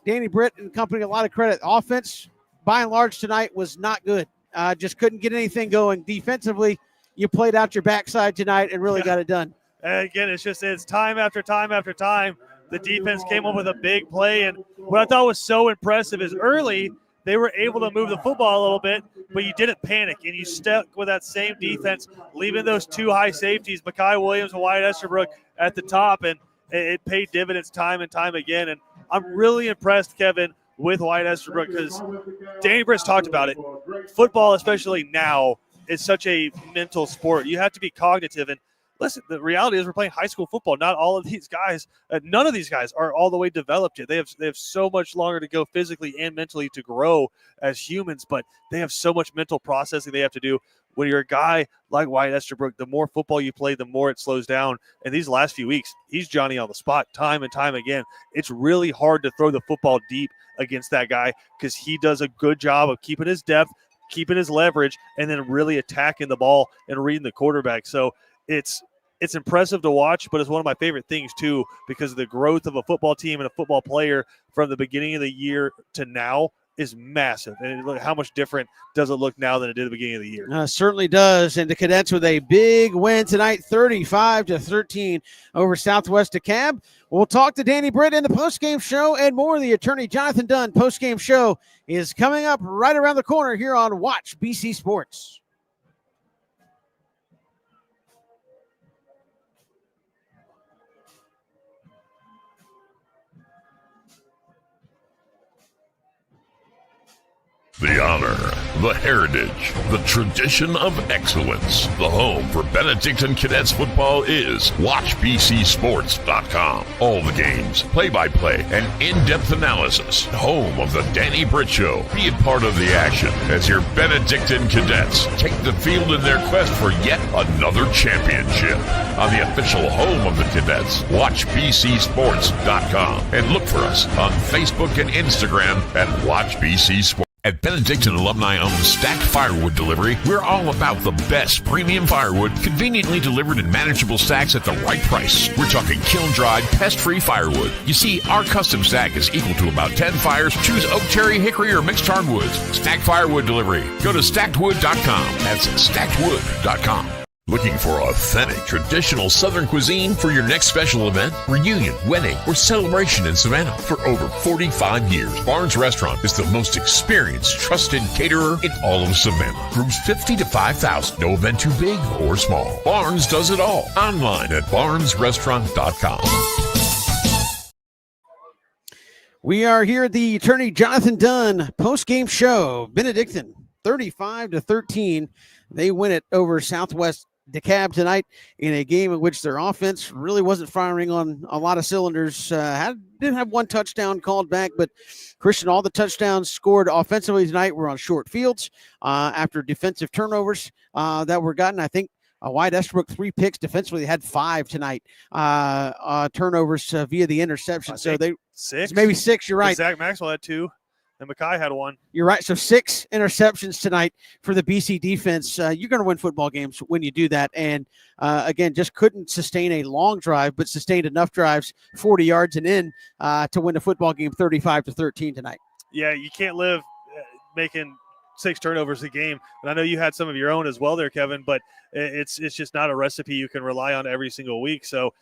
A: Danny Britt and company a lot of credit. Offense, by and large, tonight was not good. Just couldn't get anything going. Defensively, you played out your backside tonight and really got it done.
B: And again, it's time after time after time. The defense came up with a big play, and what I thought was so impressive is early they were able to move the football a little bit, but you didn't panic, and you stuck with that same defense, leaving those two high safeties, Mekhi Williams and Wyatt Estabrook, at the top, and it paid dividends time and time again. And I'm really impressed, Kevin, with Wyatt Estabrook, because Danny Britt's talked about it. Football, especially now, is such a mental sport. You have to be cognitive. And listen, the reality is we're playing high school football. Not all of these guys, none of these guys are all the way developed yet. They have so much longer to go physically and mentally to grow as humans, but they have so much mental processing they have to do. When you're a guy like Wyatt Estabrook, the more football you play, the more it slows down. And these last few weeks, he's Johnny on the spot time and time again. It's really hard to throw the football deep against that guy because he does a good job of keeping his depth, keeping his leverage, and then really attacking the ball and reading the quarterback. So it's impressive to watch, but it's one of my favorite things too, because of the growth of a football team and a football player from the beginning of the year to now is massive. And look, how much different does it look now than it did at the beginning of the year?
A: Certainly does. And the Cadets with a big win tonight, 35-13 over Southwest DeKalb. We'll talk to Danny Britt in the postgame show and more. The attorney Jonathan Dunn postgame show is coming up right around the corner here on Watch BC Sports.
C: The honor, the heritage, the tradition of excellence. The home for Benedictine Cadets football is WatchBCSports.com. All the games, play-by-play, and in-depth analysis. Home of the Danny Britt Show. Be a part of the action as your Benedictine Cadets take the field in their quest for yet another championship. On the official home of the Cadets, WatchBCSports.com. And look for us on Facebook and Instagram at WatchBC Sports. At Benedictine alumni-owned Stacked Firewood Delivery, we're all about the best premium firewood, conveniently delivered in manageable stacks at the right price. We're talking kiln-dried, pest-free firewood. You see, our custom stack is equal to about 10 fires. Choose oak, cherry, hickory, or mixed hardwoods. Stacked Firewood Delivery. Go to stackedwood.com. That's stackedwood.com. Looking for authentic, traditional Southern cuisine for your next special event, reunion, wedding, or celebration in Savannah? For over 45 years, Barnes Restaurant is the most experienced, trusted caterer in all of Savannah. Groups 50 to 5,000. No event too big or small. Barnes does it all. Online at barnesrestaurant.com.
A: We are here at the attorney Jonathan Dunn post-game show. Benedictine 35-13. They win it over Southwest DeKalb tonight in a game in which their offense really wasn't firing on a lot of cylinders. Did have one touchdown called back, but Christian, all the touchdowns scored offensively tonight were on short fields after defensive turnovers that were gotten. I think Wyatt Estabrook 3 picks defensively. They had 5 tonight turnovers via the interception. So they
B: 6,
A: maybe 6. You're right.
B: Zach Maxwell had 2. And Mekhi had 1.
A: You're right. So 6 interceptions tonight for the BC defense. You're going to win football games when you do that. And again, just couldn't sustain a long drive, but sustained enough drives, 40 yards and in to win the football game 35-13 tonight.
B: Yeah, you can't live making 6 turnovers a game. And I know you had some of your own as well there, Kevin, but it's just not a recipe you can rely on every single week. So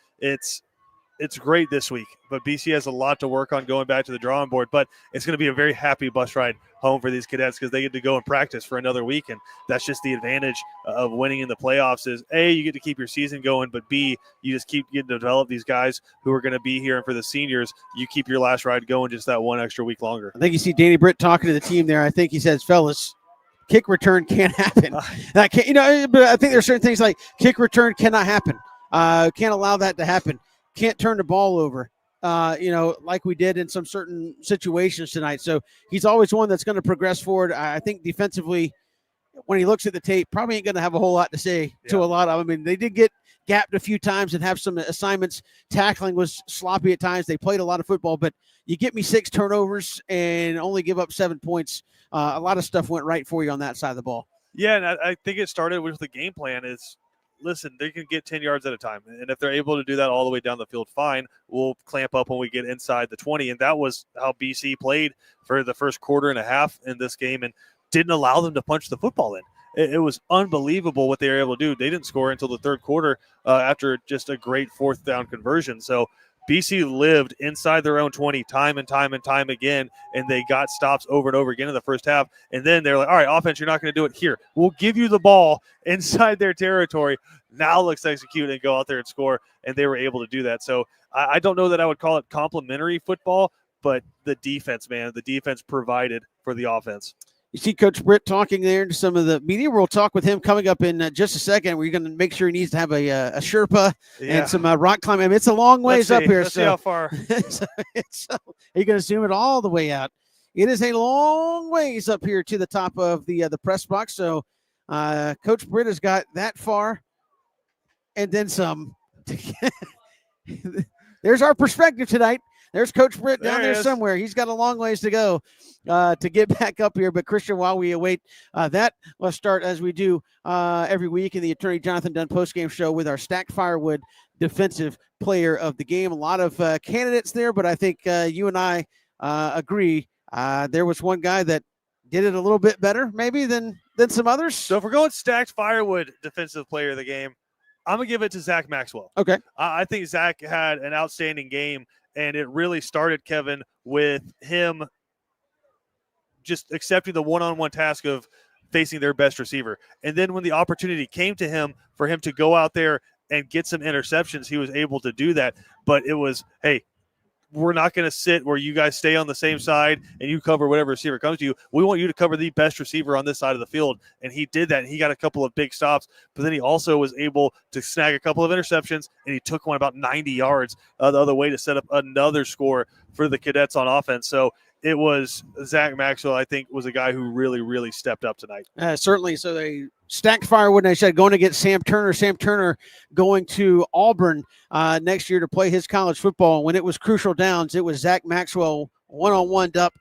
B: it's great this week, but BC has a lot to work on going back to the drawing board, but it's going to be a very happy bus ride home for these cadets because they get to go and practice for another week, and that's just the advantage of winning in the playoffs is, A, you get to keep your season going, but B, you just keep getting to develop these guys who are going to be here, and for the seniors, you keep your last ride going just that one extra week longer.
A: I think you see Danny Britt talking to the team there. I think he says, fellas, kick return can't happen. That can't, but I think there's certain things like kick return cannot happen. Can't allow that to happen. Can't turn the ball over, like we did in some certain situations tonight. So he's always one that's going to progress forward. I think defensively, when he looks at the tape, probably ain't going to have a whole lot to say to a lot of them. I mean, they did get gapped a few times and have some assignments. Tackling was sloppy at times. They played a lot of football, but you get me 6 turnovers and only give up 7 points. A lot of stuff went right for you on that side of the ball.
B: Yeah, and I think it started with the game plan is, listen, they can get 10 yards at a time. And if they're able to do that all the way down the field, fine. We'll clamp up when we get inside the 20. And that was how BC played for the first quarter and a half in this game and didn't allow them to punch the football in. It was unbelievable what they were able to do. They didn't score until the third quarter after just a great fourth down conversion. So BC lived inside their own 20 time and time and time again, and they got stops over and over again in the first half. And then they're like, all right, offense, you're not going to do it here. We'll give you the ball inside their territory. Now let's execute and go out there and score. And they were able to do that. So I don't know that I would call it complimentary football, but the defense, man, the defense provided for the offense.
A: You see Coach Britt talking there to some of the media. We'll talk with him coming up in just a second. We're going to make sure he needs to have a Sherpa and some rock climbing. I mean, it's a long ways up here.
B: Let's see how far.
A: So you can zoom it all the way out. It is a long ways up here to the top of the press box. So Coach Britt has got that far and then some. There's our perspective tonight. There's Coach Britt down there somewhere. He's got a long ways to go to get back up here. But, Christian, while we await that, let's start as we do every week in the Attorney Jonathan Dunn postgame show with our Stacked Firewood Defensive Player of the Game. A lot of candidates there, but I think you and I agree. There was one guy that did it a little bit better maybe than some others.
B: So if we're going Stacked Firewood Defensive Player of the Game, I'm going to give it to Zach Maxwell.
A: Okay.
B: I think Zach had an outstanding game. And it really started, Kevin, with him just accepting the one-on-one task of facing their best receiver. And then when the opportunity came to him for him to go out there and get some interceptions, he was able to do that. But it was, hey, we're not going to sit where you guys stay on the same side and you cover whatever receiver comes to you. We want you to cover the best receiver on this side of the field. And he did that. And he got a couple of big stops, but then he also was able to snag a couple of interceptions, and he took one about 90 yards the other way to set up another score for the Cadets on offense. So it was Zach Maxwell, I think, was a guy who really, really stepped up tonight.
A: Certainly. So they stacked firewood, and I said going to get Sam Turner. Sam Turner going to Auburn next year to play his college football. When it was crucial downs, it was Zach Maxwell one-on-one up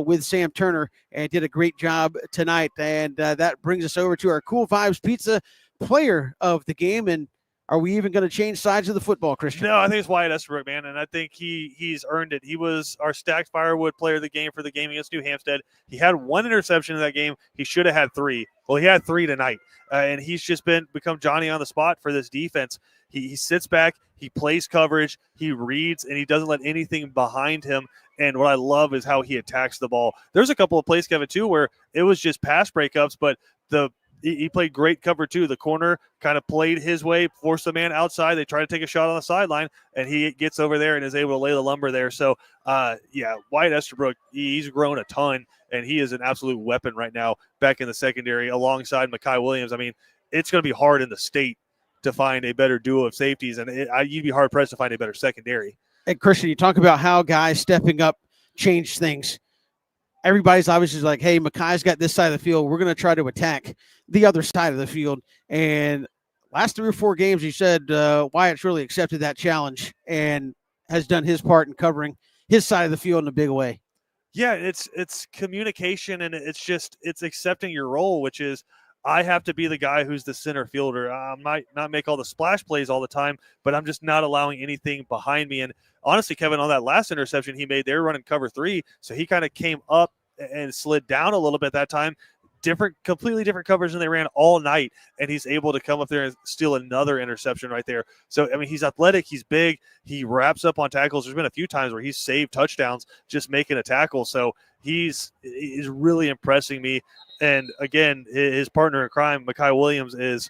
A: with Sam Turner and did a great job tonight. And that brings us over to our Cool Vibes Pizza Player of the Game. And are we even going to change sides of the football, Christian?
B: No, I think it's Wyatt Estabrook, man, and I think he's earned it. He was our Stacked Firewood Player of the Game for the game against New Hampstead. He had 1 interception in that game. He should have had 3. Well, he had 3 tonight, and he's just become Johnny on the spot for this defense. He sits back, he plays coverage, he reads, and he doesn't let anything behind him. And what I love is how he attacks the ball. There's a couple of plays, Kevin, too, where it was just pass breakups, but he played great cover, too. The corner kind of played his way, forced the man outside. They try to take a shot on the sideline, and he gets over there and is able to lay the lumber there. So, Wyatt Estabrook, he's grown a ton, and he is an absolute weapon right now back in the secondary alongside Mekhi Williams. I mean, it's going to be hard in the state to find a better duo of safeties, and you'd be hard-pressed to find a better secondary.
A: And, Christian, you talk about how guys stepping up change things. Everybody's obviously like, hey, Mekhi's got this side of the field. We're going to try to attack the other side of the field. And last 3 or 4 games, you said Wyatt's really accepted that challenge and has done his part in covering his side of the field in a big way.
B: Yeah, it's communication, and it's accepting your role, which is I have to be the guy who's the center fielder. I might not make all the splash plays all the time, but I'm just not allowing anything behind me. And honestly, Kevin, on that last interception he made, they were running cover 3, so he kind of came up and slid down a little bit that time. Completely different covers than they ran all night, and he's able to come up there and steal another interception right there. So, I mean, he's athletic, he's big, he wraps up on tackles. There's been a few times where he's saved touchdowns just making a tackle. So he's really impressing me. And again, his partner in crime, Mekhi Williams, is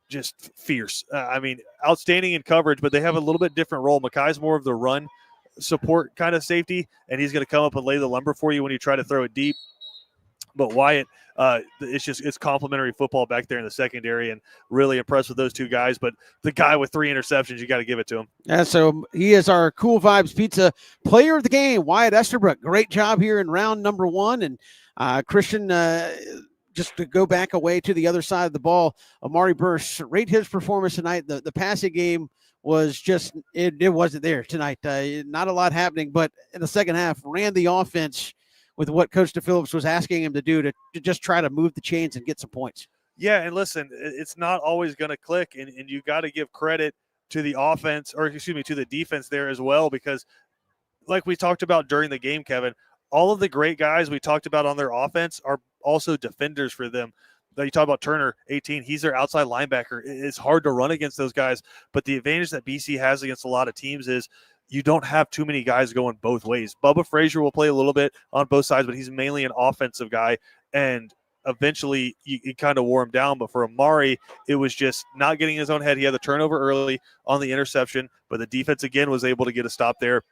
B: just fierce. I mean, outstanding in coverage, but they have a little bit different role. Mekhi's more of the run support kind of safety, and he's going to come up and lay the lumber for you when you try to throw it deep. But Wyatt, it's complimentary football back there in the secondary, and really impressed with those 2 guys. But the guy with 3 interceptions, you got to give it to him.
A: Yeah, so he is our Cool Vibes Pizza Player of the Game, Wyatt Estabrook. Great job here in round number 1. And Christian, just to go back away to the other side of the ball, Amari Burst, rate his performance tonight. The passing game was just, it wasn't there tonight. Not a lot happening, but in the second half, ran the offense with what Coach DePhillips was asking him to do to just try to move the chains and get some points.
B: Yeah, and listen, it's not always going to click, and you got to give credit to the offense, or excuse me, to the defense there as well, because like we talked about during the game, Kevin, all of the great guys we talked about on their offense are also defenders for them. You talk about Turner, 18, he's their outside linebacker. It's hard to run against those guys, but the advantage that BC has against a lot of teams is you don't have too many guys going both ways. Bubba Frazier will play a little bit on both sides, but he's mainly an offensive guy, and eventually you kind of wore him down. But for Amari, it was just not getting in his own head. He had the turnover early on the interception, but the defense again was able to get a stop there.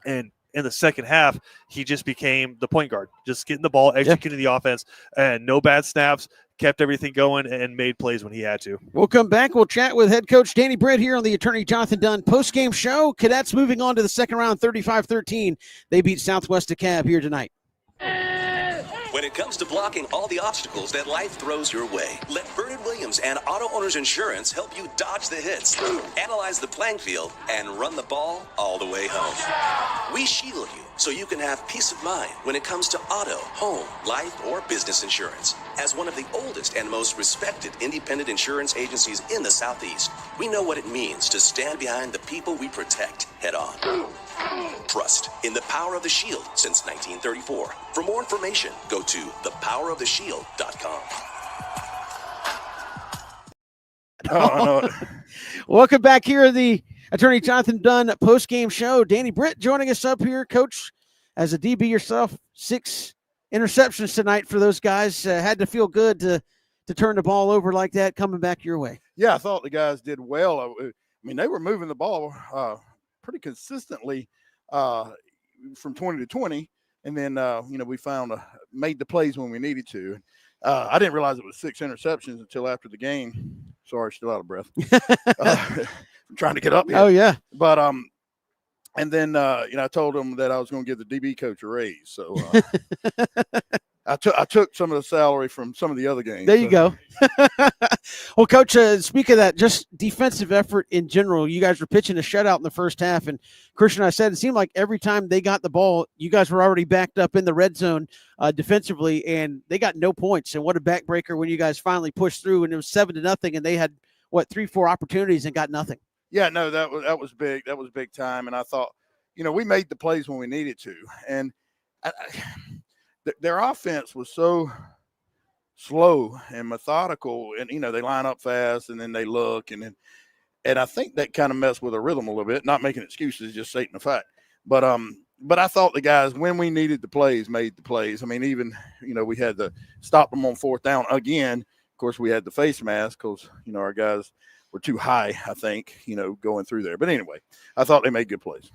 B: And in the second half, he just became the point guard, just getting the ball, executing the offense, and no bad snaps, kept everything going, and made plays when he had to.
A: We'll come back. We'll chat with head coach Danny Britt here on the Attorney Jonathan Dunn postgame show. Cadets moving on to the second round, 35-13. They beat Southwest DeKalb here tonight.
G: When it comes to blocking all the obstacles that life throws your way, let Vernon Williams and Auto Owners Insurance help you dodge the hits, analyze the playing field, and run the ball all the way home. We shield you so you can have peace of mind when it comes to auto, home, life, or business insurance. As one of the oldest and most respected independent insurance agencies in the Southeast, we know what it means to stand behind the people we protect head on. Trust in the power of the shield since 1934. For more information, go to thepoweroftheshield.com.
A: Welcome back here, the Attorney Jonathan Dunn post-game show. Danny Britt joining us up here. Coach, as a DB yourself, 6 interceptions tonight for those guys. Had to feel good to turn the ball over like that coming back your way.
H: Yeah, I thought the guys did well. I mean, they were moving the ball pretty consistently from 20 to 20. And then, we made the plays when we needed to. I didn't realize it was 6 interceptions until after the game. Sorry, still out of breath. I'm trying to get up here.
A: Oh, yeah.
H: But, and then, I told them that I was going to give the DB coach a raise. So I took some of the salary from some of the other games.
A: There you go. Well, Coach, speak of that, just defensive effort in general, you guys were pitching a shutout in the first half. And Christian, I said, it seemed like every time they got the ball, you guys were already backed up in the red zone defensively, and they got no points. And what a backbreaker when you guys finally pushed through, and it was 7-0, and they had, 3-4 opportunities and got nothing.
H: Yeah, no, that was big. That was big time. And I thought, we made the plays when we needed to. And their offense was so slow and methodical, and they line up fast and then they look, and I think that kind of messed with the rhythm a little bit. Not making excuses, just stating the fact. But I thought the guys, when we needed the plays, made the plays. I mean, even we had to stop them on 4th down again. Of course, we had the face mask because our guys were too high, I think, going through there. But anyway, I thought they made good plays.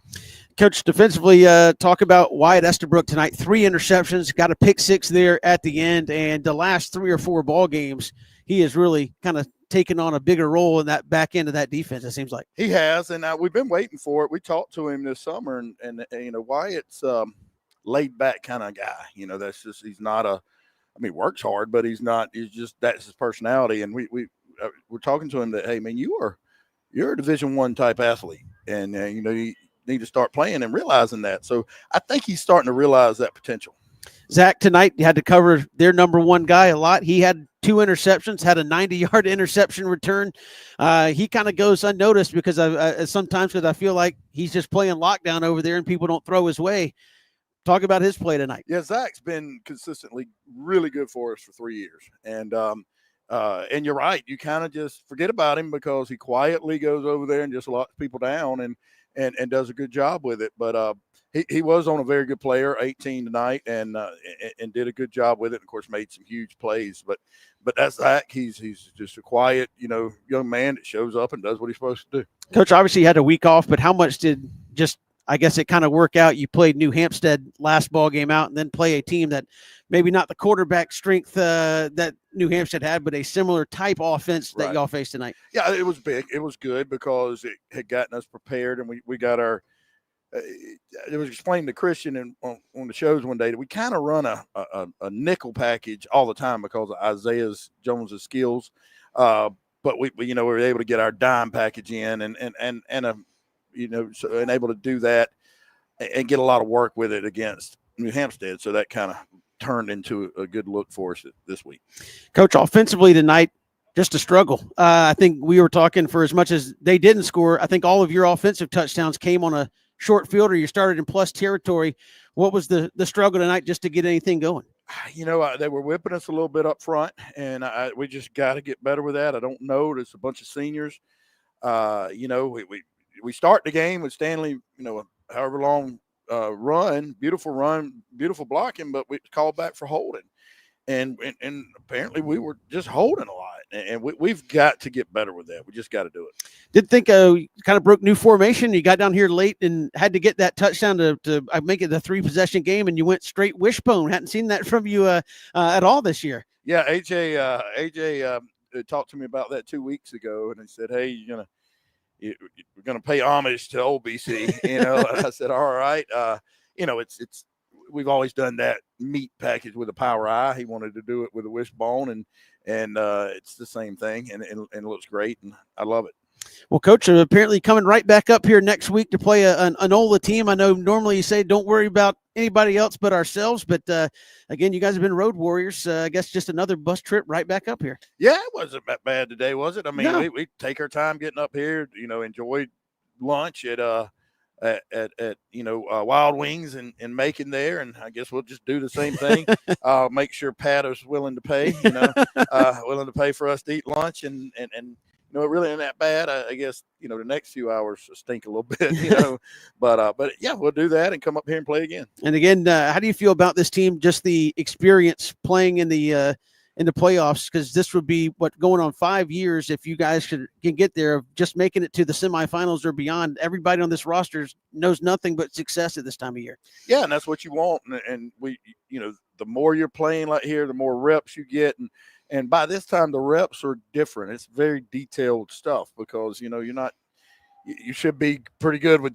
A: Coach, defensively, talk about Wyatt Estabrook tonight. 3 interceptions, got a pick 6 there at the end, and the last 3 or 4 ball games, he has really kind of taken on a bigger role in that back end of that defense, it seems like.
H: He has, and we've been waiting for it. We talked to him this summer, and Wyatt's laid back kind of guy. That's just, he's not works hard, but he's just, that's his personality. And we're talking to him that, hey, man, you're a Division I type athlete, and you need to start playing and realizing that. So I think he's starting to realize that potential.
A: Zach, tonight you had to cover their number 1 guy a lot. He had 2 interceptions, had a 90-yard interception return. He kind of goes unnoticed because sometimes I feel like he's just playing lockdown over there and people don't throw his way. Talk about his play tonight.
H: Yeah, Zach's been consistently really good for us for 3 years. And you're right. You kind of just forget about him because he quietly goes over there and just locks people down and does a good job with it. But he was on a very good player, 18 tonight, and did a good job with it. And of course, made some huge plays. But that's Zach. He's just a quiet, young man that shows up and does what he's supposed to do.
A: Coach, obviously you had a week off, but how much did I guess it kind of work out? You played New Hampstead last ball game out and then play a team that maybe not the quarterback strength that New Hampstead had, but a similar type offense that y'all faced tonight.
H: Yeah, it was big. It was good because it had gotten us prepared, and we got our it was explained to Christian on the shows one day that we kind of run a nickel package all the time because of Isaiah Jones's skills. But we were able to get our dime package in and able to do that and get a lot of work with it against New Hampstead. So that kind of turned into a good look for us this week.
A: Coach, offensively tonight, just a struggle. I think we were talking for as much as they didn't score. I think all of your offensive touchdowns came on a short field or you started in plus territory. What was the struggle tonight just to get anything going?
H: They were whipping us a little bit up front, and we just got to get better with that. I don't know. There's a bunch of seniors. We start the game with Stanley, however long run, beautiful blocking, but we called back for holding. And apparently we were just holding a lot, and we've got to get better with that. We just got to do it. Did think
A: you kind of broke new formation. You got down here late and had to get that touchdown to make it a 3-possession game, and you went straight wishbone. Hadn't seen that from you at all this year.
H: Yeah, AJ talked to me about that 2 weeks ago, and he said, "Hey, we're gonna pay homage to old BC." And I said, "All right." It's we've always done that meat package with a power eye. He wanted to do it with a wishbone, and it's the same thing, and it looks great, and I love it.
A: Well, Coach, apparently coming right back up here next week to play an OLA team. I know normally you say don't worry about anybody else but ourselves, but again, you guys have been road warriors. I guess just another bus trip right back up here.
H: Yeah, it wasn't that bad today, was it? I mean,
A: no.
H: we take our time getting up here. Enjoyed lunch at Wild Wings and Macon there, and I guess we'll just do the same thing. Make sure Pat is willing to pay, willing to pay for us to eat lunch, and it really ain't that bad. I guess the next few hours stink a little bit, but yeah, we'll do that and come up here and play again.
A: And again, how do you feel about this team? Just the experience playing in the playoffs, because this would be going on 5 years if you guys can get there, just making it to the semifinals or beyond. Everybody on this roster knows nothing but success at this time of year.
H: Yeah, and that's what you want. And we, the more you're playing like here, the more reps you get, and by this time the reps are different. It's very detailed stuff because you should be pretty good with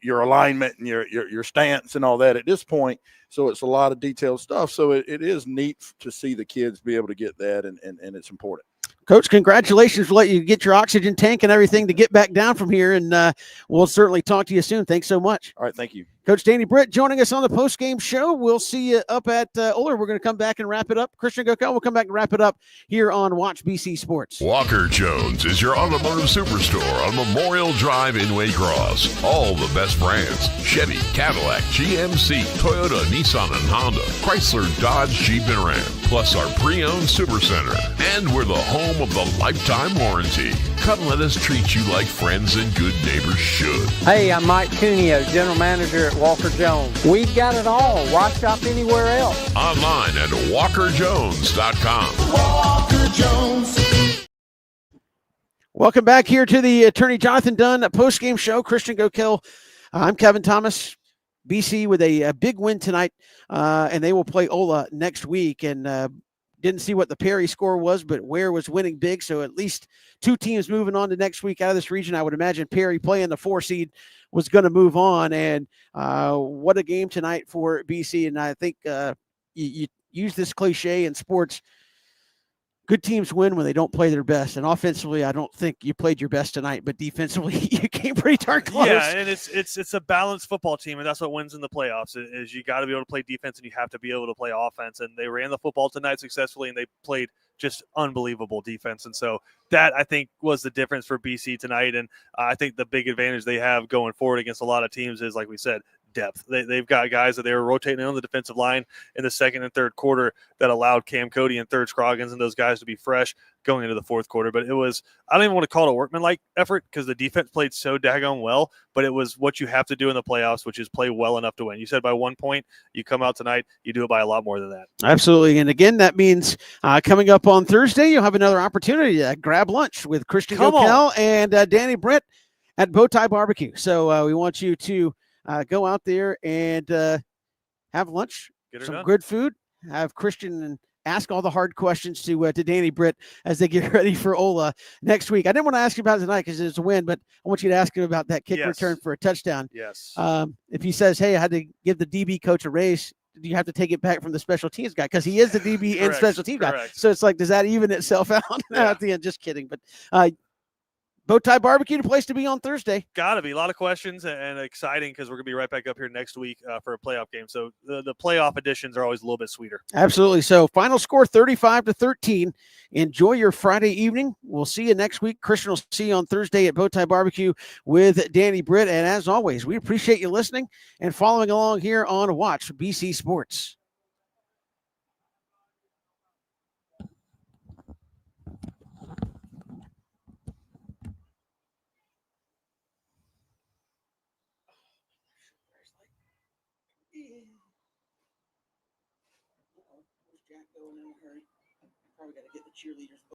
H: your alignment and your stance and all that at this point. So it's a lot of detailed stuff. So it is neat to see the kids be able to get that, and it's important.
A: Coach, congratulations for letting you get your oxygen tank and everything to get back down from here, and we'll certainly talk to you soon. Thanks so much.
H: All right, thank you.
A: Coach Danny Britt joining us on the postgame show. We'll see you up at Oler. We're going to come back and wrap it up. Christian GoKel will come back and wrap it up here on Watch BC Sports.
C: Walker Jones is your automotive superstore on Memorial Drive in Waycross. All the best brands: Chevy, Cadillac, GMC, Toyota, Nissan, and Honda, Chrysler, Dodge, Jeep, and Ram, plus our pre-owned supercenter. And we're the home of the lifetime warranty. Come let us treat you like friends and good neighbors should.
J: Hey, I'm Mike Cuneo, General Manager at Walker Jones. We've got it all. Why shop anywhere else?
C: Online at walkerjones.com.
K: Walker Jones.
A: Welcome back here to the Attorney Jonathan Dunn post-game show. Christian GoKel. I'm Kevin Thomas. BC with a big win tonight, and they will play Ola next week. And didn't see what the Perry score was, but Ware was winning big. So at least two teams moving on to next week out of this region. I would imagine Perry playing the 4 seed was going to move on. And what a game tonight for BC. And I think you use this cliche in sports. Good teams win when they don't play their best. And offensively, I don't think you played your best tonight, but defensively, you came pretty darn close.
B: Yeah, and it's a balanced football team, and that's what wins in the playoffs. Is you got to be able to play defense, and you have to be able to play offense. And they ran the football tonight successfully, and they played just unbelievable defense. And so that, I think, was the difference for BC tonight. And I think the big advantage they have going forward against a lot of teams is, like we said, depth. They've got guys that they were rotating on the defensive line in the second and third quarter that allowed Cam Cody and Third Scroggins and those guys to be fresh going into the fourth quarter. But it was, I don't even want to call it a workmanlike effort because the defense played so daggone well, but it was what you have to do in the playoffs, which is play well enough to win. You said by 1 point, you come out tonight, you do it by a lot more than that.
A: Absolutely. And again, that means coming up on Thursday, you'll have another opportunity to grab lunch with Christian GoKel and Danny Britt at Bowtie Barbecue. So we want you to go out there and have lunch, some good food, have Christian ask all the hard questions to Danny Britt as they get ready for Ola next week. I didn't want to ask you about it tonight because it's a win, but I want you to ask him about that kick return for a touchdown.
B: Yes.
A: If he says, hey, I had to give the DB coach a raise, do you have to take it back from the special teams guy? Because he is the DB and special team guy. So it's like, does that even itself out at the end? Just kidding. But Bowtie Barbecue, the place to be on Thursday.
B: Got to be a lot of questions and exciting because we're going to be right back up here next week for a playoff game. So the playoff editions are always a little bit sweeter.
A: Absolutely. So final score 35-13. Enjoy your Friday evening. We'll see you next week. Christian will see you on Thursday at Bowtie Barbecue with Danny Britt. And as always, we appreciate you listening and following along here on Watch BC Sports. Jack going in a hurry. Probably got to get the cheerleaders.